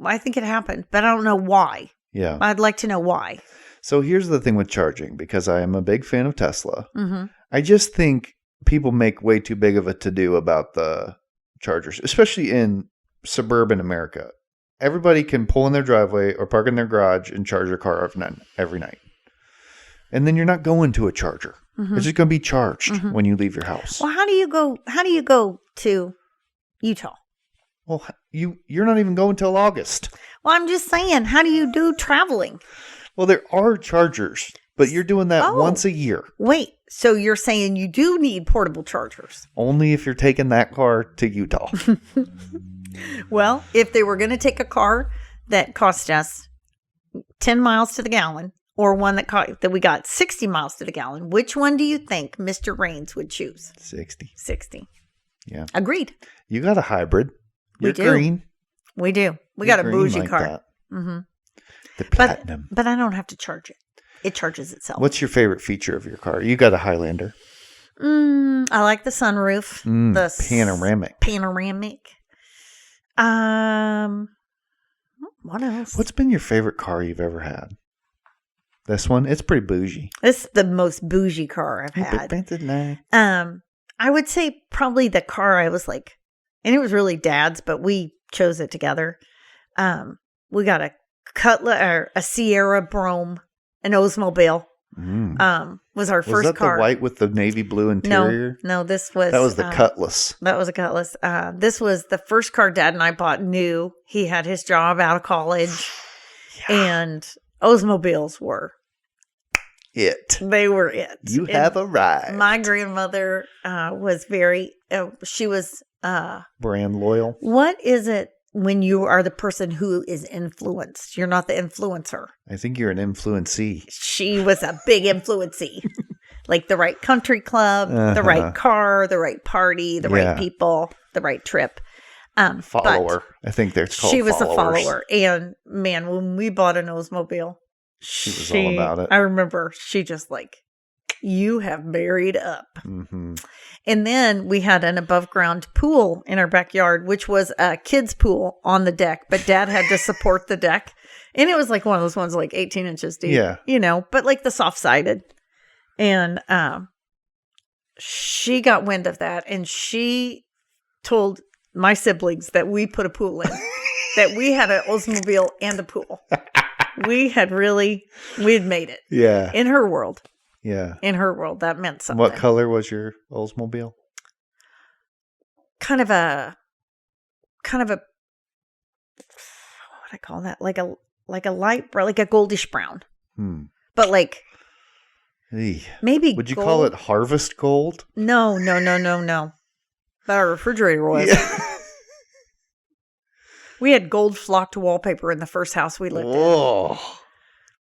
Speaker 2: I think it happened, but I don't know why.
Speaker 1: Yeah.
Speaker 2: I'd like to know why.
Speaker 1: So here's the thing with charging, because I am a big fan of Tesla.
Speaker 2: Mm-hmm.
Speaker 1: I just think people make way too big of a to-do about the chargers, especially in suburban America. Everybody can pull in their driveway or park in their garage and charge their car every night. And then you're not going to a charger. Mm-hmm. It's just going to be charged when you leave your house.
Speaker 2: Well, how do you go to Utah?
Speaker 1: Well, you're not even going till August.
Speaker 2: Well, I'm just saying, how do you do traveling?
Speaker 1: Well, there are chargers, but you're doing that once a year.
Speaker 2: Wait, so you're saying you do need portable chargers?
Speaker 1: Only if you're taking that car to Utah.
Speaker 2: Well, if they were going to take a car that cost us 10 miles to the gallon, or one that we got 60 miles to the gallon, which one do you think Mr. Raines would choose?
Speaker 1: 60.
Speaker 2: 60.
Speaker 1: Yeah.
Speaker 2: Agreed.
Speaker 1: You got a hybrid. You're green.
Speaker 2: We do. We got a bougie car.
Speaker 1: That. Mm-hmm. The platinum.
Speaker 2: But I don't have to charge it. It charges itself.
Speaker 1: What's your favorite feature of your car? You got a Highlander.
Speaker 2: I like the sunroof. The
Speaker 1: panoramic.
Speaker 2: Panoramic. What else?
Speaker 1: What's been your favorite car you've ever had? This one? It's pretty bougie.
Speaker 2: This is the most bougie car I've had. I would say probably the car I was like, and it was really Dad's, but we chose it together. We got a Cutlass or a Sierra Brome, an Oldsmobile. Was our first car. Was
Speaker 1: that the white with the navy blue interior?
Speaker 2: No, this was...
Speaker 1: That was the Cutlass.
Speaker 2: That was a Cutlass. This was the first car Dad and I bought new. He had his job out of college. And Oldsmobiles were...
Speaker 1: it.
Speaker 2: They were it.
Speaker 1: You have arrived.
Speaker 2: My grandmother was very... she was...
Speaker 1: brand loyal.
Speaker 2: What is it when you are the person who is influenced? You're not the influencer.
Speaker 1: I think you're an influencee.
Speaker 2: She was a big influencee. Like the right country club, the right car, the right party, the right people, the right trip.
Speaker 1: Follower. I think they're called
Speaker 2: She was
Speaker 1: followers.
Speaker 2: a follower. And man, when we bought an Oldsmobile,
Speaker 1: she was all about it.
Speaker 2: I remember she just like, you have married up. Mm-hmm. And then we had an above ground pool in our backyard, which was a kid's pool on the deck, but Dad had to support the deck. And it was like one of those ones like 18 inches deep, but like the soft sided. And she got wind of that, and she told my siblings that we put a pool in, that we had an Oldsmobile and a pool. We had made it.
Speaker 1: Yeah.
Speaker 2: In her world.
Speaker 1: Yeah.
Speaker 2: In her world, that meant something.
Speaker 1: What color was your Oldsmobile?
Speaker 2: Kind of a what would I call that? Like a light brown, like a goldish brown. But like maybe
Speaker 1: would you
Speaker 2: gold?
Speaker 1: call it harvest gold?
Speaker 2: No. But our refrigerator was. Yeah. We had gold flocked wallpaper in the first house we lived in.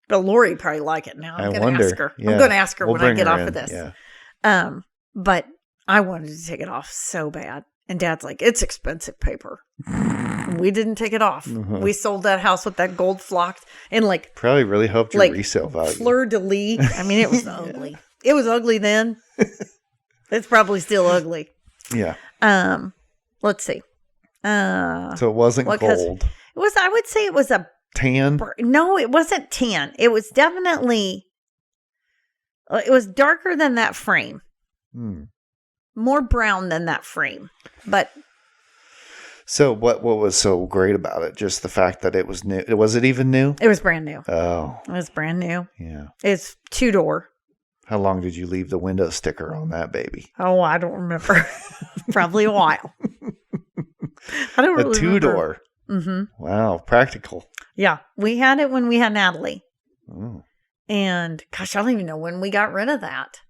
Speaker 2: But Lori probably like it now. I'm going to ask her. Yeah. I'm going to ask her when I get off of this.
Speaker 1: Yeah.
Speaker 2: But I wanted to take it off so bad. And Dad's like, it's expensive paper. We didn't take it off. We sold that house with that gold flocked and like
Speaker 1: probably really helped your resale value.
Speaker 2: Fleur de lis. I mean, it was ugly. It was ugly then. It's probably still ugly.
Speaker 1: Yeah.
Speaker 2: Let's see.
Speaker 1: So it wasn't gold.
Speaker 2: It was. I would say it was a
Speaker 1: tan.
Speaker 2: No, it wasn't tan. It was definitely. It was darker than that frame. More brown than that frame, but.
Speaker 1: So what was so great about it? Just the fact that it was new. Was it even new?
Speaker 2: It was brand new.
Speaker 1: Oh.
Speaker 2: It was brand new.
Speaker 1: Yeah.
Speaker 2: It's 2-door.
Speaker 1: How long did you leave the window sticker on that baby?
Speaker 2: Oh, I don't remember. Probably a while. I don't really remember.
Speaker 1: 2-door. Mm-hmm. Wow. Practical.
Speaker 2: Yeah. We had it when we had Natalie.
Speaker 1: Oh.
Speaker 2: And gosh, I don't even know when we got rid of that.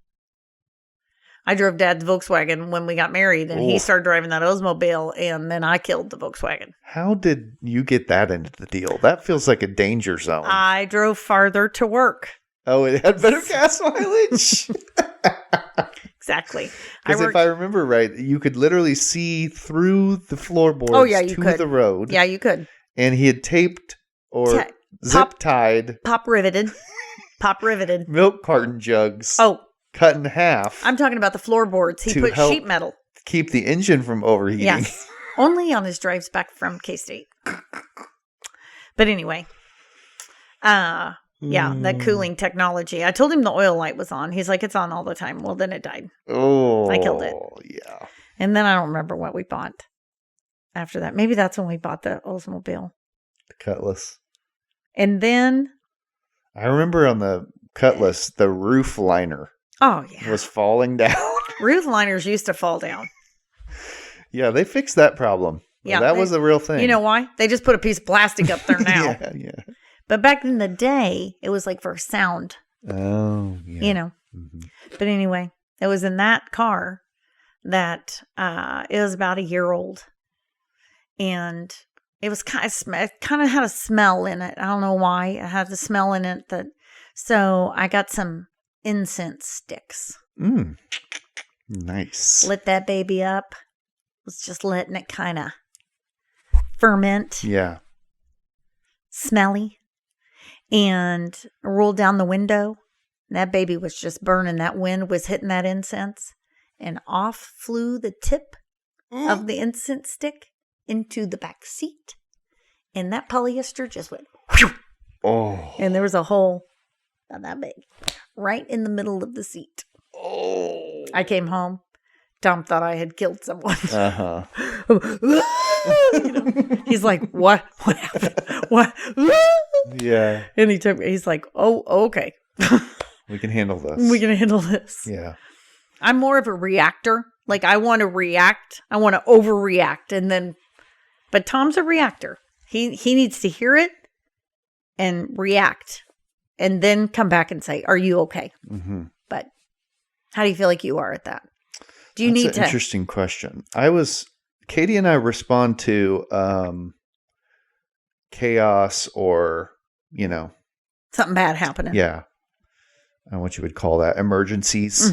Speaker 2: I drove Dad's Volkswagen when we got married, and he started driving that Oldsmobile, and then I killed the Volkswagen.
Speaker 1: How did you get that into the deal? That feels like a danger zone.
Speaker 2: I drove farther to work.
Speaker 1: Oh, it had better gas mileage?
Speaker 2: Exactly.
Speaker 1: Because if I remember right, you could literally see through the floorboards to the road.
Speaker 2: Yeah, you could.
Speaker 1: And he had taped or zip-tied.
Speaker 2: Pop riveted.
Speaker 1: Milk carton jugs.
Speaker 2: Oh.
Speaker 1: Cut in half.
Speaker 2: I'm talking about the floorboards. He put sheet metal.
Speaker 1: Keep the engine from overheating.
Speaker 2: Yes. Only on his drives back from K-State. But anyway. Yeah, that cooling technology. I told him the oil light was on. He's like, it's on all the time. Well, then it died.
Speaker 1: Oh.
Speaker 2: I killed it.
Speaker 1: Yeah.
Speaker 2: And then I don't remember what we bought after that. Maybe that's when we bought the Oldsmobile.
Speaker 1: The Cutlass.
Speaker 2: And then.
Speaker 1: I remember on the Cutlass, the roof liner.
Speaker 2: Oh, yeah.
Speaker 1: Was falling down.
Speaker 2: Roof liners used to fall down.
Speaker 1: Yeah, they fixed that problem. Yeah. That was a real thing.
Speaker 2: You know why? They just put a piece of plastic up there now.
Speaker 1: Yeah.
Speaker 2: But back in the day, it was like for sound.
Speaker 1: Oh, yeah.
Speaker 2: You know. Mm-hmm. But anyway, it was in that car that it was about a year old. And it was kind of had a smell in it. I don't know why. It had the smell in it. So I got some incense sticks.
Speaker 1: Nice.
Speaker 2: Lit that baby up. Was just letting it kind of ferment.
Speaker 1: Yeah.
Speaker 2: Smelly. And rolled down the window. And that baby was just burning. That wind was hitting that incense. And off flew the tip of the incense stick into the back seat. And that polyester just went. Whew,
Speaker 1: oh.
Speaker 2: And there was a hole. Not that big. Right in the middle of the seat.
Speaker 1: Oh.
Speaker 2: I came home. Tom thought I had killed someone.
Speaker 1: Uh-huh.
Speaker 2: He's like, what? What happened? What?
Speaker 1: Yeah.
Speaker 2: And he's like, oh, okay.
Speaker 1: We can handle this.
Speaker 2: We can handle this.
Speaker 1: Yeah.
Speaker 2: I'm more of a reactor. Like, I want to react. I want to overreact. But Tom's a reactor. He needs to hear it and react. And then come back and say, are you okay? Mm-hmm. But how do you feel like you are at that? Do you need to?
Speaker 1: Interesting question. Katie and I respond to chaos or,
Speaker 2: something bad happening.
Speaker 1: Yeah. I don't know what you would call that. Emergencies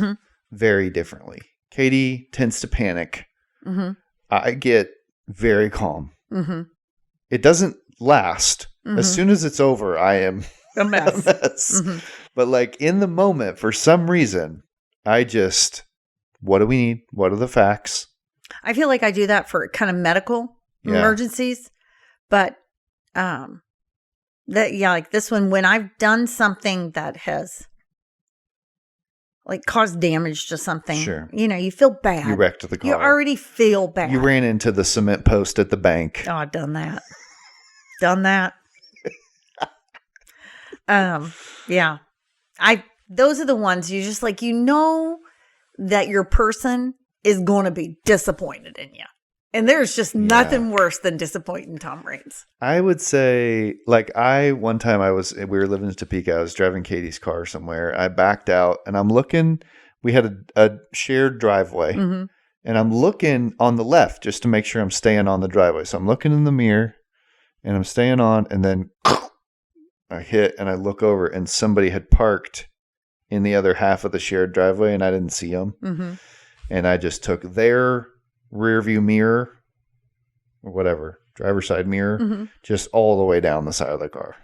Speaker 1: very differently. Katie tends to panic. Mm-hmm. I get very calm. Mm-hmm. It doesn't last. Mm-hmm. As soon as it's over, I am
Speaker 2: a mess.
Speaker 1: Mm-hmm. But like in the moment, for some reason, what do we need? What are the facts?
Speaker 2: I feel like I do that for kind of medical emergencies. But like this one, when I've done something that has like caused damage to something,
Speaker 1: sure.
Speaker 2: You feel bad.
Speaker 1: You wrecked the car.
Speaker 2: You already feel bad.
Speaker 1: You ran into the cement post at the bank.
Speaker 2: Oh, I've done that. Done that. Yeah. Those are the ones you just like, that your person is going to be disappointed in you. And there's just nothing worse than disappointing Tom Raines.
Speaker 1: I would say, one time we were living in Topeka. I was driving Katie's car somewhere. I backed out and I'm looking, we had a shared driveway and I'm looking on the left just to make sure I'm staying on the driveway. So I'm looking in the mirror and I'm staying on and then I hit and I look over and somebody had parked in the other half of the shared driveway and I didn't see them. Mm-hmm. And I just took their rear view mirror or whatever, driver's side mirror, just all the way down the side of the car.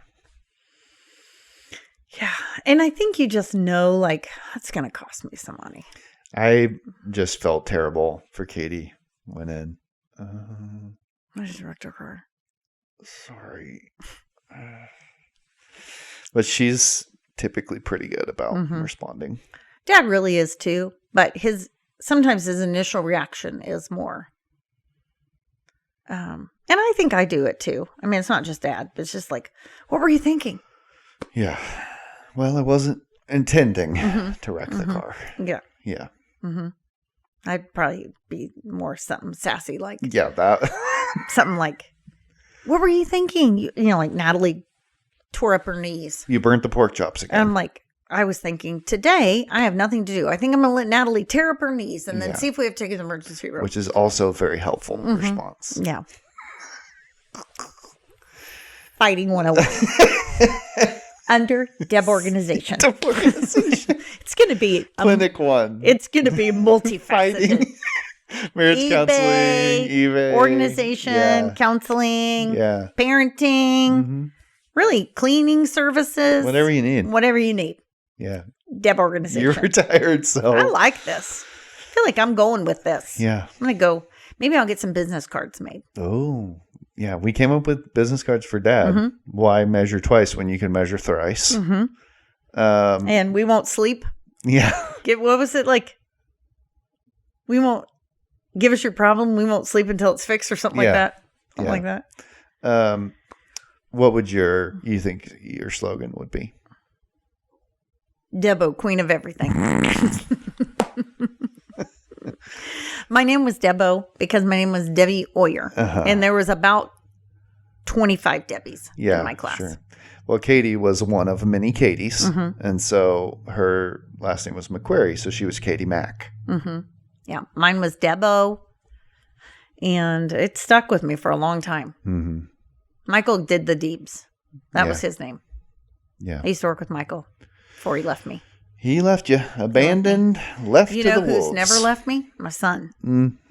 Speaker 2: Yeah. And I think you just know, like, that's going to cost me some money.
Speaker 1: I just felt terrible for Katie. Went in.
Speaker 2: I just wrecked her car.
Speaker 1: Sorry. But she's typically pretty good about responding.
Speaker 2: Dad really is too, but sometimes his initial reaction is more. And I think I do it too. I mean, it's not just Dad, but it's just like, what were you thinking?
Speaker 1: Yeah. Well, I wasn't intending to wreck the car.
Speaker 2: Yeah.
Speaker 1: Yeah.
Speaker 2: I'd probably be more something sassy, like
Speaker 1: Yeah, that.
Speaker 2: something like, what were you thinking? You know, like Natalie tore up her knees.
Speaker 1: You burnt the pork chops again.
Speaker 2: I'm like, I was thinking, today I have nothing to do. I think I'm going to let Natalie tear up her knees and then see if we have to take her to the emergency room.
Speaker 1: Which is also a very helpful response.
Speaker 2: Yeah. Fighting 101. Under Deb Organization. It's going to be
Speaker 1: Clinic 1.
Speaker 2: It's going to be multifaceted.
Speaker 1: Fighting. Marriage counseling, eBay.
Speaker 2: Organization, counseling, parenting, really cleaning services.
Speaker 1: Whatever you need.
Speaker 2: Whatever you need.
Speaker 1: Yeah.
Speaker 2: Deb Organization.
Speaker 1: You're retired, so.
Speaker 2: I like this. I feel like I'm going with this.
Speaker 1: Yeah.
Speaker 2: I'm going to go. Maybe I'll get some business cards made.
Speaker 1: Oh, yeah. We came up with business cards for Dad. Why measure twice when you can measure thrice?
Speaker 2: And we won't sleep.
Speaker 1: Yeah.
Speaker 2: What was it like? We won't give us your problem. We won't sleep until it's fixed or something like that. Something like that.
Speaker 1: What would you think your slogan would be?
Speaker 2: Debo, queen of everything. My name was Debo because my name was Debbie Oyer. And there was about 25 Debbies in my class. Sure.
Speaker 1: Well, Katie was one of many Katies. And so her last name was McQuarrie. So she was Katie Mack.
Speaker 2: Yeah. Mine was Debo. And it stuck with me for a long time. Michael did the Deebs. That was his name.
Speaker 1: Yeah.
Speaker 2: I used to work with Michael before he left me.
Speaker 1: He left you, abandoned, left to the wolves.
Speaker 2: You know who's never left me? My son.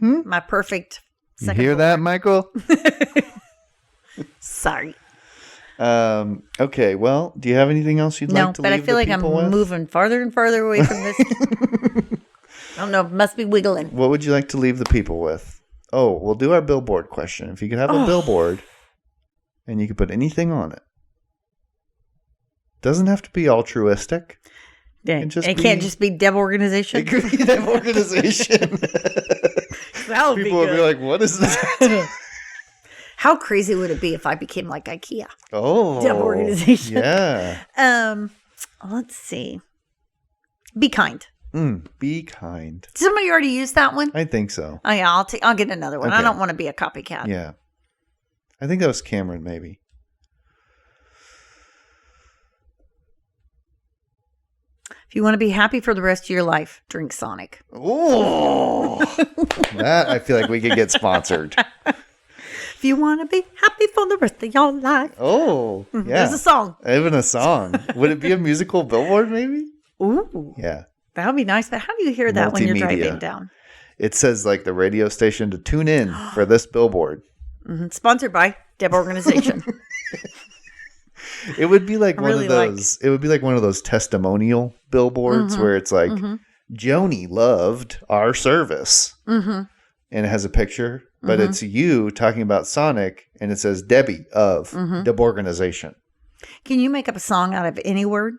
Speaker 2: My perfect second.
Speaker 1: You hear that, Michael?
Speaker 2: Sorry.
Speaker 1: Okay, well, do you have anything else you'd like to leave the people with? No, but I feel like I'm
Speaker 2: moving farther and farther away from this. I don't know. It must be wiggling.
Speaker 1: What would you like to leave the people with? Oh, we'll do our billboard question. If you could have a billboard and you could put anything on it. Doesn't have to be altruistic.
Speaker 2: It can't just be Deb Organization.
Speaker 1: It could be Deb Organization.
Speaker 2: That would be good.
Speaker 1: People would be like, what is that?
Speaker 2: How crazy would it be if I became like IKEA?
Speaker 1: Oh.
Speaker 2: Deb Organization.
Speaker 1: Yeah.
Speaker 2: Let's see. Be kind.
Speaker 1: Be kind.
Speaker 2: Did somebody already use that one?
Speaker 1: I think so.
Speaker 2: Oh yeah, I'll get another one. Okay. I don't want to be a copycat.
Speaker 1: Yeah. I think that was Cameron, maybe.
Speaker 2: If you want to be happy for the rest of your life, drink Sonic.
Speaker 1: Oh, that I feel like we could get sponsored.
Speaker 2: If you want to be happy for the rest of your life.
Speaker 1: Oh, yeah.
Speaker 2: There's a song.
Speaker 1: Even a song. Would it be a musical billboard, maybe?
Speaker 2: Ooh.
Speaker 1: Yeah.
Speaker 2: That would be nice. But how do you hear that when you're driving down?
Speaker 1: It says like the radio station to tune in for this billboard.
Speaker 2: Sponsored by Deb Organization.
Speaker 1: It would be like one of those. It would be like one of those testimonial billboards where it's like, Joni loved our service, and it has a picture, but it's you talking about Sonic, and it says Debbie of Deb Organization.
Speaker 2: Can you make up a song out of any word?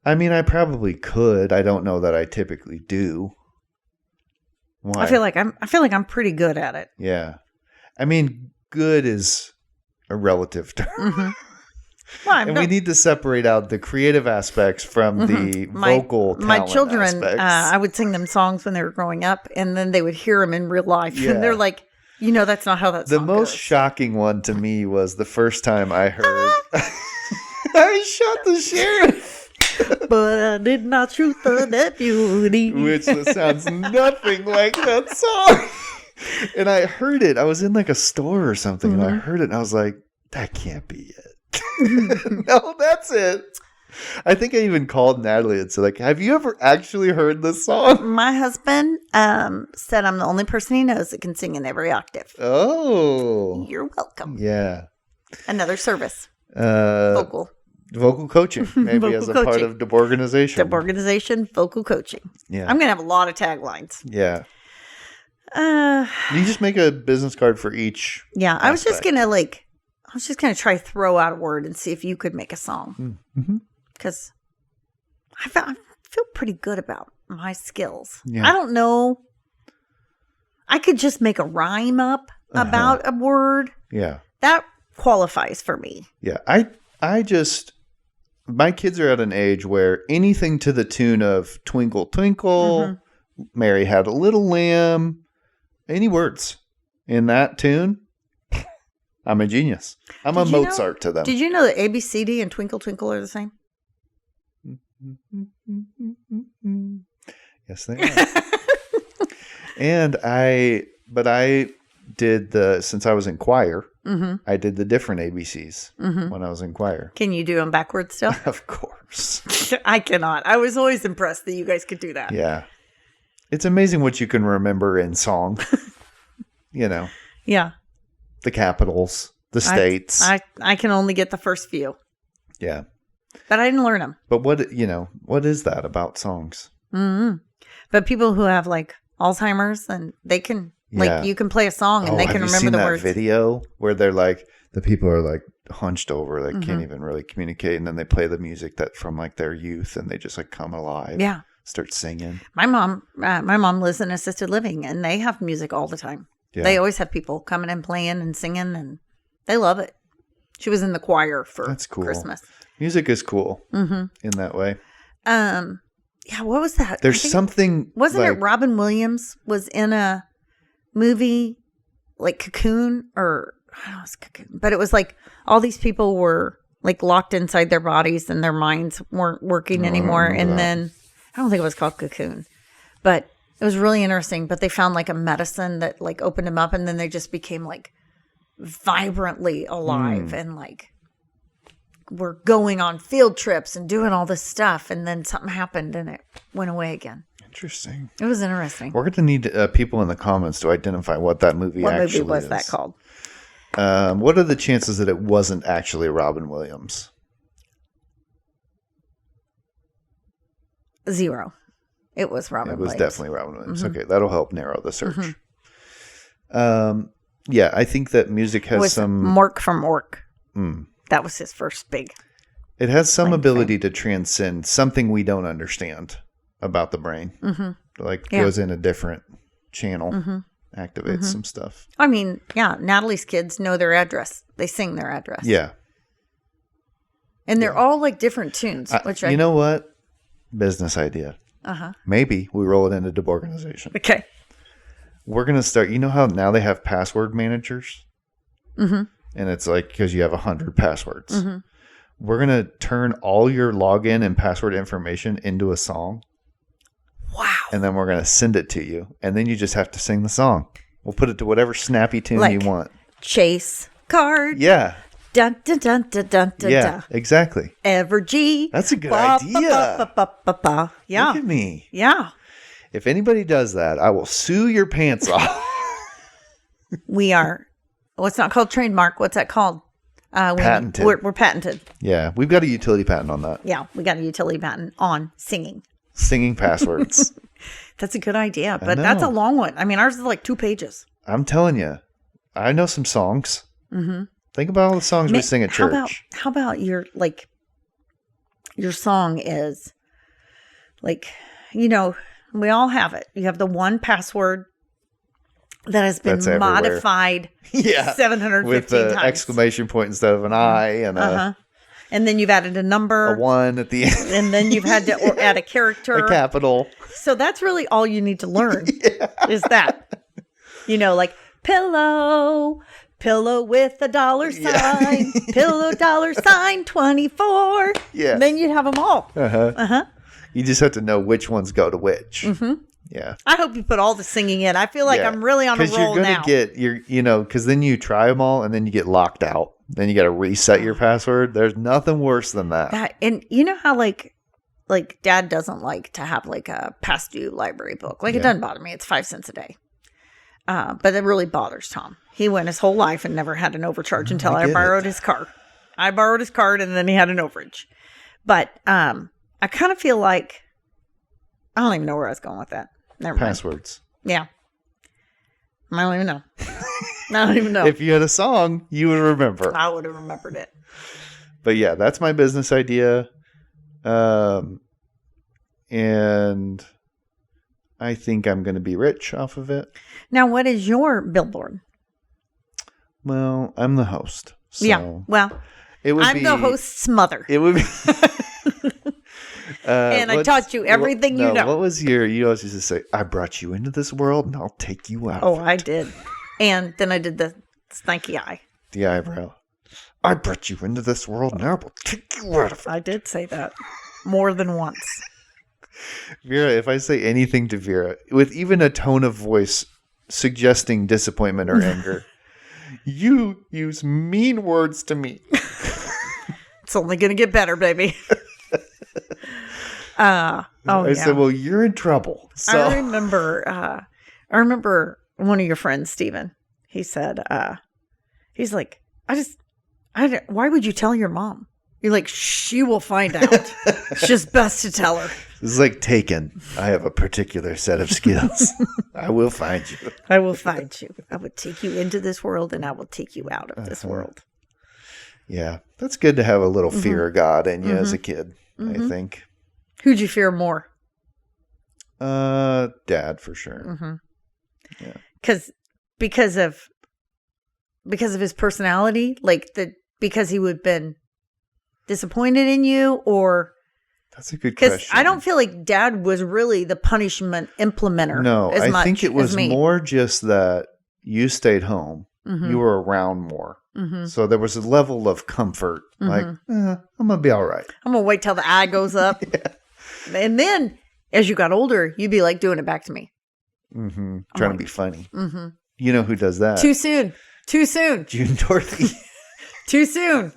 Speaker 1: I mean, I probably could. I don't know that I typically do. Why?
Speaker 2: I feel like I'm pretty good at it.
Speaker 1: Yeah, I mean, good is a relative term.
Speaker 2: Well,
Speaker 1: we need to separate out the creative aspects from the vocal talent
Speaker 2: My children,
Speaker 1: aspects.
Speaker 2: I would sing them songs when they were growing up, and then they would hear them in real life. Yeah. And they're like, that's not how that song
Speaker 1: The most
Speaker 2: goes.
Speaker 1: shocking one to me was the first time I heard, I shot the sheriff.
Speaker 2: But I did not shoot the deputy.
Speaker 1: Which sounds nothing like that song. And I heard it. I was in like a store or something, and I heard it, and I was like, that can't be it. No, that's it. I think I even called Natalie and said, like, have you ever actually heard this song?
Speaker 2: My husband said I'm the only person he knows that can sing in every octave.
Speaker 1: Oh.
Speaker 2: You're welcome.
Speaker 1: Yeah.
Speaker 2: Another service. Vocal
Speaker 1: coaching, maybe
Speaker 2: Vocal
Speaker 1: as a
Speaker 2: coaching.
Speaker 1: part of the organization.
Speaker 2: The organization, vocal coaching.
Speaker 1: Yeah.
Speaker 2: I'm going to have a lot of taglines.
Speaker 1: Yeah. You just make a business card for each.
Speaker 2: Yeah. I was just
Speaker 1: aspect.
Speaker 2: going to try throw out a word and see if you could make a song.
Speaker 1: Mm-hmm.
Speaker 2: Because I feel pretty good about my skills.
Speaker 1: Yeah.
Speaker 2: I don't know. I could just make a rhyme up about a word.
Speaker 1: Yeah.
Speaker 2: That qualifies for me.
Speaker 1: Yeah. My kids are at an age where anything to the tune of Twinkle, Twinkle, Mary Had a Little Lamb, any words in that tune, I'm a genius. I'm a Mozart to them.
Speaker 2: Did you know that ABCD and Twinkle, Twinkle are the same?
Speaker 1: Yes, they are. And I did since I was in choir, I did the different ABCs when I was in choir.
Speaker 2: Can you do them backwards still?
Speaker 1: Of course.
Speaker 2: I cannot. I was always impressed that you guys could do that.
Speaker 1: Yeah. It's amazing what you can remember in song. Yeah. The capitals, the states.
Speaker 2: I can only get the first few.
Speaker 1: Yeah.
Speaker 2: But I didn't learn them.
Speaker 1: But what is that about songs?
Speaker 2: Mm-hmm. But people who have like Alzheimer's, and they can you can play a song and they can remember the words.
Speaker 1: Have you seen that video where they're like, the people are like hunched over, they can't even really communicate, and then they play the music that from like their youth, and they just like come alive.
Speaker 2: Yeah.
Speaker 1: Start singing.
Speaker 2: My mom lives in assisted living, and they have music all the time.
Speaker 1: Yeah.
Speaker 2: They always have people coming and playing and singing, and they love it. She was in the choir for
Speaker 1: That's cool.
Speaker 2: Christmas.
Speaker 1: Music is cool in that way.
Speaker 2: Yeah, what was that?
Speaker 1: There's something.
Speaker 2: Wasn't it Robin Williams was in a movie like Cocoon, or I don't know, it's Cocoon, but it was like all these people were like locked inside their bodies and their minds weren't working anymore. And then I don't think it was called Cocoon, but it was really interesting. But they found like a medicine that like opened them up, and then they just became like vibrantly alive and like were going on field trips and doing all this stuff, and then something happened and it went away again.
Speaker 1: Interesting.
Speaker 2: It was interesting.
Speaker 1: We're going to need people in the comments to identify what that movie actually is.
Speaker 2: What movie was that called?
Speaker 1: What are the chances that it wasn't actually Robin Williams?
Speaker 2: 0. It was Robin Williams.
Speaker 1: It was definitely Robin Williams. Okay, that'll help narrow the search. Yeah, I think that music has some...
Speaker 2: Mork from Ork. That was his first big...
Speaker 1: It has some ability to transcend something we don't understand about the brain. Goes in a different channel, activates some stuff.
Speaker 2: I mean, yeah, Natalie's kids know their address. They sing their address.
Speaker 1: Yeah.
Speaker 2: And they're all like different tunes.
Speaker 1: You know what? Business idea. Maybe we roll it into the organization.
Speaker 2: Okay.
Speaker 1: We're going to start, you know how now they have password managers? And it's like, because you have 100 passwords. We're going to turn all your login and password information into a song.
Speaker 2: Wow.
Speaker 1: And then we're going to send it to you. And then you just have to sing the song. We'll put it to whatever snappy tune you want.
Speaker 2: Chase card.
Speaker 1: Yeah.
Speaker 2: Dun, dun, dun, dun, dun, dun,
Speaker 1: yeah, exactly.
Speaker 2: Evergy.
Speaker 1: That's a good idea.
Speaker 2: Yeah.
Speaker 1: Look at me.
Speaker 2: Yeah.
Speaker 1: If anybody does that, I will sue your pants off.
Speaker 2: We are. What's not called trademark? What's that called?
Speaker 1: Patented.
Speaker 2: We're patented.
Speaker 1: Yeah, we've got a utility patent on that.
Speaker 2: Yeah, we got a utility patent on singing.
Speaker 1: Singing passwords.
Speaker 2: That's a good idea, but that's a long one. I mean, ours is like 2 pages.
Speaker 1: I'm telling you, I know some songs. Think about all the songs we sing at church.
Speaker 2: How about your song is like, we all have it. You have the one password that has been modified 715
Speaker 1: with the
Speaker 2: times.
Speaker 1: Exclamation point instead of an I and
Speaker 2: and then you've added a number,
Speaker 1: a 1 at the end,
Speaker 2: and then you've had to add a character,
Speaker 1: a capital.
Speaker 2: So that's really all you need to learn is that, like pillow with a dollar sign, pillow $sign 24.
Speaker 1: Yeah,
Speaker 2: and then you'd have them all.
Speaker 1: You just have to know which ones go to which. Yeah.
Speaker 2: I hope you put all the singing in. I feel like I'm really on a roll now.
Speaker 1: Because you're going to get, because then you try them all and then you get locked out. Then you got to reset your password. There's nothing worse than that.
Speaker 2: And you know how like Dad doesn't like to have like a past due library book. Like it doesn't bother me. It's 5 cents a day. But it really bothers Tom. He went his whole life and never had an overcharge until I borrowed his car. I borrowed his card and then he had an overage. But I kind of feel like I don't even know where I was going with that. Never mind.
Speaker 1: Passwords.
Speaker 2: Yeah. I don't even know. I don't even know.
Speaker 1: If you had a song, you would remember.
Speaker 2: I would have remembered it.
Speaker 1: But yeah, that's my business idea. And I think I'm going to be rich off of it.
Speaker 2: Now, what is your billboard?
Speaker 1: Well, I'm the host. So
Speaker 2: yeah. Well, I'm the host's mother.
Speaker 1: It would be.
Speaker 2: And I taught you everything you know.
Speaker 1: What was you always used to say, I brought you into this world and I'll take you out.
Speaker 2: Oh, I did. And then I did the stanky eye.
Speaker 1: The eyebrow. I brought you into this world and I will take you out of it.
Speaker 2: I did say that more than once.
Speaker 1: Vera, if I say anything to Vera, with even a tone of voice suggesting disappointment or anger, you use mean words to me.
Speaker 2: It's only going to get better, baby.
Speaker 1: I said, well, you're in trouble. So.
Speaker 2: I remember one of your friends, Steven, he said, he's like, why would you tell your mom? You're like, she will find out. It's just best to tell her.
Speaker 1: This is like Taken. I have a particular set of skills. I will find you.
Speaker 2: I will find you. I will take you into this world and I will take you out of this world.
Speaker 1: Yeah. That's good to have a little fear of God in you as a kid, I think.
Speaker 2: Who'd you fear more?
Speaker 1: Dad, for sure.
Speaker 2: Yeah. Because of his personality, because he would have been disappointed in you, or
Speaker 1: that's a good question.
Speaker 2: Because I don't feel like Dad was really the punishment implementer.
Speaker 1: No, I think it was more just that you stayed home, you were around more, so there was a level of comfort. Like, I'm gonna be all right. I'm
Speaker 2: gonna wait till the eye goes up, and then as you got older, you'd be like doing it back to me,
Speaker 1: trying to be funny. You know who does that?
Speaker 2: Too soon.
Speaker 1: June Dorothy.
Speaker 2: Too soon.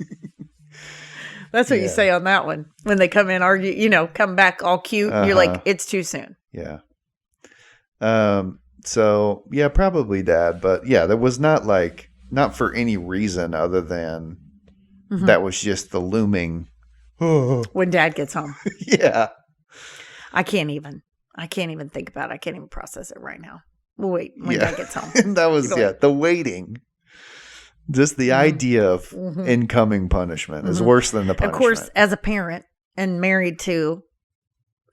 Speaker 2: That's what you say on that one. When they come in, argue, come back all cute. You're like, it's too soon.
Speaker 1: Yeah. So, yeah, probably Dad. But, yeah, there was not for any reason other than that was just the looming.
Speaker 2: When Dad gets home.
Speaker 1: Yeah.
Speaker 2: I can't even think about it. I can't even process it right now. We'll wait when Dad gets home.
Speaker 1: And that was, the waiting. Just the idea of incoming punishment is worse than the punishment.
Speaker 2: Of course, as a parent and married to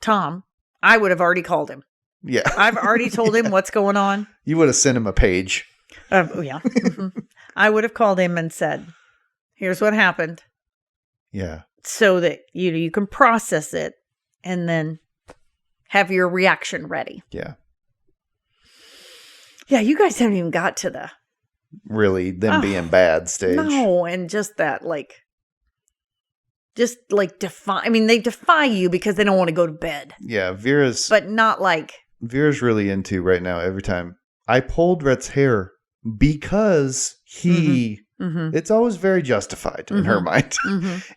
Speaker 2: Tom, I would have already called him.
Speaker 1: Yeah.
Speaker 2: I've already told him what's going on.
Speaker 1: You would have sent him a page.
Speaker 2: Yeah. I would have called him and said, here's what happened.
Speaker 1: Yeah.
Speaker 2: So that you can process it and then have your reaction ready.
Speaker 1: Yeah.
Speaker 2: Yeah, you guys haven't even got to the
Speaker 1: really them being bad stage.
Speaker 2: No, and just that defy. I mean, they defy you because they don't want to go to bed.
Speaker 1: Yeah, Vera's
Speaker 2: really
Speaker 1: into right now. Every time I pulled Rhett's hair because he, it's always very justified in her mind,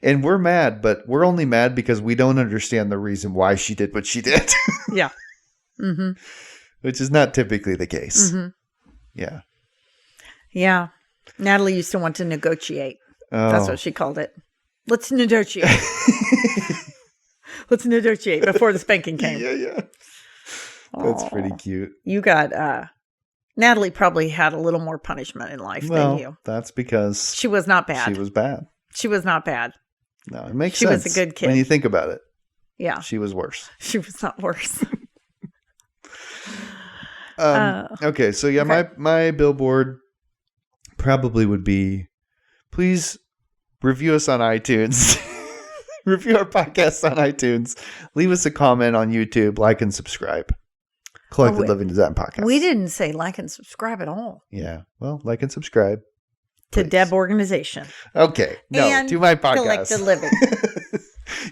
Speaker 1: and we're mad, but we're only mad because we don't understand the reason why she did what she did.
Speaker 2: Yeah,
Speaker 1: which is not typically the case. Yeah.
Speaker 2: Yeah. Natalie used to want to negotiate. Oh. That's what she called it. Let's negotiate. Let's negotiate before the spanking came.
Speaker 1: Yeah. That's pretty cute.
Speaker 2: You got, Natalie probably had a little more punishment in life than you.
Speaker 1: That's because
Speaker 2: she was not bad.
Speaker 1: She was bad.
Speaker 2: She was not bad.
Speaker 1: No, it makes sense.
Speaker 2: She was a good kid.
Speaker 1: When you think about it.
Speaker 2: Yeah.
Speaker 1: She was worse.
Speaker 2: She was not worse.
Speaker 1: Okay. So yeah, my billboard probably would be, please review us on iTunes. Review our podcast on iTunes. Leave us a comment on YouTube. Like and subscribe. Collected Living Design Podcast.
Speaker 2: We didn't say like and subscribe at all.
Speaker 1: Yeah. Well, like and subscribe.
Speaker 2: To Deb Organization.
Speaker 1: Okay. No,
Speaker 2: and
Speaker 1: to my podcast.
Speaker 2: Collected Living.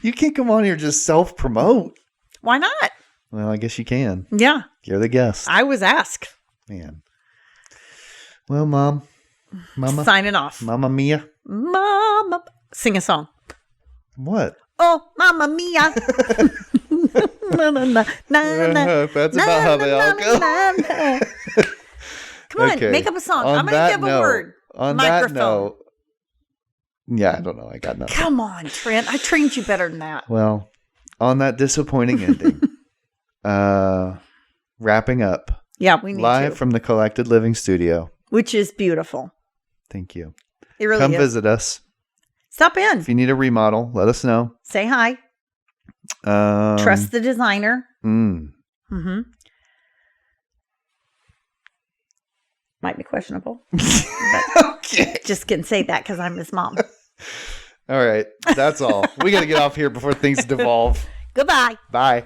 Speaker 1: You can't come on here and just self-promote.
Speaker 2: Why not?
Speaker 1: Well, I guess you can.
Speaker 2: Yeah.
Speaker 1: You're the guest.
Speaker 2: I was asked.
Speaker 1: Man. Well, Mom. Mama.
Speaker 2: Signing off.
Speaker 1: Mamma Mia.
Speaker 2: Mama. Sing a song.
Speaker 1: What?
Speaker 2: Oh, Mamma Mia. Na, na, na, na, na,
Speaker 1: That's
Speaker 2: na,
Speaker 1: about how they
Speaker 2: na,
Speaker 1: all go.
Speaker 2: na, na. Come on,
Speaker 1: Okay.
Speaker 2: make up a song.
Speaker 1: On
Speaker 2: I'm going to
Speaker 1: that
Speaker 2: give a
Speaker 1: note-
Speaker 2: word.
Speaker 1: On
Speaker 2: Microphone.
Speaker 1: that note, yeah, I don't know. I got nothing.
Speaker 2: Come on, Trent. I trained you better than that.
Speaker 1: Well, on that disappointing ending, wrapping up
Speaker 2: Yeah, we need
Speaker 1: live
Speaker 2: to.
Speaker 1: from the Collected Living Studio.
Speaker 2: Which is beautiful.
Speaker 1: Thank you.
Speaker 2: It really
Speaker 1: Come
Speaker 2: is.
Speaker 1: visit us.
Speaker 2: Stop in.
Speaker 1: If you need a remodel, let us know.
Speaker 2: Say hi. Trust the designer. Mm-hmm. Might be questionable.
Speaker 1: Okay.
Speaker 2: Just can say that because I'm his mom.
Speaker 1: All right. That's all. We got to get off here before things devolve.
Speaker 2: Goodbye.
Speaker 1: Bye.